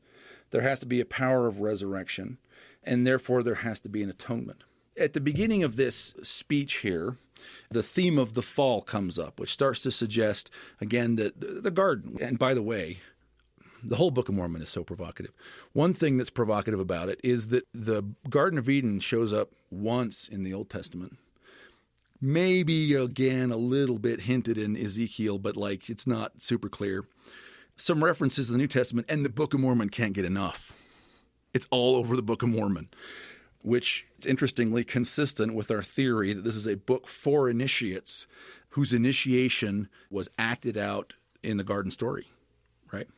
There has to be a power of resurrection, and therefore there has to be an atonement. At the beginning of this speech here, the theme of the fall comes up, which starts to suggest, again, that the garden. And by the way, the whole Book of Mormon is so provocative. One thing that's provocative about it is that the Garden of Eden shows up once in the Old Testament. Maybe, again, a little bit hinted in Ezekiel, but it's not super clear. Some references in the New Testament, and the Book of Mormon can't get enough. It's all over the Book of Mormon, which is interestingly consistent with our theory that this is a book for initiates whose initiation was acted out in the garden story, right?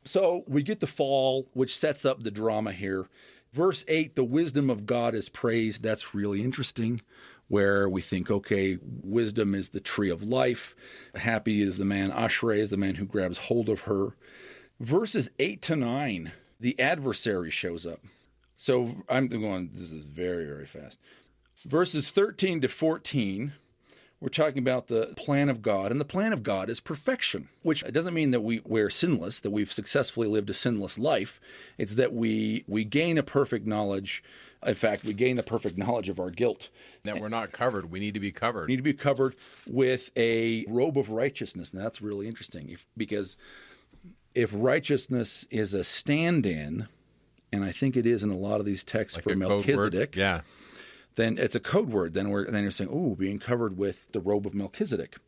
So we get the fall, which sets up the drama here. Verse 8, the wisdom of God is praised. That's really interesting, where we think, okay, wisdom is the tree of life. Happy is the man, Ashrei is the man who grabs hold of her. Verses 8 to 9, the adversary shows up. So I'm going, this is very, very fast. Verses 13 to 14, we're talking about the plan of God, and the plan of God is perfection, which doesn't mean that we're sinless, that we've successfully lived a sinless life. It's that we gain a perfect knowledge. In fact, we gain the perfect knowledge of our guilt. That we're not covered. We need to be covered. We need to be covered with a robe of righteousness. Now, that's really interesting, because if righteousness is a stand-in, and I think it is in a lot of these texts for Melchizedek, then it's a code word. Then you're saying, oh, being covered with the robe of Melchizedek.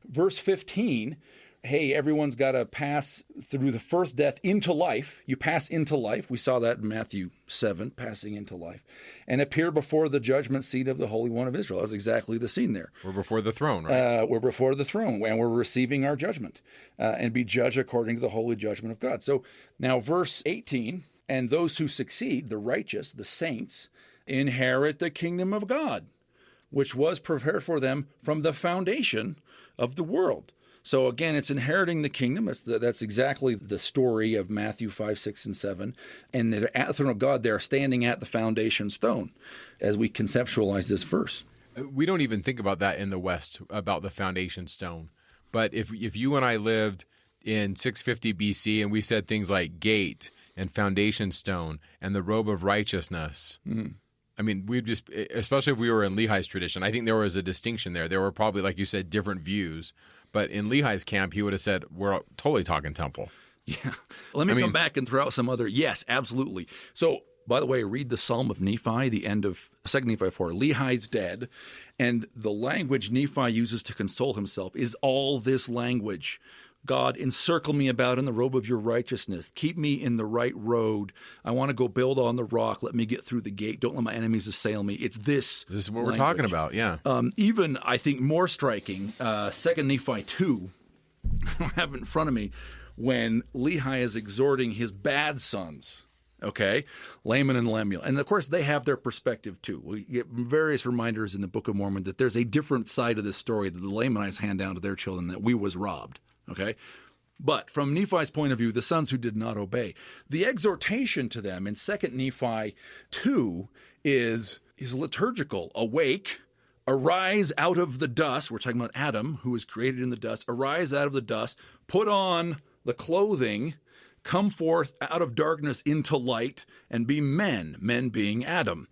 Verse 15, hey, everyone's got to pass through the first death into life. You pass into life. We saw that in Matthew 7, passing into life. And appear before the judgment seat of the Holy One of Israel. That's exactly the scene there. We're before the throne, right? We're before the throne, and we're receiving our judgment and be judged according to the holy judgment of God. So now verse 18, and those who succeed, the righteous, the saints, inherit the kingdom of God, which was prepared for them from the foundation of the world. So again, it's inheriting the kingdom. That's exactly the story of Matthew 5, 6, and 7. And they're at the throne of God. They're standing at the foundation stone as we conceptualize this verse. We don't even think about that in the West, about the foundation stone. But if you and I lived in 650 BC and we said things like gate and foundation stone and the robe of righteousness, I mean, we'd just, especially if we were in Lehi's tradition, I think there was a distinction there. There were probably, like you said, different views. But in Lehi's camp, he would have said, we're totally talking temple. Yeah. Let me come back and throw out some other, yes, absolutely. So By the way, read the Psalm of Nephi, the end of 2 Nephi 4. Lehi's dead, and the language Nephi uses to console himself is all this language. God, encircle me about in the robe of your righteousness. Keep me in the right road. I want to go build on the rock. Let me get through the gate. Don't let my enemies assail me. It's this. This is what language. we're talking about, yeah. Even, I think, more striking, 2 Nephi 2, I have it in front of me, when Lehi is exhorting his bad sons. Okay, Laman and Lemuel. And of course, they have their perspective too. We get various reminders in the Book of Mormon that there's a different side of this story that the Lamanites hand down to their children, that we was robbed. Okay, but from Nephi's point of view, the sons who did not obey, the exhortation to them in 2 Nephi 2 is liturgical. Awake, arise out of the dust. We're talking about Adam, who was created in the dust. Arise out of the dust, put on the clothing, come forth out of darkness into light, and be men, men being Adam.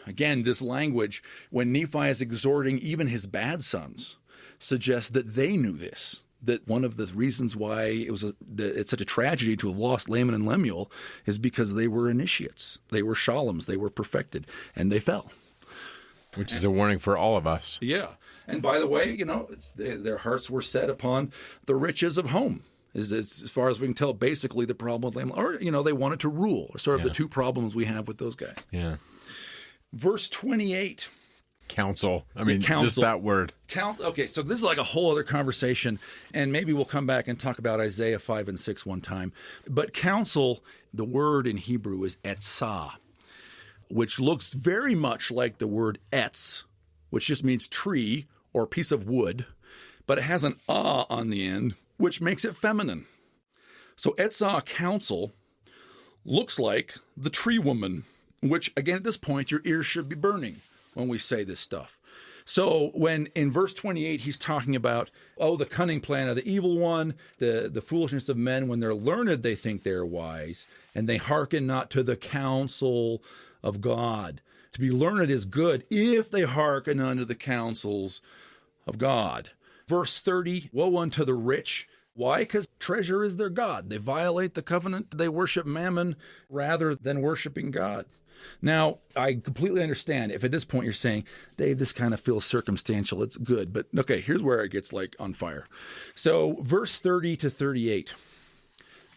Again, this language, when Nephi is exhorting even his bad sons, suggests that they knew this, that one of the reasons why it's such a tragedy to have lost Laman and Lemuel is because they were initiates. They were Shalems. They were perfected, and they fell. Which is a warning for all of us. Yeah. And by the way, their hearts were set upon the riches of home. As far as we can tell, basically the problem with Laman, or, they wanted to rule, sort of the two problems we have with those guys. Yeah. Verse 28. Counsel. I mean, counsel. Just that word. Okay, so this is like a whole other conversation, and maybe we'll come back and talk about Isaiah 5 and 6 one time. But counsel, the word in Hebrew is etzah, which looks very much like the word etz, which just means tree or piece of wood, but it has an ah on the end, which makes it feminine. So etzah, counsel, looks like the tree woman, which, again, at this point, your ears should be burning when we say this stuff. So when in verse 28, he's talking about, the cunning plan of the evil one, the foolishness of men, when they're learned, they think they're wise, and they hearken not to the counsel of God. To be learned is good if they hearken unto the counsels of God. Verse 30, woe unto the rich. Why? Because treasure is their God. They violate the covenant. They worship mammon rather than worshiping God. Now, I completely understand if at this point you're saying, Dave, this kind of feels circumstantial. It's good. But okay, here's where it gets like on fire. So verse 30 to 38,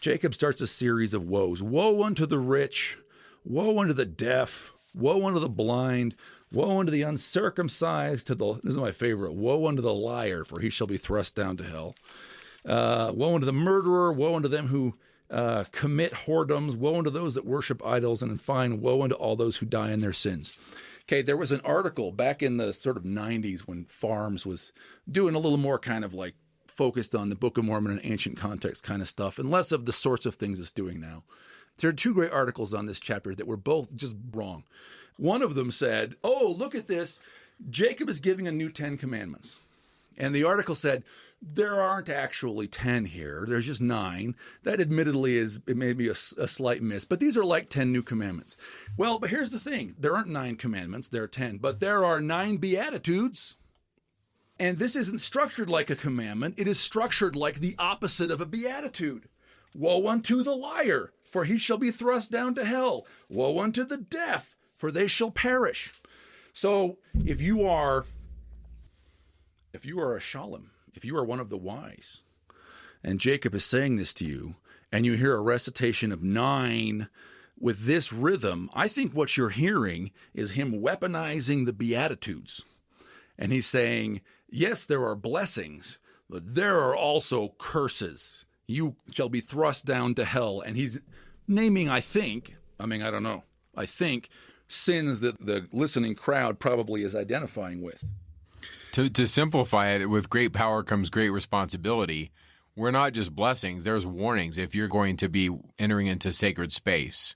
Jacob starts a series of woes. Woe unto the rich. Woe unto the deaf. Woe unto the blind. Woe unto the uncircumcised. This is my favorite. Woe unto the liar, for he shall be thrust down to hell. Woe unto the murderer. Woe unto them who commit whoredoms. Woe unto those that worship idols. And in fine, woe unto all those who die in their sins. Okay, there was an article back in the sort of 90s when Farms was doing a little more kind of like focused on the Book of Mormon and ancient context kind of stuff, and less of the sorts of things it's doing now. There are two great articles on this chapter that were both just wrong. One of them said, look at this. Jacob is giving a new 10 commandments. And the article said, there aren't actually 10 here. There's just 9. That admittedly it may be a slight miss, but these are like 10 new commandments. Well, but here's the thing. There aren't 9 commandments. There are 10, but there are 9 beatitudes. And this isn't structured like a commandment. It is structured like the opposite of a beatitude. Woe unto the liar, for he shall be thrust down to hell. Woe unto the deaf, for they shall perish. So if you are a Shalem, if you are one of the wise, and Jacob is saying this to you, and you hear a recitation of 9 with this rhythm, I think what you're hearing is him weaponizing the Beatitudes. And he's saying, yes, there are blessings, but there are also curses. You shall be thrust down to hell. And he's naming, I think sins that the listening crowd probably is identifying with. To simplify it, with great power comes great responsibility. We're not just blessings. There's warnings if you're going to be entering into sacred space.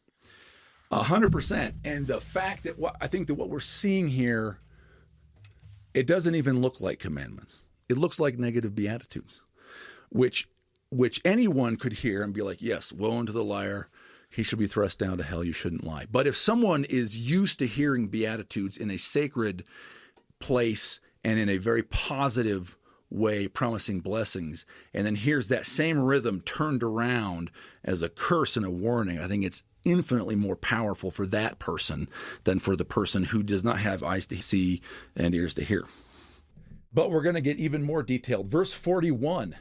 100%. And the fact that I think that what we're seeing here, it doesn't even look like commandments. It looks like negative beatitudes, which anyone could hear and be like, yes, woe unto the liar. He shall be thrust down to hell. You shouldn't lie. But if someone is used to hearing beatitudes in a sacred place and in a very positive way, promising blessings, and then hears that same rhythm turned around as a curse and a warning, I think it's infinitely more powerful for that person than for the person who does not have eyes to see and ears to hear. But we're going to get even more detailed. Verse 41,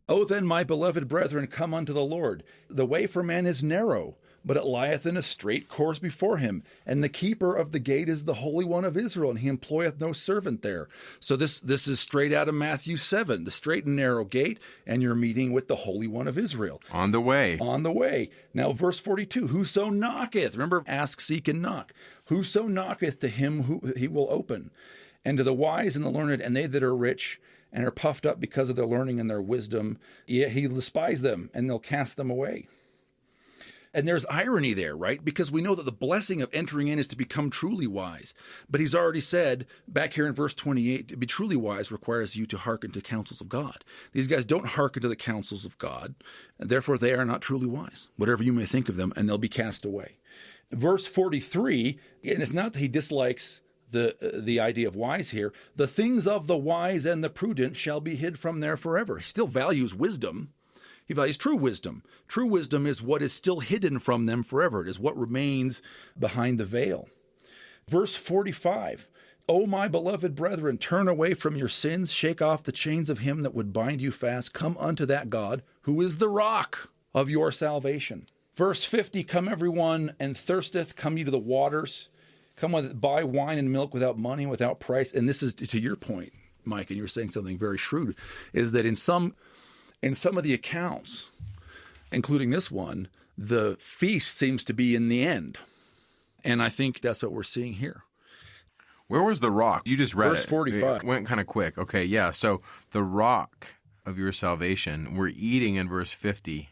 O then, my beloved brethren, come unto the Lord. The way for man is narrow, but it lieth in a straight course before him. And the keeper of the gate is the Holy One of Israel, and he employeth no servant there. So this is straight out of Matthew 7, the straight and narrow gate, and you're meeting with the Holy One of Israel. On the way. On the way. Now, verse 42, whoso knocketh, remember, ask, seek, and knock. Whoso knocketh, to him who he will open. And to the wise and the learned, and they that are rich, and are puffed up because of their learning and their wisdom, yet he despise them, and they'll cast them away. And there's irony there, right? Because we know that the blessing of entering in is to become truly wise. But he's already said, back here in verse 28, to be truly wise requires you to hearken to counsels of God. These guys don't hearken to the counsels of God, and therefore they are not truly wise, whatever you may think of them, and they'll be cast away. Verse 43, and it's not that he dislikes the idea of wise here. The things of the wise and the prudent shall be hid from there forever. He still values wisdom. He values true wisdom. True wisdom is what is still hidden from them forever. It is what remains behind the veil. Verse 45, O my beloved brethren, turn away from your sins, shake off the chains of him that would bind you fast, come unto that God who is the rock of your salvation. Verse 50, come everyone and thirsteth, come ye to the waters. Come buy wine and milk without money, without price. And this is to your point, Mike, and you were saying something very shrewd, is that in some of the accounts, including this one, the feast seems to be in the end. And I think that's what we're seeing here. Where was the rock? You just read Verse 45. It went kind of quick. Okay, yeah. So the rock of your salvation, we're eating in verse 50.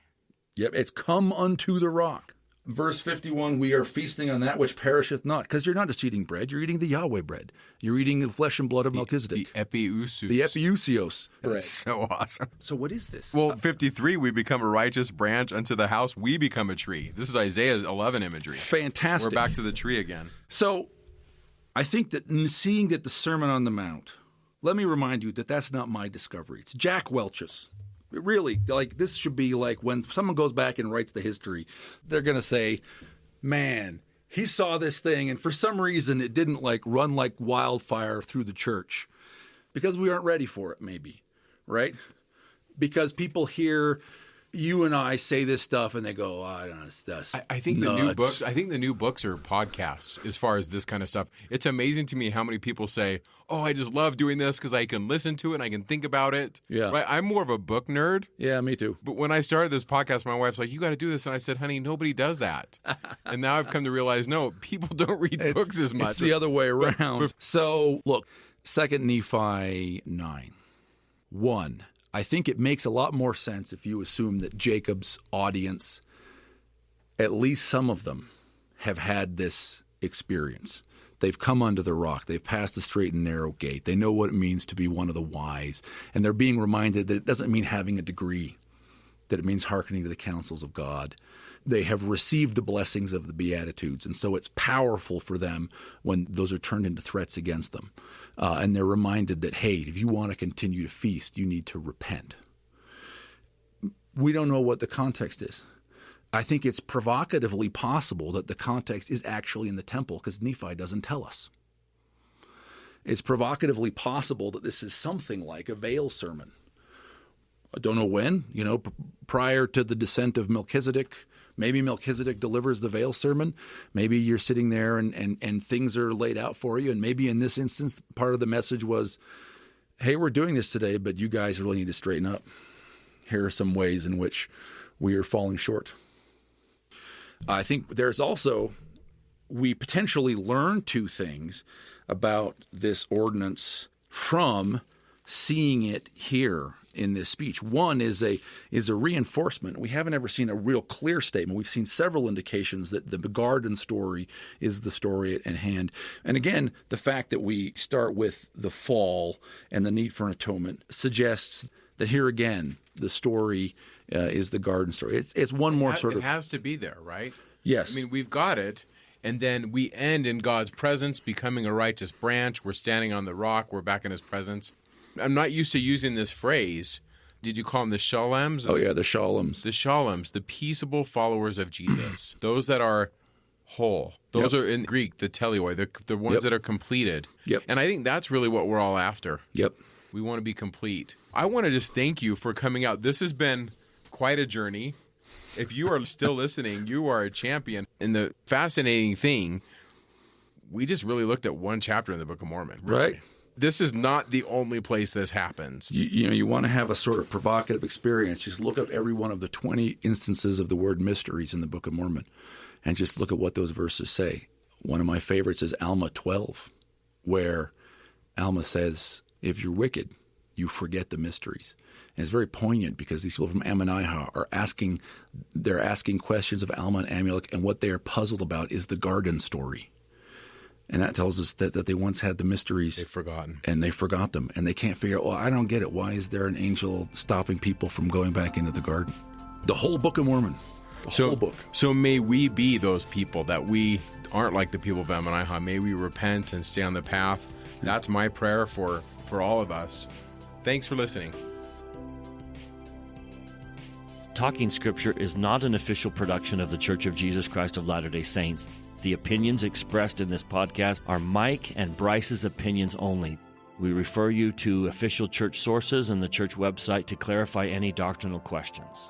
Yep, it's come unto the rock. Verse 51, we are feasting on that which perisheth not. Because you're not just eating bread, you're eating the Yahweh bread. You're eating the flesh and blood of Melchizedek. The epiousios. The epiousios bread. That's so awesome. So what is this? Well, 53, we become a righteous branch unto the house, we become a tree. This is Isaiah's 11 imagery. Fantastic. We're back to the tree again. So I think that seeing that the Sermon on the Mount, let me remind you that that's not my discovery. It's Jack Welch's. Really, like, this should be like when someone goes back and writes the history, they're going to say, man, he saw this thing, and for some reason it didn't like run like wildfire through the church because we aren't ready for it, maybe, right? Because people hear you and I say this stuff and they go, oh, I don't know, that's I think nuts. the new books are podcasts as far as this kind of stuff. It's amazing to me how many people say, oh, I just love doing this because I can listen to it and I can think about it. Yeah. Right? I'm more of a book nerd. Yeah, me too. But when I started this podcast, my wife's like, you got to do this. And I said, honey, nobody does that. And now I've come to realize, no, people don't read books as much. It's the other way around. So look, 2 Nephi 9. 1. I think it makes a lot more sense if you assume that Jacob's audience, at least some of them, have had this experience. They've come under the rock. They've passed the straight and narrow gate. They know what it means to be one of the wise. And they're being reminded that it doesn't mean having a degree, that it means hearkening to the counsels of God. They have received the blessings of the beatitudes. And so it's powerful for them when those are turned into threats against them. And they're reminded that, hey, if you want to continue to feast, you need to repent. We don't know what the context is. I think it's provocatively possible that the context is actually in the temple because Nephi doesn't tell us. It's provocatively possible that this is something like a veil sermon. I don't know when, prior to the descent of Melchizedek. Maybe Melchizedek delivers the veil sermon. Maybe you're sitting there and things are laid out for you. And maybe in this instance, part of the message was, hey, we're doing this today, but you guys really need to straighten up. Here are some ways in which we are falling short. I think there's also, we potentially learn two things about this ordinance from seeing it here in this speech. One is a reinforcement. We haven't ever seen a real clear statement. We've seen several indications that the garden story is the story at hand. And again, the fact that we start with the fall and the need for an atonement suggests that here again, the story is the garden story. It's one more sort of... It has to be there, right? Yes. I mean, we've got it, and then we end in God's presence, becoming a righteous branch. We're standing on the rock. We're back in his presence. I'm not used to using this phrase, did you call them the Shalems? Oh, yeah, the Shalems. The Shalems, the peaceable followers of Jesus. Those that are whole. Those are in Greek, the teleoi, the ones that are completed. Yep. And I think that's really what we're all after. Yep. We want to be complete. I want to just thank you for coming out. This has been quite a journey. If you are still listening, you are a champion. And the fascinating thing, we just really looked at one chapter in the Book of Mormon. Really. Right. This is not the only place this happens. You want to have a sort of provocative experience. Just look up every one of the 20 instances of the word mysteries in the Book of Mormon and just look at what those verses say. One of my favorites is Alma 12, where Alma says, if you're wicked, you forget the mysteries. And it's very poignant because these people from Ammonihah are asking questions of Alma and Amulek, and what they are puzzled about is the garden story. And that tells us that they once had the mysteries. They've forgotten. And they forgot them. And they can't figure out, well, I don't get it. Why is there an angel stopping people from going back into the garden? The whole Book of Mormon. The whole book. So may we be those people that we aren't like the people of Ammonihah. May we repent and stay on the path. That's my prayer for all of us. Thanks for listening. Talking Scripture is not an official production of The Church of Jesus Christ of Latter-day Saints. The opinions expressed in this podcast are Mike and Bryce's opinions only. We refer you to official church sources and the church website to clarify any doctrinal questions.